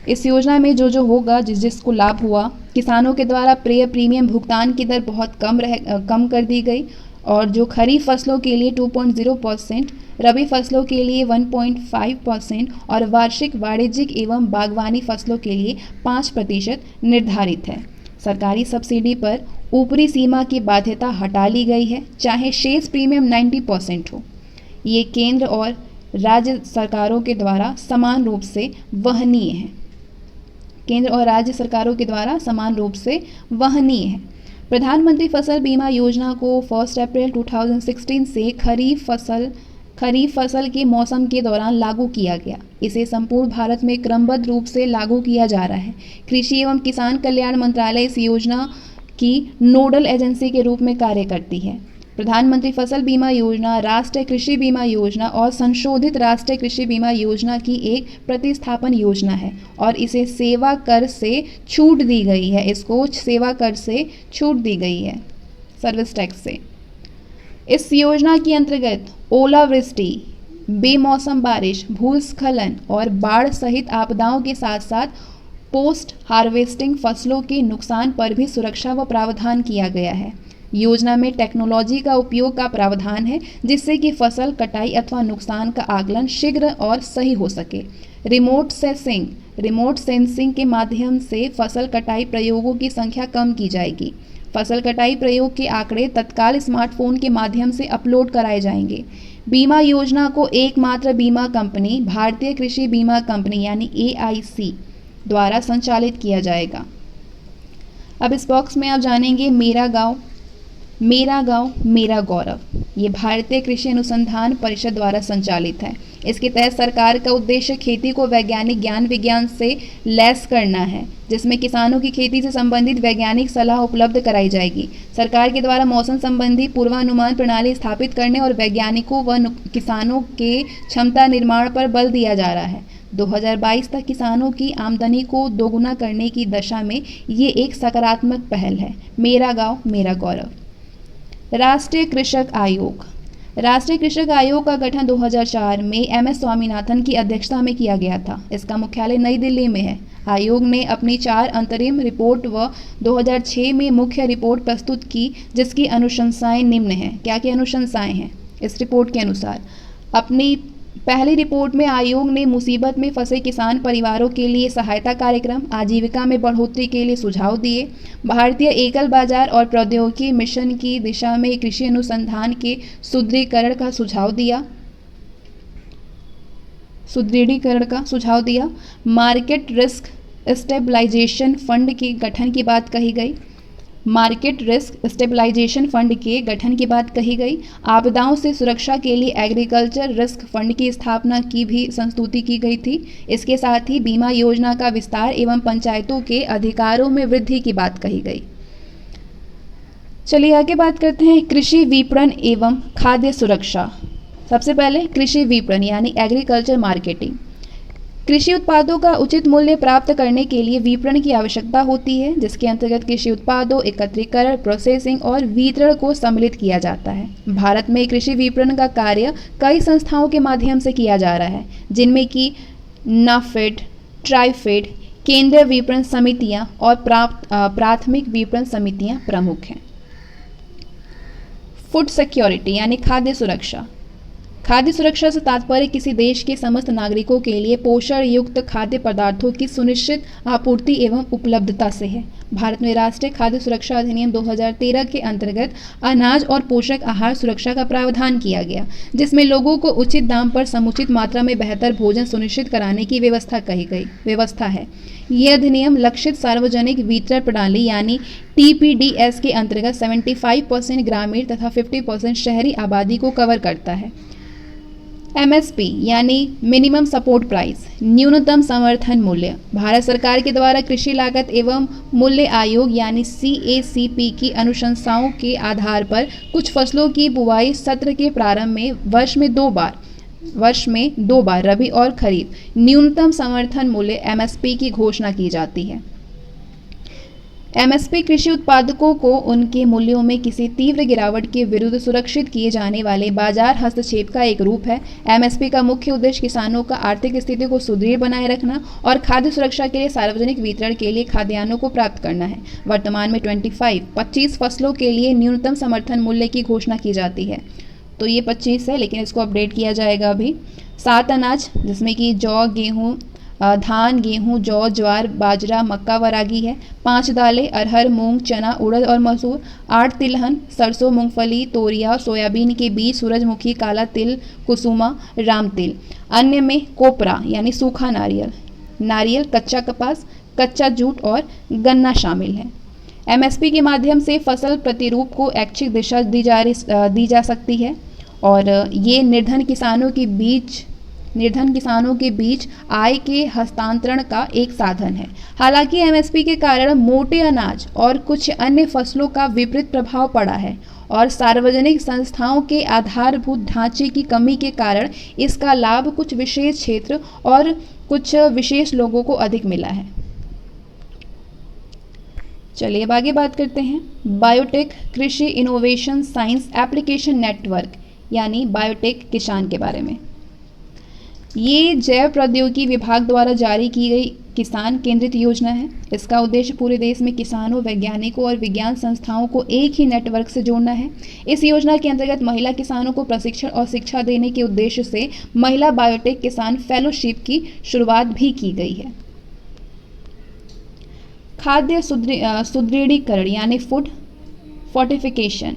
इस योजना में जो होगा, जिसको लाभ हुआ, किसानों के द्वारा प्रीमियम भुगतान की दर बहुत कम कर दी गई और जो खरीफ फसलों के लिए 2.0%, रबी फसलों के लिए 1.5% और वार्षिक वाणिज्यिक एवं बागवानी फसलों के लिए 5% निर्धारित है। सरकारी सब्सिडी पर ऊपरी सीमा की बाध्यता हटा ली गई है, चाहे शेष प्रीमियम 90% हो। ये केंद्र और राज्य सरकारों के द्वारा समान रूप से वहनीय है। केंद्र और राज्य सरकारों के द्वारा समान रूप से वहनीय है। प्रधानमंत्री फसल बीमा योजना को 1 अप्रैल 2016 से खरीफ फसल के मौसम के दौरान लागू किया गया। इसे संपूर्ण भारत में क्रमबद्ध रूप से लागू किया जा रहा है। कृषि एवं किसान कल्याण मंत्रालय इस योजना की नोडल एजेंसी के रूप में कार्य करती है। प्रधानमंत्री फसल बीमा योजना राष्ट्रीय कृषि बीमा योजना और संशोधित राष्ट्रीय कृषि बीमा योजना की एक प्रतिस्थापन योजना है और इसे सेवा कर से छूट दी गई है। इसको सेवा कर से छूट दी गई है, सर्विस टैक्स से। इस योजना के अंतर्गत ओलावृष्टि, बेमौसम बारिश, भूस्खलन और बाढ़ सहित आपदाओं के साथ साथ पोस्ट हार्वेस्टिंग फसलों के नुकसान पर भी सुरक्षा व प्रावधान किया गया है। योजना में टेक्नोलॉजी का उपयोग का प्रावधान है, जिससे कि फसल कटाई अथवा नुकसान का आकलन शीघ्र और सही हो सके। रिमोट सेंसिंग के माध्यम से फसल कटाई प्रयोगों की संख्या कम की जाएगी। फसल कटाई प्रयोग के आंकड़े तत्काल स्मार्टफोन के माध्यम से अपलोड कराए जाएंगे। बीमा योजना को एकमात्र बीमा कंपनी भारतीय कृषि बीमा कंपनी यानी AIC द्वारा संचालित किया जाएगा। अब इस बॉक्स में आप जानेंगे मेरा गांव मेरा गौरव। ये भारतीय कृषि अनुसंधान परिषद द्वारा संचालित है। इसके तहत सरकार का उद्देश्य खेती को वैज्ञानिक ज्ञान विज्ञान से लैस करना है, जिसमें किसानों की खेती से संबंधित वैज्ञानिक सलाह उपलब्ध कराई जाएगी। सरकार के द्वारा मौसम संबंधी पूर्वानुमान प्रणाली स्थापित करने और वैज्ञानिकों व किसानों के क्षमता निर्माण पर बल दिया जा रहा है। 2022 तक किसानों की आमदनी को दोगुना करने की दिशा में ये एक सकारात्मक पहल है। मेरा गाँव मेरा गौरव। राष्ट्रीय कृषक आयोग का गठन 2004 में MS स्वामीनाथन की अध्यक्षता में किया गया था। इसका मुख्यालय नई दिल्ली में है। आयोग ने अपनी 4 अंतरिम रिपोर्ट व 2006 में मुख्य रिपोर्ट प्रस्तुत की, जिसकी अनुशंसाएं निम्न हैं। क्या क्या अनुशंसाएं हैं इस रिपोर्ट के अनुसार? अपनी पहली रिपोर्ट में आयोग ने मुसीबत में फंसे किसान परिवारों के लिए सहायता कार्यक्रम, आजीविका में बढ़ोतरी के लिए सुझाव दिए। भारतीय एकल बाजार और प्रौद्योगिकी मिशन की दिशा में कृषि अनुसंधान के सुदृढ़ीकरण का सुझाव दिया। मार्केट रिस्क स्टेबलाइजेशन फंड के गठन की बात कही गई। आपदाओं से सुरक्षा के लिए एग्रीकल्चर रिस्क फंड की स्थापना की भी संस्तुति की गई थी। इसके साथ ही बीमा योजना का विस्तार एवं पंचायतों के अधिकारों में वृद्धि की बात कही गई। चलिए आगे बात करते हैं कृषि विपणन एवं खाद्य सुरक्षा। सबसे पहले कृषि विपणन यानी एग्रीकल्चर मार्केटिंग। कृषि उत्पादों का उचित मूल्य प्राप्त करने के लिए विपणन की आवश्यकता होती है, जिसके अंतर्गत कृषि उत्पादों एकत्रीकरण, प्रोसेसिंग और वितरण को सम्मिलित किया जाता है। भारत में कृषि विपणन का कार्य कई संस्थाओं के माध्यम से किया जा रहा है, जिनमें कि नाफेड, ट्राइफेड, केंद्रीय विपणन समितियां और प्राथमिक विपणन समितियां प्रमुख हैं। फूड सिक्योरिटी यानी खाद्य सुरक्षा। खाद्य सुरक्षा से तात्पर्य किसी देश के समस्त नागरिकों के लिए पोषण युक्त खाद्य पदार्थों की सुनिश्चित आपूर्ति एवं उपलब्धता से है। भारत में राष्ट्रीय खाद्य सुरक्षा अधिनियम 2013 के अंतर्गत अनाज और पोषक आहार सुरक्षा का प्रावधान किया गया, जिसमें लोगों को उचित दाम पर समुचित मात्रा में बेहतर भोजन सुनिश्चित कराने की व्यवस्था है। यह अधिनियम लक्षित सार्वजनिक वितरण प्रणाली यानी TPDS के अंतर्गत 75% ग्रामीण तथा 50% शहरी आबादी को कवर करता है। MSP यानी मिनिमम सपोर्ट प्राइस, न्यूनतम समर्थन मूल्य। भारत सरकार के द्वारा कृषि लागत एवं मूल्य आयोग यानी CACP की अनुशंसाओं के आधार पर कुछ फसलों की बुवाई सत्र के प्रारंभ में वर्ष में दो बार रबी और खरीफ न्यूनतम समर्थन मूल्य MSP की घोषणा की जाती है। MSP कृषि उत्पादकों को उनके मूल्यों में किसी तीव्र गिरावट के विरुद्ध सुरक्षित किए जाने वाले बाजार हस्तक्षेप का एक रूप है। MSP का मुख्य उद्देश्य किसानों का आर्थिक स्थिति को सुदृढ़ बनाए रखना और खाद्य सुरक्षा के लिए सार्वजनिक वितरण के लिए खाद्यान्नों को प्राप्त करना है। वर्तमान में 25 फसलों के लिए न्यूनतम समर्थन मूल्य की घोषणा की जाती है। तो ये 25 है, लेकिन इसको अपडेट किया जाएगा अभी। 7 अनाज जिसमें कि जौ, गेहूँ, धान, गेहूं, जौ, ज्वार, बाजरा, मक्का व रागी है। 5 दालें अरहर, मूंग, चना, उड़द और मसूर। 8 तिलहन सरसों, मूंगफली, तोरिया, सोयाबीन के बीज, सूरजमुखी, काला तिल, कुसुमा, राम तिल। अन्य में कोपरा यानी सूखा नारियल, कच्चा कपास, कच्चा जूट और गन्ना शामिल है। MSP के माध्यम से फसल प्रतिरूप को ऐच्छिक दिशा दी जा सकती है और ये निर्धन किसानों के बीच आय के हस्तांतरण का एक साधन है। हालांकि MSP के कारण मोटे अनाज और कुछ अन्य फसलों का विपरीत प्रभाव पड़ा है और सार्वजनिक संस्थाओं के आधारभूत ढांचे की कमी के कारण इसका लाभ कुछ विशेष क्षेत्र और कुछ विशेष लोगों को अधिक मिला है। चलिए अब आगे बात करते हैं बायोटेक कृषि इनोवेशन साइंस एप्लीकेशन नेटवर्क यानी बायोटेक किसान के बारे में। ये जैव प्रौद्योगिकी विभाग द्वारा जारी की गई किसान केंद्रित योजना है। इसका उद्देश्य पूरे देश में किसानों, वैज्ञानिकों और विज्ञान संस्थाओं को एक ही नेटवर्क से जोड़ना है। इस योजना के अंतर्गत महिला किसानों को प्रशिक्षण और शिक्षा देने के उद्देश्य से महिला बायोटेक किसान फेलोशिप की शुरुआत भी की गई है। खाद्य सुदृढ़ीकरण यानी फूड फोर्टिफिकेशन।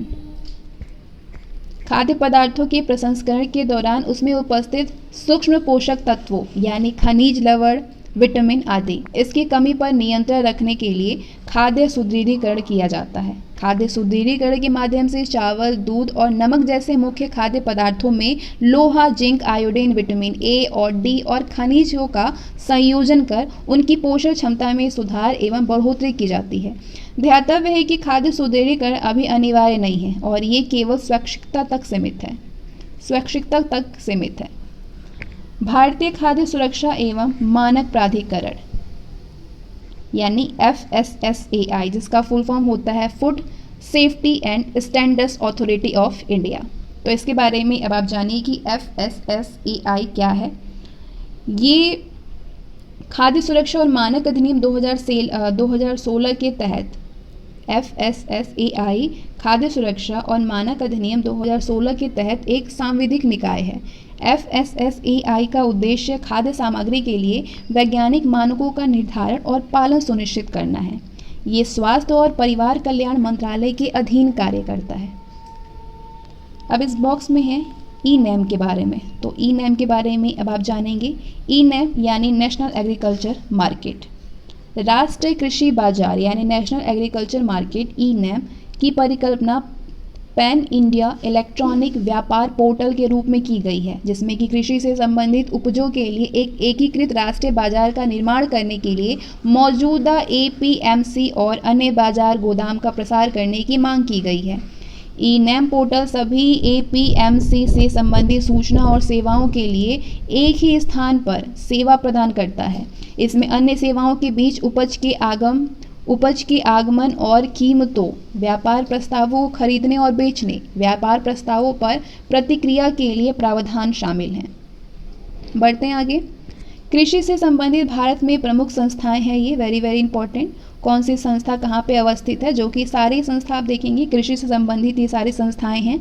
खाद्य पदार्थों के प्रसंस्करण के दौरान उसमें उपस्थित सूक्ष्म पोषक तत्वों यानी खनिज, लवण, विटामिन आदि इसकी कमी पर नियंत्रण रखने के लिए खाद्य सुदृढ़ीकरण किया जाता है। खाद्य सुदृढ़ीकरण के माध्यम से चावल, दूध और नमक जैसे मुख्य खाद्य पदार्थों में लोहा, जिंक, आयोडीन, विटामिन A और D और खनिजों का संयोजन कर उनकी पोषण क्षमता में सुधार एवं बढ़ोतरी की जाती है। ध्यातव्य है कि खाद्य सुदृढ़ीकरण अभी अनिवार्य नहीं है और ये केवल स्वैच्छिकता तक सीमित है। भारतीय खाद्य सुरक्षा एवं मानक प्राधिकरण यानी FSSAI, जिसका फुल फॉर्म होता है food safety and standards authority of India. तो इसके बारे में अब आप जानिए कि FSSAI क्या है। ये खाद्य सुरक्षा और मानक अधिनियम 2016 के तहत FSSAI खाद्य सुरक्षा और मानक अधिनियम 2016 के तहत एक सांविधिक निकाय है। FSSAI का उद्देश्य खाद्य सामग्री के लिए वैज्ञानिक मानकों का निर्धारण और पालन सुनिश्चित करना है। ये स्वास्थ्य और परिवार कल्याण मंत्रालय के अधीन कार्य करता है। अब इस बॉक्स में है ई-नैम के बारे में। तो ई-नैम के बारे में अब आप जानेंगे। ई-नैम यानी नेशनल एग्रीकल्चर मार्केट। राष्ट्रीय कृषि बाजार यानी नेशनल एग्रीकल्चर मार्केट ई-नैम की परिकल्पना पैन इंडिया इलेक्ट्रॉनिक व्यापार पोर्टल के रूप में की गई है, जिसमें कि कृषि से संबंधित उपजों के लिए एक एकीकृत राष्ट्रीय बाजार का निर्माण करने के लिए मौजूदा APMC और अन्य बाजार गोदाम का प्रसार करने की मांग की गई है। ई नैम पोर्टल सभी एपीएमसी से संबंधित सूचना और सेवाओं के लिए एक ही स्थान पर सेवा प्रदान करता है। इसमें अन्य सेवाओं के बीच उपज के आगमन और कीमतों, व्यापार प्रस्तावों को खरीदने और बेचने, व्यापार प्रस्तावों पर प्रतिक्रिया के लिए प्रावधान शामिल हैं। बढ़ते हैं आगे। कृषि से संबंधित भारत में प्रमुख संस्थाएं हैं ये, वेरी वेरी इंपॉर्टेंट। कौन सी संस्था कहाँ पे अवस्थित है, जो कि सारी संस्था आप देखेंगे कृषि से संबंधित ये सारी संस्थाएं हैं।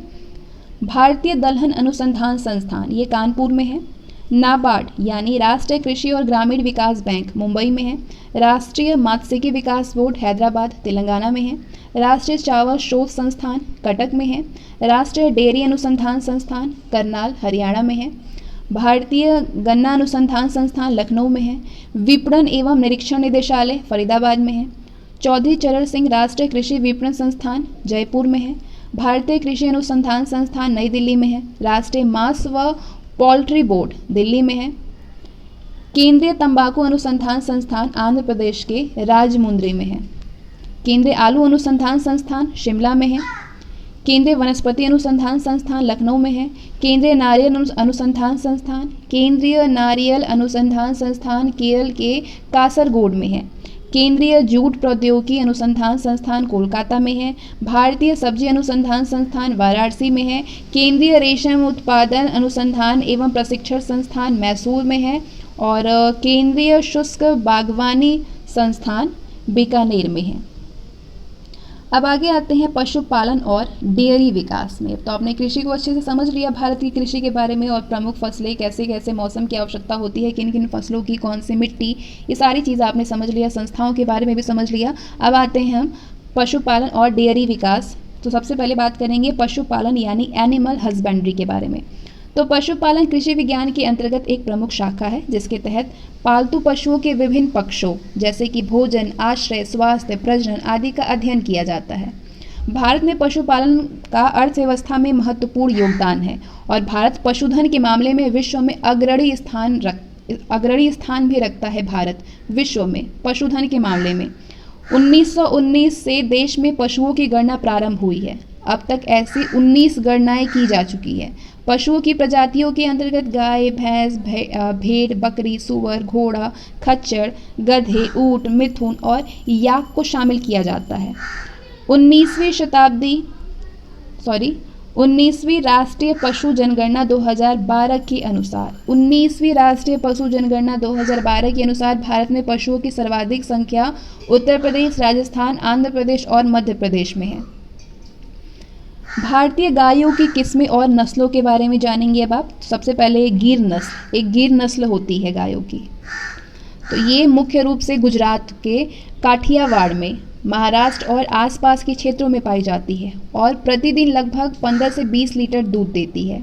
भारतीय दलहन अनुसंधान संस्थान, ये कानपुर में है। नाबार्ड यानी राष्ट्रीय कृषि और ग्रामीण विकास बैंक, मुंबई में है। राष्ट्रीय मात्स्यिकी विकास बोर्ड, हैदराबाद, तेलंगाना में है। राष्ट्रीय चावल शोध संस्थान, कटक में है। राष्ट्रीय डेयरी अनुसंधान संस्थान, करनाल, हरियाणा में है। भारतीय गन्ना अनुसंधान संस्थान, लखनऊ में है। विपणन एवं निरीक्षण निदेशालय, फरीदाबाद में है। चौधरी चरण सिंह राष्ट्रीय कृषि विपणन संस्थान, जयपुर में है। भारतीय कृषि अनुसंधान संस्थान, नई दिल्ली में है। राष्ट्रीय मांस व पोल्ट्री बोर्ड, दिल्ली में है। केंद्रीय तंबाकू अनुसंधान संस्थान, आंध्र प्रदेश के राजमुंद्री में है। केंद्रीय आलू अनुसंधान संस्थान, शिमला में है। केंद्रीय वनस्पति अनुसंधान संस्थान, लखनऊ में है। केंद्रीय नारियल अनुसंधान संस्थान केरल के कासरगोड में है। केंद्रीय जूट प्रौद्योगिकी अनुसंधान संस्थान, कोलकाता में है। भारतीय सब्जी अनुसंधान संस्थान, वाराणसी में है। केंद्रीय रेशम उत्पादन अनुसंधान एवं प्रशिक्षण संस्थान, मैसूर में है। और केंद्रीय शुष्क बागवानी संस्थान, बीकानेर में है। अब आगे आते हैं पशुपालन और डेयरी विकास में। तो आपने कृषि को अच्छे से समझ लिया, भारत की कृषि के बारे में, और प्रमुख फसलें, कैसे कैसे मौसम की आवश्यकता होती है, किन किन फसलों की, कौन सी मिट्टी, ये सारी चीज़ आपने समझ लिया। संस्थाओं के बारे में भी समझ लिया। अब आते हैं हम पशुपालन और डेयरी विकास। तो सबसे पहले बात करेंगे पशुपालन यानी एनिमल हस्बेंड्री के बारे में। तो पशुपालन कृषि विज्ञान के अंतर्गत एक प्रमुख शाखा है, जिसके तहत पालतू पशुओं के विभिन्न पक्षों जैसे कि भोजन, आश्रय, स्वास्थ्य, प्रजनन आदि का अध्ययन किया जाता है। भारत में पशुपालन का अर्थव्यवस्था में महत्वपूर्ण योगदान है और भारत पशुधन के मामले में विश्व में अग्रणी स्थान भी रखता है। भारत विश्व में पशुधन के मामले में 1919 से देश में पशुओं की गणना प्रारंभ हुई है। अब तक ऐसी 19 गणनाएं की जा चुकी है। पशुओं की प्रजातियों के अंतर्गत गाय, भैंस, भेड़, बकरी, सुअर, घोड़ा, खच्चर, गधे, ऊंट, मिथुन और याक को शामिल किया जाता है। 19वीं राष्ट्रीय पशु जनगणना 2012 के अनुसार 19वीं राष्ट्रीय पशु जनगणना 2012 के अनुसार भारत में पशुओं की सर्वाधिक संख्या उत्तर प्रदेश, राजस्थान, आंध्र प्रदेश और मध्य प्रदेश में है। भारतीय गायों की किस्में और नस्लों के बारे में जानेंगे अब आप। सबसे पहले एक गिर नस्ल होती है गायों की। तो ये मुख्य रूप से गुजरात के काठियावाड़ में, महाराष्ट्र और आसपास के क्षेत्रों में पाई जाती है और प्रतिदिन लगभग 15 से 20 लीटर दूध देती है।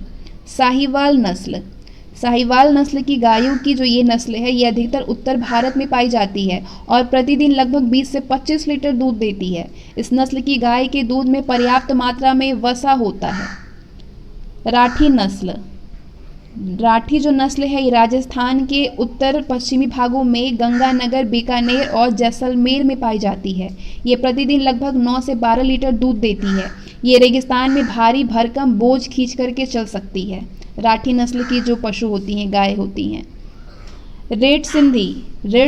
साहिवाल नस्ल की गायों की जो ये नस्ल है, ये अधिकतर उत्तर भारत में पाई जाती है और प्रतिदिन लगभग 20 से 25 लीटर दूध देती है। इस नस्ल की गाय के दूध में पर्याप्त मात्रा में वसा होता है। राठी जो नस्ल है, ये राजस्थान के उत्तर पश्चिमी भागों में गंगानगर, बीकानेर और जैसलमेर में पाई जाती है। ये प्रतिदिन लगभग 9 से 12 लीटर दूध देती है। ये रेगिस्तान में भारी भरकम बोझ खींच करके चल सकती है। राठी नस्ल की जो पशु होती हैं, गाय होती हैं। रेड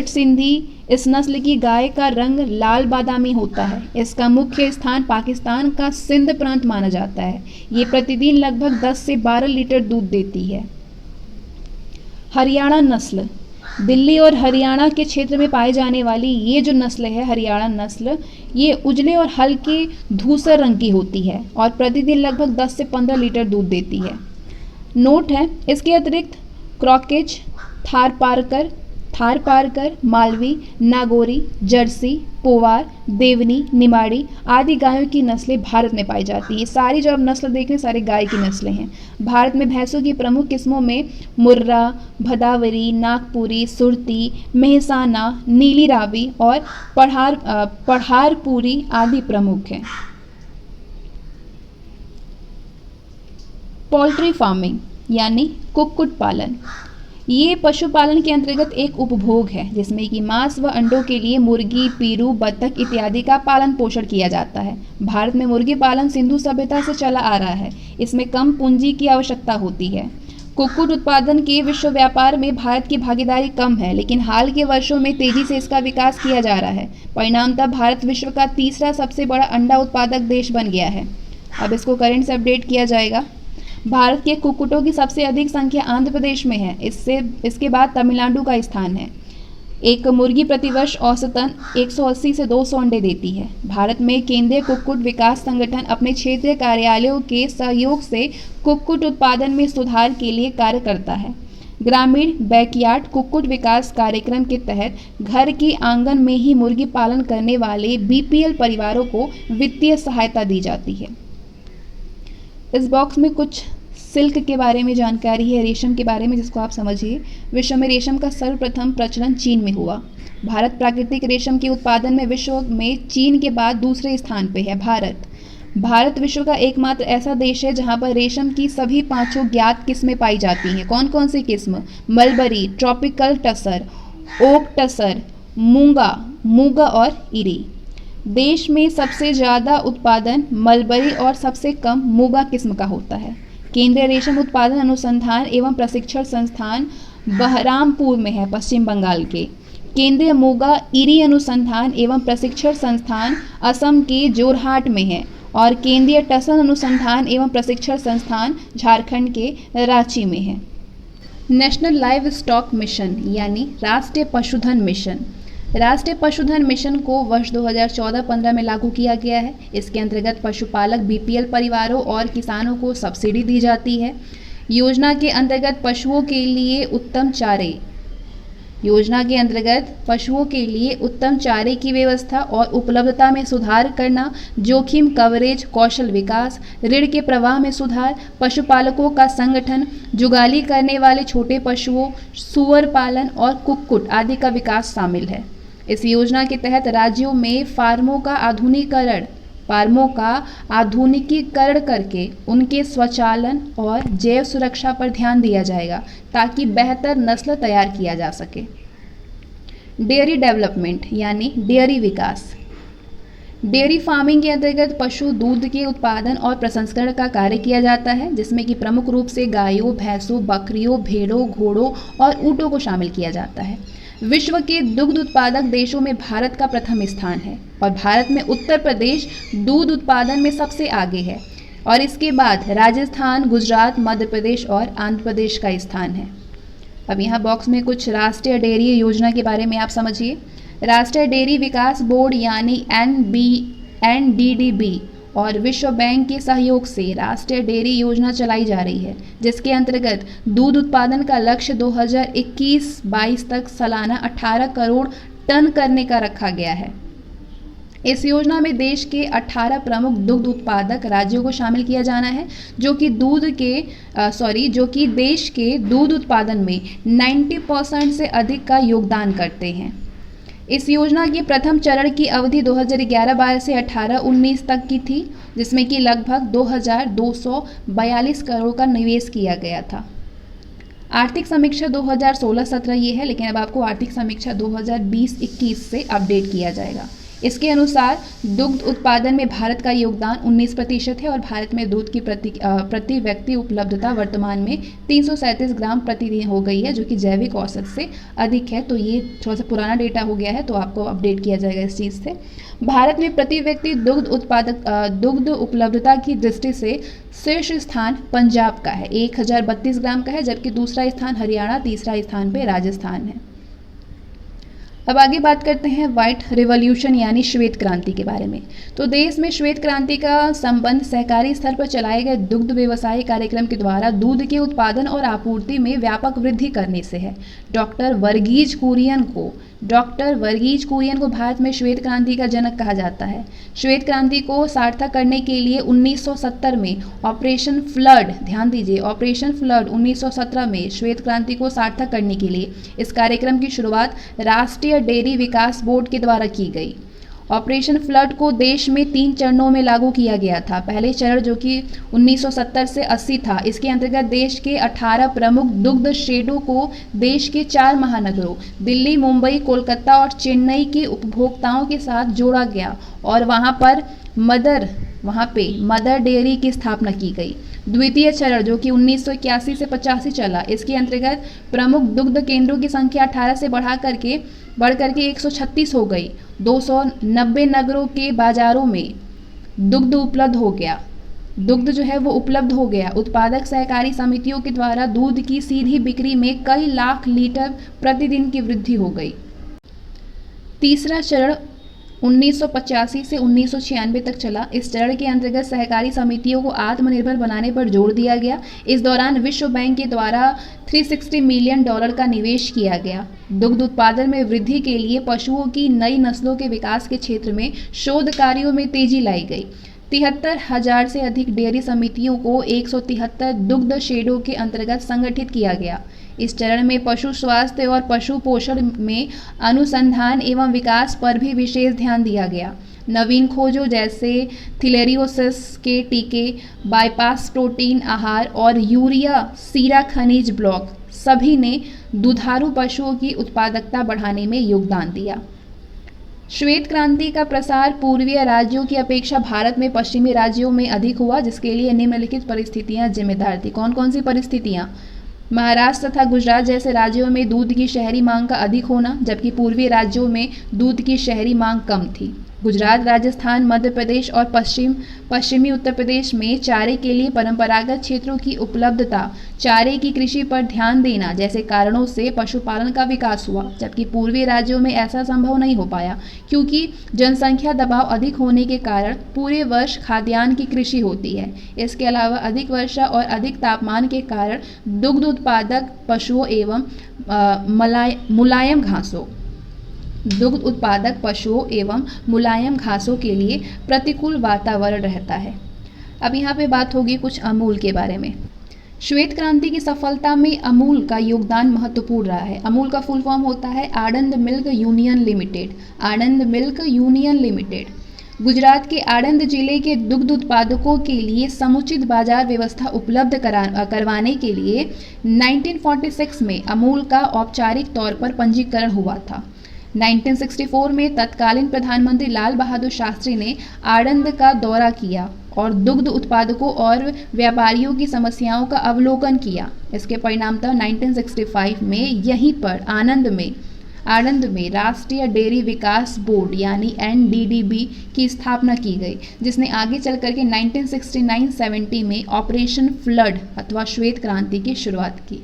सिंधी इस नस्ल की गाय का रंग लाल बादामी होता है। इसका मुख्य स्थान पाकिस्तान का सिंध प्रांत माना जाता है। ये प्रतिदिन लगभग 10 से 12 लीटर दूध देती है। हरियाणा नस्ल, दिल्ली और हरियाणा के क्षेत्र में पाई जाने वाली ये जो नस्ल है, हरियाणा नस्ल, ये उजले और हल्के धूसर रंग की होती है और प्रतिदिन लगभग 10 से 15 लीटर दूध देती है। नोट है, इसके अतिरिक्त क्रॉकेज, थारपारकर, मालवी, नागौरी, जर्सी, पोवार, देवनी, निमाड़ी आदि गायों की नस्लें भारत में पाई जाती हैं। सारी जो आप नस्ल देख रहे हैं, सारी गाय की नस्लें हैं। भारत में भैंसों की प्रमुख किस्मों में मुर्रा, भदावरी, नागपुरी, सुरती, मेहसाना, नीली रावी और पढ़ारपुरी आदि प्रमुख हैं। पोल्ट्री फार्मिंग यानी कुक्कुट पालन, ये पशुपालन के अंतर्गत एक उपभोग है जिसमें कि मांस व अंडों के लिए मुर्गी, पीरू, बतख इत्यादि का पालन पोषण किया जाता है। भारत में मुर्गी पालन सिंधु सभ्यता से चला आ रहा है। इसमें कम पूंजी की आवश्यकता होती है। कुक्कुट उत्पादन के विश्व व्यापार में भारत की भागीदारी कम है, लेकिन हाल के वर्षों में तेजी से इसका विकास किया जा रहा है। परिणामतः भारत विश्व का तीसरा सबसे बड़ा अंडा उत्पादक देश बन गया है। अब इसको करंट से अपडेट किया जाएगा। भारत के कुक्कुटों की सबसे अधिक संख्या आंध्र प्रदेश में है। इसके बाद तमिलनाडु का स्थान है। एक मुर्गी प्रतिवर्ष औसतन 180 से 200 अंडे देती है। भारत में केंद्रीय कुक्कुट विकास संगठन अपने क्षेत्रीय कार्यालयों के सहयोग से कुक्कुट उत्पादन में सुधार के लिए कार्य करता है। ग्रामीण बैकयार्ड कुक्कुट विकास कार्यक्रम के तहत घर के आंगन में ही मुर्गी पालन करने वाले बीपीएल परिवारों को वित्तीय सहायता दी जाती है। इस बॉक्स में कुछ सिल्क के बारे में जानकारी है, रेशम के बारे में, जिसको आप समझिए। विश्व में रेशम का सर्वप्रथम प्रचलन चीन में हुआ। भारत प्राकृतिक रेशम के उत्पादन में विश्व में चीन के बाद दूसरे स्थान पे है। भारत विश्व का एकमात्र ऐसा देश है जहां पर रेशम की सभी 5 ज्ञात किस्में पाई जाती हैं। कौन कौन सी किस्म? Mulberry, tropical tussar, oak tussar, muga और इरी। देश में सबसे ज़्यादा उत्पादन मलबरी और सबसे कम मूंगा किस्म का होता है। केंद्रीय रेशम उत्पादन अनुसंधान एवं प्रशिक्षण संस्थान बहरामपुर में है, पश्चिम बंगाल के। केंद्रीय मूंगा इरी अनुसंधान एवं प्रशिक्षण संस्थान असम के जोरहाट में है और केंद्रीय टसन अनुसंधान एवं प्रशिक्षण संस्थान झारखंड के रांची में है। नेशनल लाइव स्टॉक मिशन यानी राष्ट्रीय पशुधन मिशन। राष्ट्रीय पशुधन मिशन को वर्ष 2014-15 में लागू किया गया है। इसके अंतर्गत पशुपालक बीपीएल परिवारों और किसानों को सब्सिडी दी जाती है। योजना के अंतर्गत पशुओं के लिए उत्तम चारे की व्यवस्था और उपलब्धता में सुधार करना, जोखिम कवरेज, कौशल विकास, ऋण के प्रवाह में सुधार, पशुपालकों का संगठन, जुगाली करने वाले छोटे पशुओं, सुअर पालन और कुक्कुट आदि का विकास शामिल है। इस योजना के तहत राज्यों में फार्मों का आधुनिकीकरण करके उनके स्वचालन और जैव सुरक्षा पर ध्यान दिया जाएगा ताकि बेहतर नस्ल तैयार किया जा सके। डेयरी डेवलपमेंट यानी डेयरी विकास। डेयरी फार्मिंग के अंतर्गत पशु दूध के उत्पादन और प्रसंस्करण का कार्य किया जाता है, जिसमें कि प्रमुख रूप से गायों, भैंसों, बकरियों, भेड़ों, घोड़ों और ऊँटों को शामिल किया जाता है। विश्व के दुग्ध उत्पादक देशों में भारत का प्रथम स्थान है और भारत में उत्तर प्रदेश दूध उत्पादन में सबसे आगे है और इसके बाद राजस्थान, गुजरात, मध्य प्रदेश और आंध्र प्रदेश का स्थान है। अब यहाँ बॉक्स में कुछ राष्ट्रीय डेयरी योजना के बारे में आप समझिए। राष्ट्रीय डेयरी विकास बोर्ड यानी NDDB और विश्व बैंक के सहयोग से राष्ट्रीय डेयरी योजना चलाई जा रही है, जिसके अंतर्गत दूध उत्पादन का लक्ष्य 2021-22 तक सालाना 18 करोड़ टन करने का रखा गया है। इस योजना में देश के 18 प्रमुख दुग्ध उत्पादक राज्यों को शामिल किया जाना है, जो कि देश के दूध उत्पादन में 90% से अधिक का योगदान करते हैं। इस योजना के प्रथम चरण की अवधि 2011-12 से 18-19 तक की थी, जिसमें कि लगभग 2242 करोड़ का निवेश किया गया था। आर्थिक समीक्षा 2016-17 ये है, लेकिन अब आपको आर्थिक समीक्षा 2020-21 से अपडेट किया जाएगा। इसके अनुसार दुग्ध उत्पादन में भारत का योगदान 19% है और भारत में दूध की प्रति व्यक्ति उपलब्धता वर्तमान में 337 ग्राम प्रतिदिन हो गई है, जो कि जैविक औसत से अधिक है। तो ये थोड़ा सा पुराना डेटा हो गया है, तो आपको अपडेट किया जाएगा इस चीज़ से। भारत में प्रति व्यक्ति दुग्ध उपलब्धता की दृष्टि से शीर्ष स्थान पंजाब का है, 1032 ग्राम का है, जबकि दूसरा स्थान हरियाणा, तीसरा स्थान पे राजस्थान है। अब आगे बात करते हैं व्हाइट रिवॉल्यूशन यानी श्वेत क्रांति के बारे में। तो देश में श्वेत क्रांति का संबंध सहकारी स्तर पर चलाए गए दुग्ध व्यवसाय कार्यक्रम के द्वारा दूध के उत्पादन और आपूर्ति में व्यापक वृद्धि करने से है। डॉक्टर वर्गीज कुरियन को भारत में श्वेत क्रांति का जनक कहा जाता है। श्वेत क्रांति को सार्थक करने के लिए 1970 में ऑपरेशन फ्लड, ध्यान दीजिए, ऑपरेशन फ्लड 1917 में श्वेत क्रांति को सार्थक करने के लिए इस कार्यक्रम की शुरुआत राष्ट्रीय डेयरी विकास बोर्ड के द्वारा की गई ऑपरेशन फ्लड को देश में 3 चरणों में लागू किया गया था। पहले चरण जो कि 1970 से 80 था, इसके अंतर्गत देश के 18 प्रमुख दुग्ध शेडों को देश के 4 महानगरों दिल्ली, मुंबई, कोलकाता और चेन्नई के उपभोक्ताओं के साथ जोड़ा गया और वहाँ पे मदर डेयरी की स्थापना की गई। द्वितीय चरण जो कि 1981 से 85 चला, इसके अंतर्गत प्रमुख दुग्ध केंद्रों की संख्या 18 से बढ़ करके 136 हो गई। 290 नगरों के बाजारों में दुग्ध उपलब्ध हो गया। दुग्ध जो है वो उपलब्ध हो गया। उत्पादक सहकारी समितियों के द्वारा दूध की सीधी बिक्री में कई लाख लीटर प्रतिदिन की वृद्धि हो गई। तीसरा चरण 1985 से 1996 तक चला। इस चरण के अंतर्गत सहकारी समितियों को आत्मनिर्भर बनाने पर जोर दिया गया। इस दौरान विश्व बैंक के द्वारा $360 मिलियन का निवेश किया गया। दुग्ध उत्पादन में वृद्धि के लिए पशुओं की नई नस्लों के विकास के क्षेत्र में शोध कार्यों में तेजी लाई गई। 73,000 से अधिक डेयरी समितियों को 173 दुग्ध शेडों के अंतर्गत संगठित किया गया। इस चरण में पशु स्वास्थ्य और पशु पोषण में अनुसंधान एवं विकास पर भी विशेष ध्यान दिया गया। नवीन खोजों जैसे थिलेरियोसिस के टीके, बाईपास प्रोटीन आहार और यूरिया सीरा खनिज ब्लॉक सभी ने दुधारू पशुओं की उत्पादकता बढ़ाने में योगदान दिया। श्वेत क्रांति का प्रसार पूर्वीय राज्यों की अपेक्षा भारत में पश्चिमी राज्यों में अधिक हुआ, जिसके लिए निम्नलिखित परिस्थितियां जिम्मेदार थी। कौन कौन सी परिस्थितियां? महाराष्ट्र तथा गुजरात जैसे राज्यों में दूध की शहरी मांग का अधिक होना, जबकि पूर्वी राज्यों में दूध की शहरी मांग कम थी। गुजरात, राजस्थान, मध्य प्रदेश और पश्चिमी उत्तर प्रदेश में चारे के लिए परंपरागत क्षेत्रों की उपलब्धता, चारे की कृषि पर ध्यान देना जैसे कारणों से पशुपालन का विकास हुआ, जबकि पूर्वी राज्यों में ऐसा संभव नहीं हो पाया क्योंकि जनसंख्या दबाव अधिक होने के कारण पूरे वर्ष खाद्यान्न की कृषि होती है। इसके अलावा अधिक वर्षा और अधिक तापमान के कारण दुग्ध उत्पादक पशुओं एवं मुलायम घासों के लिए प्रतिकूल वातावरण रहता है। अब यहाँ पे बात होगी कुछ अमूल के बारे में। श्वेत क्रांति की सफलता में अमूल का योगदान महत्वपूर्ण रहा है। अमूल का फुल फॉर्म होता है आनंद मिल्क यूनियन लिमिटेड। आनंद मिल्क यूनियन लिमिटेड गुजरात के आणंद जिले के दुग्ध उत्पादकों के लिए समुचित बाजार व्यवस्था उपलब्ध करवाने के लिए 1946 में अमूल का औपचारिक तौर पर पंजीकरण हुआ था। 1964 में तत्कालीन प्रधानमंत्री लाल बहादुर शास्त्री ने आणंद का दौरा किया और दुग्ध उत्पादकों और व्यापारियों की समस्याओं का अवलोकन किया। इसके परिणामतः 1965 में यहीं पर आणंद में राष्ट्रीय डेयरी विकास बोर्ड यानी NDDB की स्थापना की गई, जिसने आगे चल करके 1969-70 में ऑपरेशन फ्लड अथवा श्वेत क्रांति की शुरुआत की।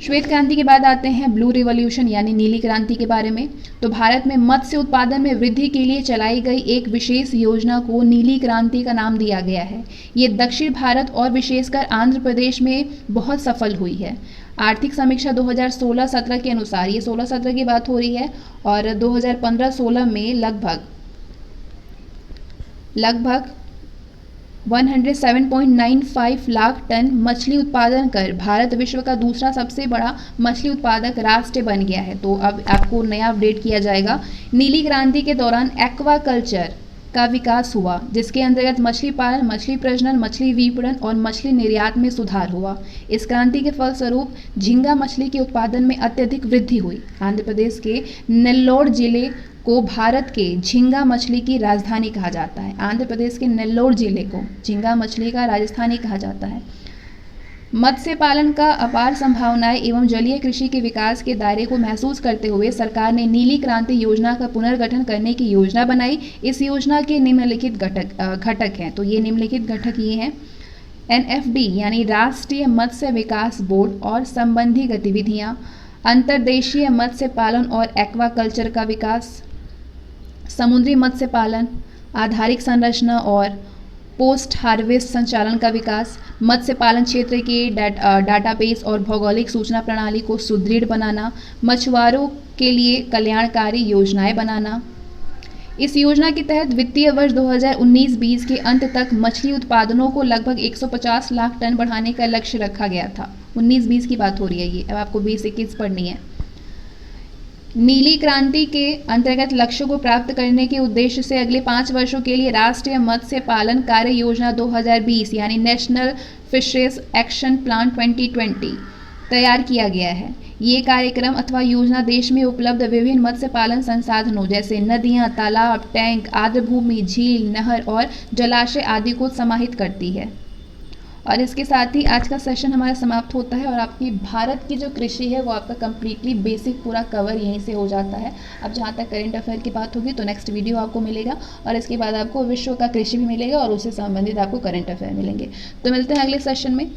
श्वेत क्रांति के बाद आते हैं ब्लू रिवॉल्यूशन यानी नीली क्रांति के बारे में। तो भारत में मत्स्य उत्पादन में वृद्धि के लिए चलाई गई एक विशेष योजना को नीली क्रांति का नाम दिया गया है। ये दक्षिण भारत और विशेषकर आंध्र प्रदेश में बहुत सफल हुई है। आर्थिक समीक्षा 2016-17 के अनुसार, ये 16-17 की बात हो रही है, और 2015-16 में लगभग 107.95 लाख टन मछली उत्पादन कर भारत विश्व का दूसरा सबसे बड़ा मछली उत्पादक राष्ट्र बन गया है। तो अब आपको नया अपडेट किया जाएगा। नीली क्रांति के दौरान एक्वाकल्चर का विकास हुआ, जिसके अंतर्गत मछली पालन, मछली प्रजनन, मछली विपणन और मछली निर्यात में सुधार हुआ। इस क्रांति के फलस्वरूप झींगा मछली के उत्पादन में अत्यधिक वृद्धि हुई। आंध्र प्रदेश के नेल्लोर जिले को भारत के झींगा मछली की राजधानी कहा जाता है। आंध्र प्रदेश के नेल्लोर जिले को झींगा मछली का राजधानी कहा जाता है। मत्स्य पालन का अपार संभावनाएं एवं जलीय कृषि के विकास के दायरे को महसूस करते हुए सरकार ने नीली क्रांति योजना का पुनर्गठन करने की योजना बनाई। इस योजना के निम्नलिखित घटक हैं। तो ये निम्नलिखित घटक ये हैं: NFD यानी राष्ट्रीय मत्स्य विकास बोर्ड और संबंधी गतिविधियां, अंतर्देशीय मत्स्य पालन और एक्वाकल्चर का विकास, समुद्री मत्स्य पालन, आधारिक संरचना और पोस्ट हार्वेस्ट संचालन का विकास, मत्स्य पालन क्षेत्र के डाटाबेस और भौगोलिक सूचना प्रणाली को सुदृढ़ बनाना, मछुआरों के लिए कल्याणकारी योजनाएं बनाना। इस योजना के तहत वित्तीय वर्ष 2019-20 के अंत तक मछली उत्पादनों को लगभग 150 लाख टन बढ़ाने का लक्ष्य रखा गया था। 19-20 की बात हो रही है ये, अब आपको बेसिक्स पढ़नी है। नीली क्रांति के अंतर्गत लक्ष्यों को प्राप्त करने के उद्देश्य से अगले 5 वर्षों के लिए राष्ट्रीय मत्स्य पालन कार्य योजना 2020 यानी नेशनल फिशरीज एक्शन प्लान 2020 तैयार किया गया है। ये कार्यक्रम अथवा योजना देश में उपलब्ध विभिन्न मत्स्य पालन संसाधनों जैसे नदियां, तालाब, टैंक, आर्द्र भूमि, झील, नहर और जलाशय आदि को समाहित करती है। और इसके साथ ही आज का सेशन हमारा समाप्त होता है और आपकी भारत की जो कृषि है वो आपका कम्प्लीटली बेसिक पूरा कवर यहीं से हो जाता है। अब जहाँ तक करेंट अफेयर की बात होगी तो नेक्स्ट वीडियो आपको मिलेगा और इसके बाद आपको विश्व का कृषि भी मिलेगा और उससे संबंधित आपको करंट अफेयर मिलेंगे। तो मिलते हैं अगले सेशन में।